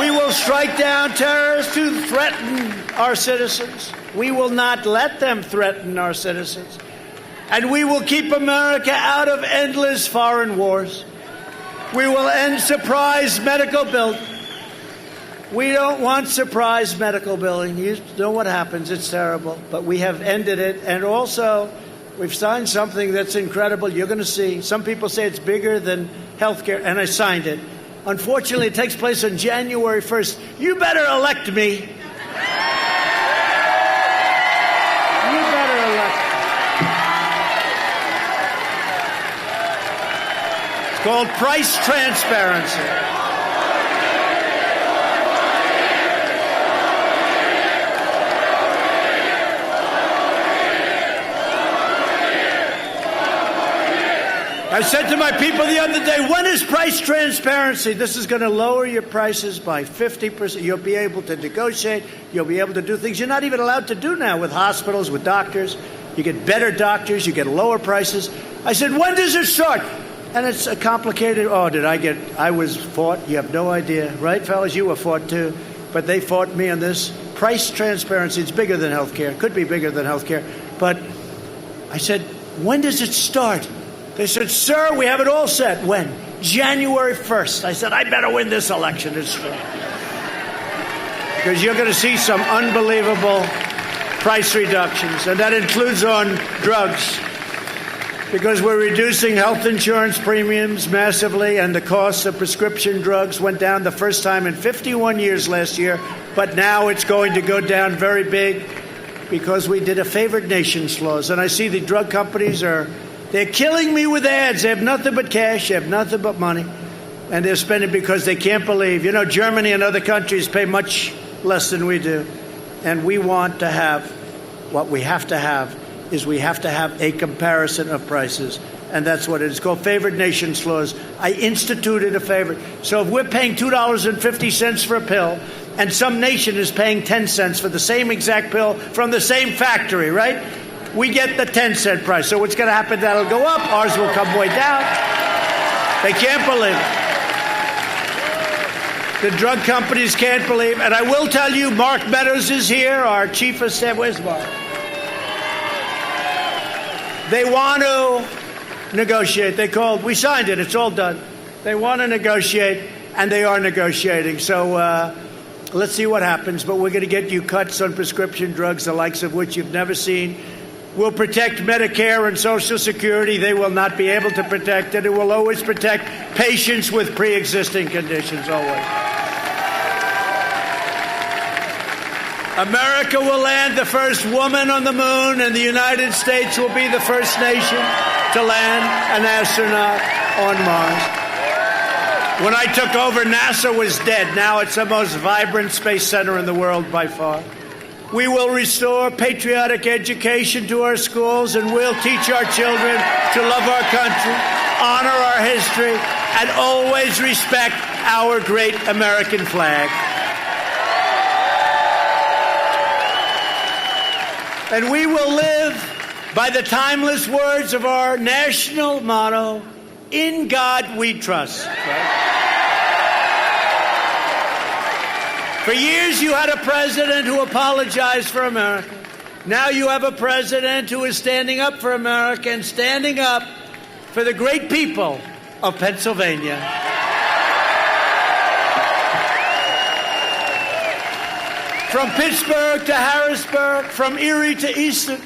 We will strike down terrorists who threaten our citizens. We will not let them threaten our citizens. And we will keep America out of endless foreign wars. We will end surprise medical billing. We don't want surprise medical billing. You know what happens. It's terrible. But we have ended it. And also, we've signed something that's incredible. You're going to see. Some people say it's bigger than health care. And I signed it. Unfortunately, it takes place on January 1st. You better elect me. You better elect me. It's called price transparency. I said to my people the other day, when is price transparency? This is going to lower your prices by 50%. You'll be able to negotiate. You'll be able to do things you're not even allowed to do now with hospitals, with doctors. You get better doctors. You get lower prices. I said, when does it start? And it's a complicated. Oh, I was fought. You have no idea. Right, fellas? You were fought too. But they fought me on this. Price transparency, it's bigger than health care. Could be bigger than health care. But I said, when does it start? They said, sir, we have it all set. When? January 1st. I said, I better win this election. It's true. Because you're going to see some unbelievable price reductions. And that includes on drugs. Because we're reducing health insurance premiums massively, and the cost of prescription drugs went down the first time in 51 years last year. But now it's going to go down very big because we did a favored nations clause. And I see the drug companies they're killing me with ads. They have nothing but cash. They have nothing but money. And they're spending because they can't believe. You know, Germany and other countries pay much less than we do. And we want to have, what we have to have is we have to have a comparison of prices. And that's what it is called, favored nations clause. I instituted a favorite. So if we're paying $2.50 for a pill, and some nation is paying 10 cents for the same exact pill from the same factory, right? We get the 10-cent price. So what's going to happen? That'll go up. Ours will come way down. They can't believe it. The drug companies can't believe it. And I will tell you, Mark Meadows is here, our chief of staff. Where's Mark? They want to negotiate. We signed it. It's all done. They want to negotiate, and they are negotiating. So let's see what happens. But we're going to get you cuts on prescription drugs, the likes of which you've never seen. We'll protect Medicare and Social Security. They will not be able to protect it. It will always protect patients with pre-existing conditions, always. America will land the first woman on the moon, and the United States will be the first nation to land an astronaut on Mars. When I took over, NASA was dead. Now it's the most vibrant space center in the world by far. We will restore patriotic education to our schools, and we'll teach our children to love our country, honor our history, and always respect our great American flag. And we will live by the timeless words of our national motto, "In God we trust." Right? For years you had a president who apologized for America. Now you have a president who is standing up for America and standing up for the great people of Pennsylvania. From Pittsburgh to Harrisburg, from Erie to Easton,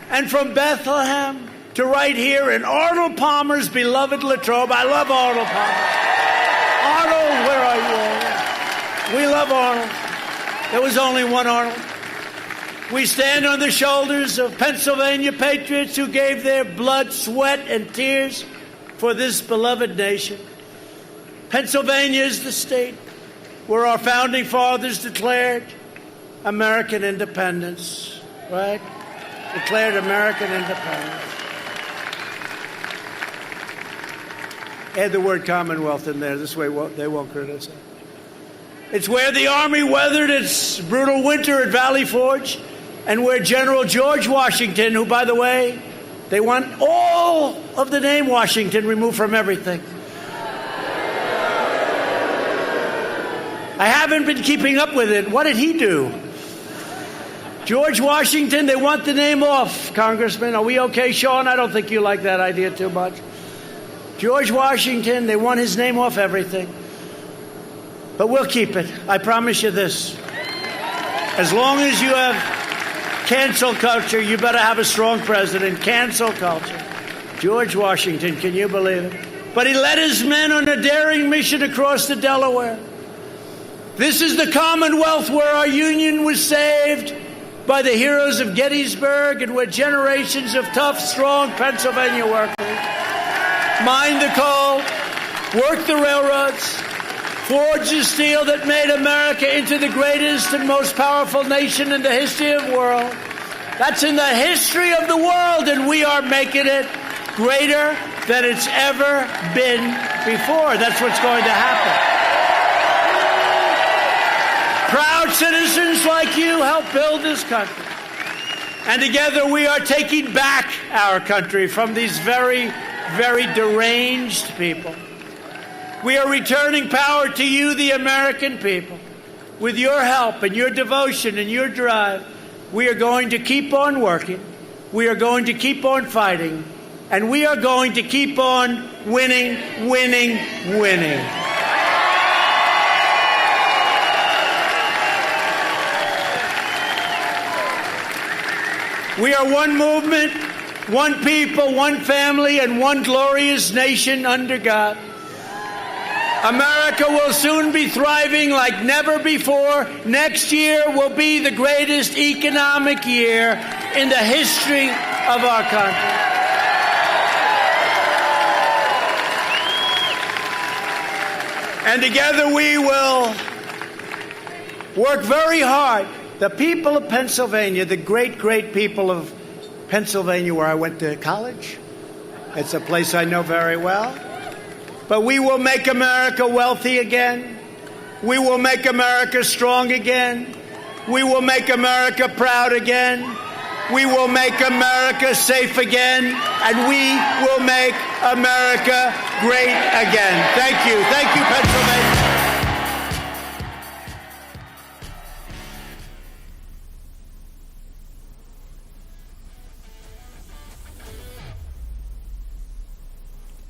and from Bethlehem to right here in Arnold Palmer's beloved Latrobe. I love Arnold Palmer. Arnold, where are you? We love Arnold. There was only one Arnold. We stand on the shoulders of Pennsylvania patriots who gave their blood, sweat, and tears for this beloved nation. Pennsylvania is the state where our founding fathers declared American independence, right? Declared American independence. Add the word Commonwealth in there. This way they won't criticize. It's where the Army weathered its brutal winter at Valley Forge, and where General George Washington, who, by the way, they want all of the name Washington removed from everything. I haven't been keeping up with it. What did he do? George Washington, they want the name off, Congressman. Are we okay, Sean? I don't think you like that idea too much. George Washington, they want his name off everything. But we'll keep it. I promise you this. As long as you have cancel culture, you better have a strong president. Cancel culture. George Washington, can you believe it? But he led his men on a daring mission across the Delaware. This is the Commonwealth where our Union was saved by the heroes of Gettysburg, and where generations of tough, strong Pennsylvania workers mined the coal, worked the railroads, forged the steel that made America into the greatest and most powerful nation in the history of the world. That's in the history of the world, and we are making it greater than it's ever been before. That's what's going to happen. Proud citizens like you help build this country. And together we are taking back our country from these very, very deranged people. We are returning power to you, the American people. With your help and your devotion and your drive, we are going to keep on working. We are going to keep on fighting. And we are going to keep on winning, winning, winning. We are one movement, one people, one family, and one glorious nation under God. America will soon be thriving like never before. Next year will be the greatest economic year in the history of our country. And together we will work very hard. The people of Pennsylvania, the great, great people of Pennsylvania, where I went to college. It's a place I know very well. But we will make America wealthy again. We will make America strong again. We will make America proud again. We will make America safe again, and we will make America great again. Thank you. Thank you, Pennsylvania.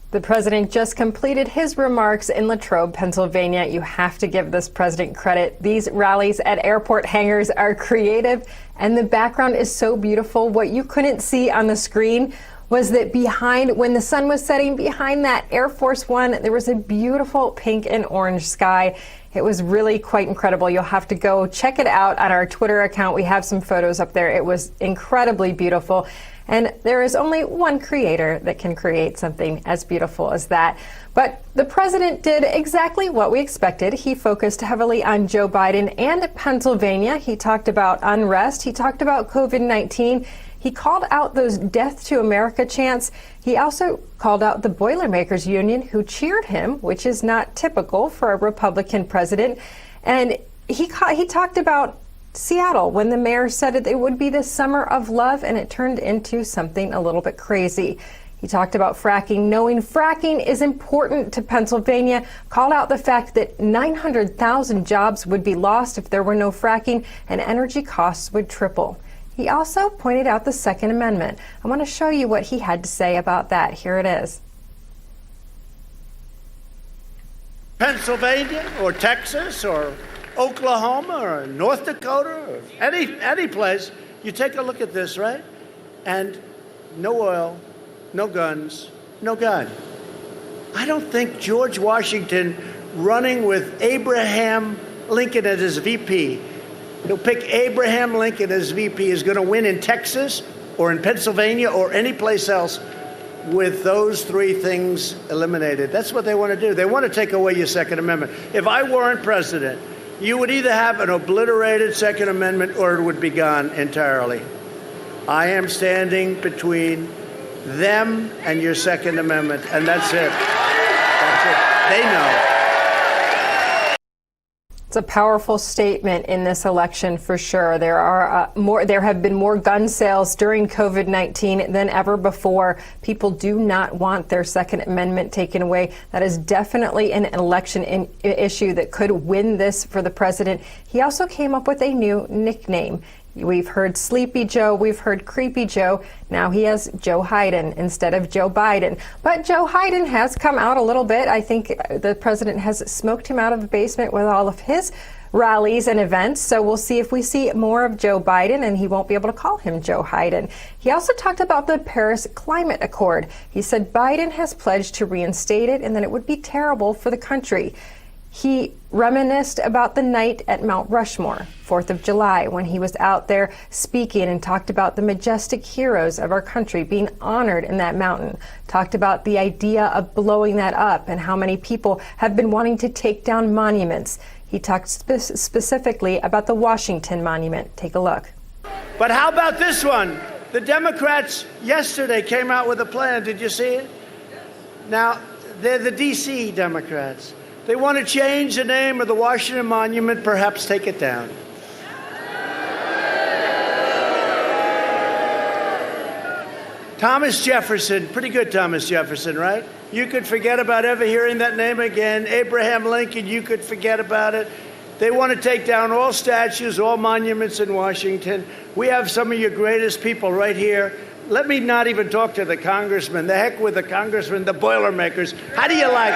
The president just completed his remarks in Latrobe, Pennsylvania. You have to give this president credit. These rallies at airport hangars are creative, and the background is so beautiful. What you couldn't see on the screen was that when the sun was setting behind that Air Force One, there was a beautiful pink and orange sky. It was really quite incredible. You'll have to go check it out on our Twitter account. We have some photos up there. It was incredibly beautiful. And there is only one creator that can create something as beautiful as that. But the president did exactly what we expected. He focused heavily on Joe Biden and Pennsylvania. He talked about unrest. He talked about COVID-19. He called out those Death to America chants. He also called out the Boilermakers Union, who cheered him, which is not typical for a Republican president. And he talked about Seattle, when the mayor said it would be the summer of love, and it turned into something a little bit crazy. He talked about fracking, knowing fracking is important to Pennsylvania, called out the fact that 900,000 jobs would be lost if there were no fracking, and energy costs would triple. He also pointed out the Second Amendment. I want to show you what he had to say about that. Here it is. Pennsylvania or Texas or Oklahoma or North Dakota or any place, you take a look at this, right? And no oil, no guns, no gun. I don't think George Washington running with Abraham Lincoln as his VP, he'll pick Abraham Lincoln as VP, is going to win in Texas or in Pennsylvania or any place else with those three things eliminated. That's what they want to do. They want to take away your Second Amendment. If I weren't president, you would either have an obliterated Second Amendment or it would be gone entirely. I am standing between them and your Second Amendment, and that's it. That's it. They know. It's a powerful statement in this election for sure. There have been more gun sales during COVID-19 than ever before. People do not want their Second Amendment taken away. That is definitely an election issue that could win this for the president. He also came up with a new nickname. We've heard Sleepy Joe, we've heard Creepy Joe. Now he has Joe Biden instead of Joe Biden. But Joe Biden has come out a little bit. I think the president has smoked him out of the basement with all of his rallies and events. So we'll see if we see more of Joe Biden, and he won't be able to call him Joe Biden. He also talked about the Paris Climate Accord. He said Biden has pledged to reinstate it and that it would be terrible for the country. He reminisced about the night at Mount Rushmore, 4th of July, when he was out there speaking and talked about the majestic heroes of our country being honored in that mountain. Talked about the idea of blowing that up and how many people have been wanting to take down monuments. He talked specifically about the Washington Monument. Take a look. But how about this one? The Democrats yesterday came out with a plan. Did you see it? Now, they're the D.C. Democrats. They want to change the name of the Washington Monument, perhaps take it down. Thomas Jefferson, pretty good Thomas Jefferson, right? You could forget about ever hearing that name again. Abraham Lincoln, you could forget about it. They want to take down all statues, all monuments in Washington. We have some of your greatest people right here. Let me not even talk to the congressman. The heck with the congressman, the Boilermakers. How do you like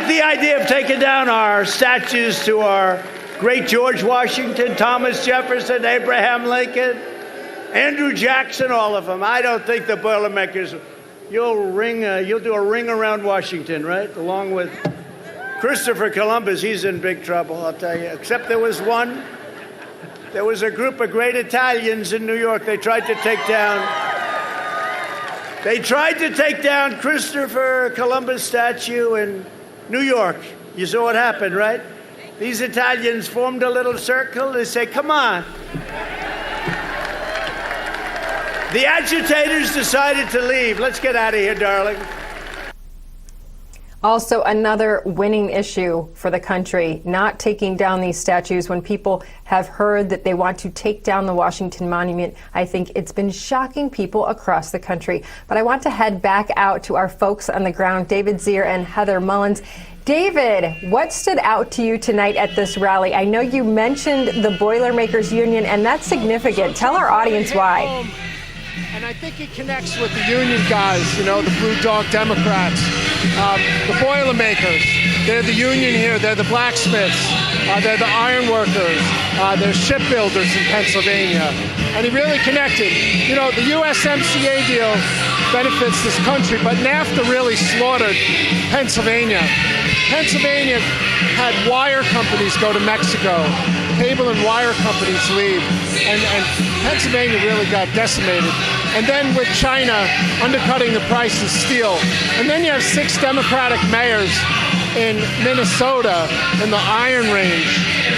the idea of taking down our statues to our great George Washington, Thomas Jefferson, Abraham Lincoln, Andrew Jackson, all of them? I don't think the Boilermakers. You'll do a ring around Washington, right? Along with Christopher Columbus. He's in big trouble, I'll tell you. Except there was a group of great Italians in New York. They tried to take down Christopher Columbus statue in New York. You saw what happened, right? These Italians formed a little circle. They say, come on. The agitators decided to leave. Let's get out of here, darling. Also, another winning issue for the country, not taking down these statues. When people have heard that they want to take down the Washington Monument, I think it's been shocking people across the country. But I want to head back out to our folks on the ground, David Zier and Heather Mullins. David, what stood out to you tonight at this rally? I know you mentioned the Boilermakers Union, and that's significant. Tell our audience why. And I think it connects with the union guys, you know, the Blue Dog Democrats, the Boilermakers. They're the union here. They're the blacksmiths. They're the iron workers. They're shipbuilders in Pennsylvania. And he really connected. You know, the USMCA deal benefits this country, but NAFTA really slaughtered Pennsylvania. Pennsylvania had wire companies go to Mexico. Cable and wire companies leave. And Pennsylvania really got decimated. And then with China undercutting the price of steel. And then you have 6 Democratic mayors in Minnesota in the Iron Range,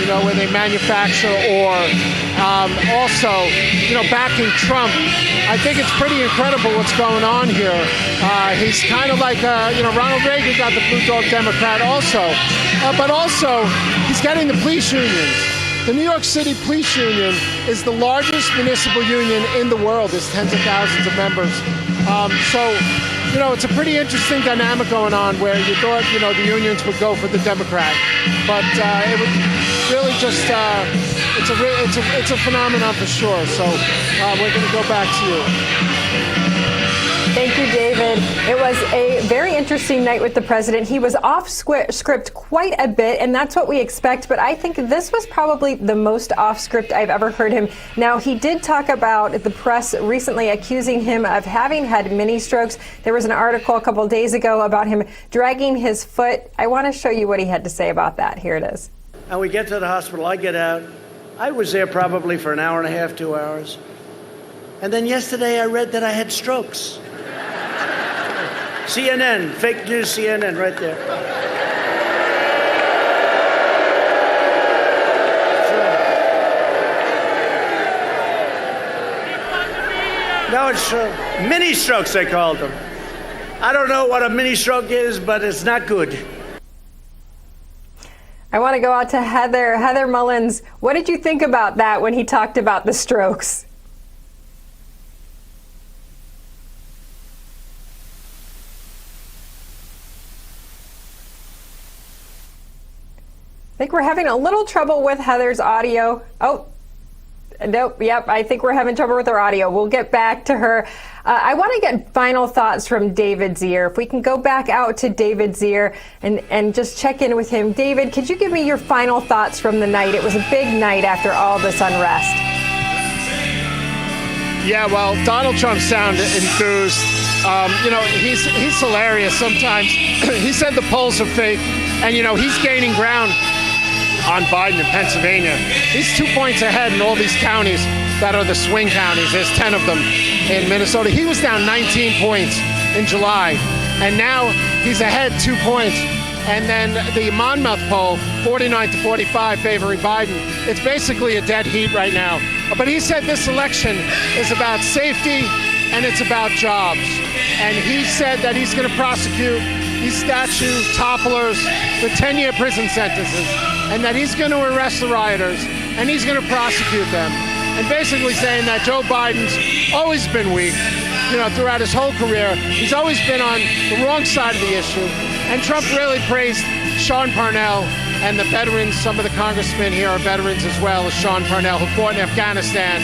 you know, where they manufacture ore. Also, you know, backing Trump. I think it's pretty incredible what's going on here. He's kind of like, you know, Ronald Reagan got the Blue Dog Democrat also. But also, he's getting the police unions. The New York City Police Union is the largest municipal union in the world. There's tens of thousands of members. So, you know, it's a pretty interesting dynamic going on where you thought, you know, the unions would go for the Democrat. But it would really just, it's a phenomenon for sure. So we're going to go back to you. Thank you, David. It was a very interesting night with the president. He was off script quite a bit, and that's what we expect. But I think this was probably the most off script I've ever heard him. Now, he did talk about the press recently accusing him of having had mini strokes. There was an article a couple of days ago about him dragging his foot. I want to show you what he had to say about that. Here it is. And we get to the hospital. I get out. I was there probably for an hour and a half, 2 hours. And then yesterday I read that I had strokes. CNN, fake news CNN right there. No, it's mini strokes, they called them. I don't know what a mini stroke is, but it's not good. I want to go out to Heather. Heather Mullins, what did you think about that when he talked about the strokes? I think we're having a little trouble with Heather's audio. Oh, nope. Yep. I think we're having trouble with her audio. We'll get back to her. I want to get final thoughts from David Zier. If we can go back out to David Zier and just check in with him. David, could you give me your final thoughts from the night? It was a big night after all this unrest. Yeah, well, Donald Trump sounded enthused. You know, he's hilarious sometimes. He said the polls are fake, and, you know, he's gaining ground on Biden in Pennsylvania. He's 2 points ahead in all these counties that are the swing counties. There's 10 of them in Minnesota. He was down 19 points in July, and now he's ahead 2 points. And then the Monmouth poll, 49 to 45 favoring Biden. It's basically a dead heat right now. But he said this election is about safety and it's about jobs. And he said that he's going to prosecute these statue topplers with 10-year prison sentences, and that he's going to arrest the rioters, and he's going to prosecute them. And basically saying that Joe Biden's always been weak, you know, throughout his whole career. He's always been on the wrong side of the issue. And Trump really praised Sean Parnell and the veterans. Some of the congressmen here are veterans as well as Sean Parnell, who fought in Afghanistan,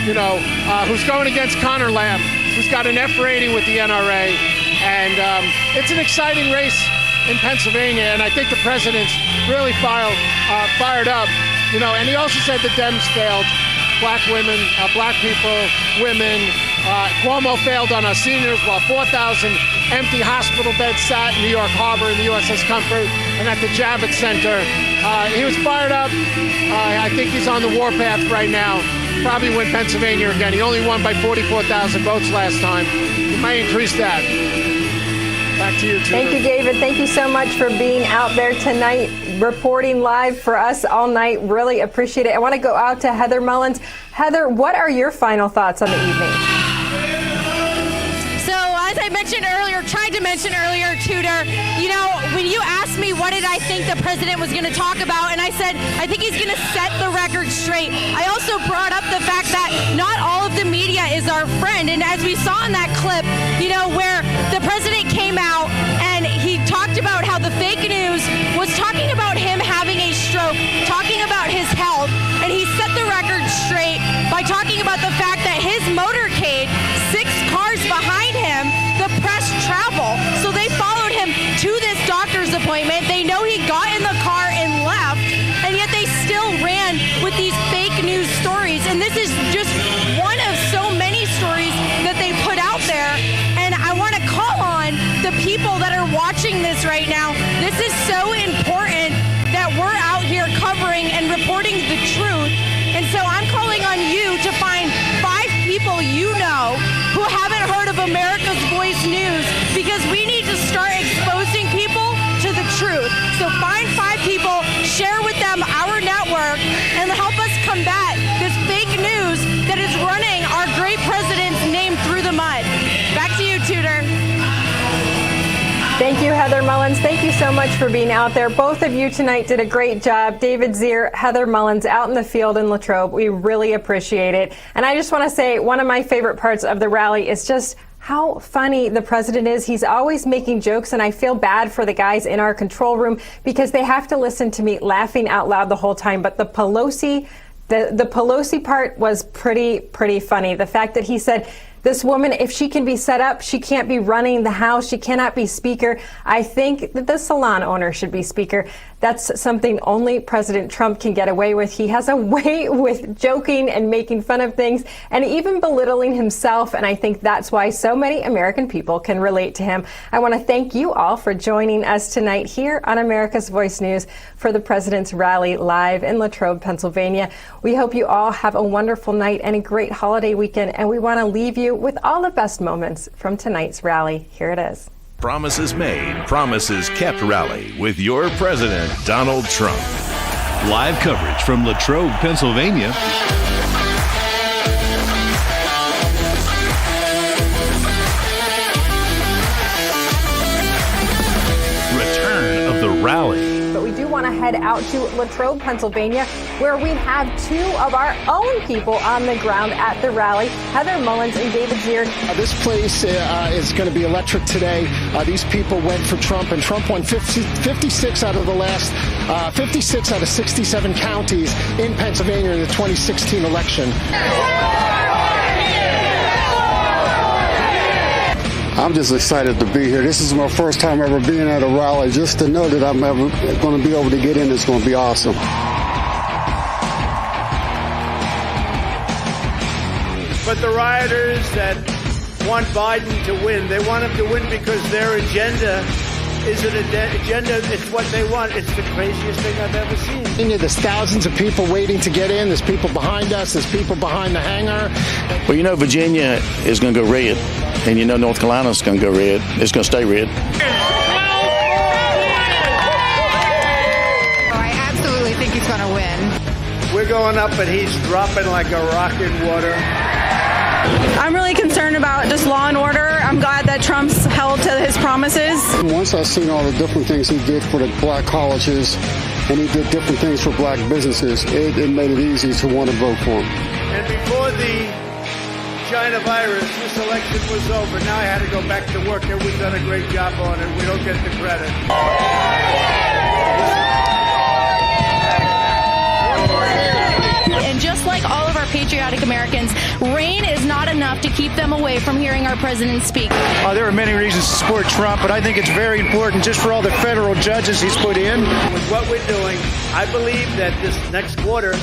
you know, who's going against Connor Lamb, who's got an F rating with the NRA. And it's an exciting race in Pennsylvania, and I think the president's really fired up, you know. And he also said the Dems failed black women, black people, women. Cuomo failed on our seniors, while 4,000 empty hospital beds sat in New York Harbor in the USS Comfort and at the Javits Center. He was fired up. I think he's on the warpath right now. Probably win Pennsylvania again. He only won by 44,000 votes last time. He might increase that. Back to you, Tudor. Thank you, David. Thank you so much for being out there tonight, reporting live for us all night. Really appreciate it. I want to go out to Heather Mullins. Heather, what are your final thoughts on the evening? So, as I mentioned earlier, tried to to mention earlier, Tudor, you know, when you asked me what did I think the president was going to talk about, and I said, I think he's going to set the record straight. I also brought up the fact that not all of the media is our friend. And as we saw in that clip, you know, where the president came out and he talked about how the fake news was talking about him having a stroke, talking about his health, and he set the record straight by talking about the fact that his motorcade, 6 cars behind him, the press travel. So they followed him to this doctor's appointment. They know he got in the car and left, and yet they still ran with these fake news stories. And this is just one of so many stories that they put out there. And I want to call on the people that are watching this right now. This is so important that we're out here covering and reporting the truth. And so I'm calling on you to find 5 people you know who haven't heard of America's Voice News, because we need to start exposing people to the truth. So find 5 people, share with them our network, and help us combat this fake news that is running our great president's name through the mud. Back to you, Tudor. Thank you, Heather Mullins. Thank you so much for being out there. Both of you tonight did a great job. David Zier, Heather Mullins, out in the field in Latrobe. We really appreciate it. And I just want to say one of my favorite parts of the rally is just how funny the president is. He's always making jokes, and I feel bad for the guys in our control room because they have to listen to me laughing out loud the whole time. But the Pelosi part was pretty funny. The fact that he said, this woman, if she can be set up, she can't be running the House. She cannot be Speaker. I think that the salon owner should be Speaker. That's something only President Trump can get away with. He has a way with joking and making fun of things and even belittling himself. And I think that's why so many American people can relate to him. I want to thank you all for joining us tonight here on America's Voice News for the President's Rally live in Latrobe, Pennsylvania. We hope you all have a wonderful night and a great holiday weekend. And we want to leave you with all the best moments from tonight's rally. Here it is. Promises Made, Promises Kept rally with your president, Donald Trump. Live coverage from Latrobe, Pennsylvania. Return of the rally. But we do want to head out to Latrobe, Pennsylvania, where we have 2 of our own people on the ground at the rally, Heather Mullins and David Zier. This place is going to be electric today. These people went for Trump, and Trump won 56 out of the last 56 out of 67 counties in Pennsylvania in the 2016 election. I'm just excited to be here. This is my first time ever being at a rally. Just to know that I'm ever going to be able to get in is going to be awesome. But the rioters that want Biden to win, they want him to win because their agenda is an agenda. It's what they want. It's the craziest thing I've ever seen. There's thousands of people waiting to get in. There's people behind us. There's people behind the hangar. Well, you know, Virginia is going to go red, and you know North Carolina's going to go red. It's going to stay red. I absolutely think he's going to win. We're going up, and he's dropping like a rock in water. I'm really concerned about just law and order. I'm glad that Trump's held to his promises. Once I seen all the different things he did for the black colleges, and he did different things for black businesses, it made it easy to want to vote for him. And before the China virus, this election was over. Now I had to go back to work, and we've done a great job on it. We don't get the credit. And just like all of our patriotic Americans, rain is not enough to keep them away from hearing our president speak. There are many reasons to support Trump, but I think it's very important just for all the federal judges he's put in. With what we're doing, I believe that this next quarter,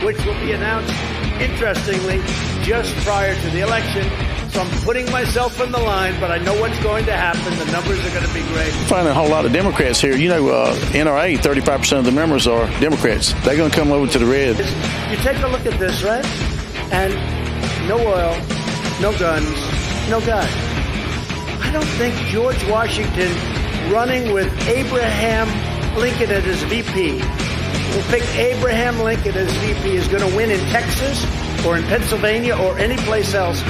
which will be announced, interestingly, just prior to the election. So I'm putting myself on the line, but I know what's going to happen. The numbers are going to be great. Finding a whole lot of Democrats here. You know, NRA, 35% of the members are Democrats. They're going to come over to the red. You take a look at this, right? And no oil, no guns, no God. I don't think George Washington running with Abraham Lincoln as his VP, will pick Abraham Lincoln as VP, is going to win in Texas or in Pennsylvania or any place else.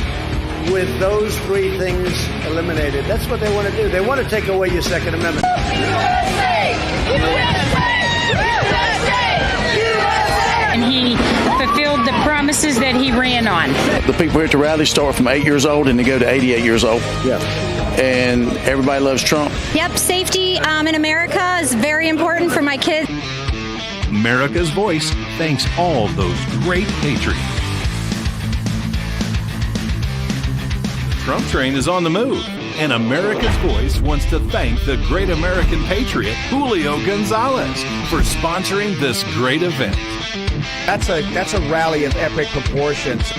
with those three things eliminated. That's what they want to do. They want to take away your Second Amendment. And he fulfilled the promises that he ran on. The people here at the rally start from 8 years old and they go to 88 years old. Yeah. And everybody loves Trump. Yep, safety in America is very important for my kids. America's Voice thanks all those great patriots. The Trump train is on the move, and America's Voice wants to thank the great American patriot, Julio Gonzalez, for sponsoring this great event. That's a rally of epic proportions.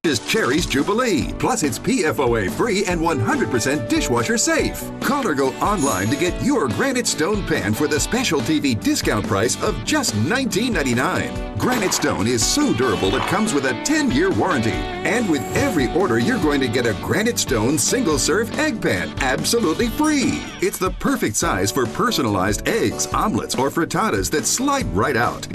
Is Cherry's Jubilee. Plus, it's PFOA free and 100% dishwasher safe. Call or go online to get your Granite Stone pan for the special TV discount price of just $19.99. Granite Stone is so durable it comes with a 10-year warranty. And with every order, you're going to get a Granite Stone single-serve egg pan absolutely free. It's the perfect size for personalized eggs, omelets, or frittatas that slide right out.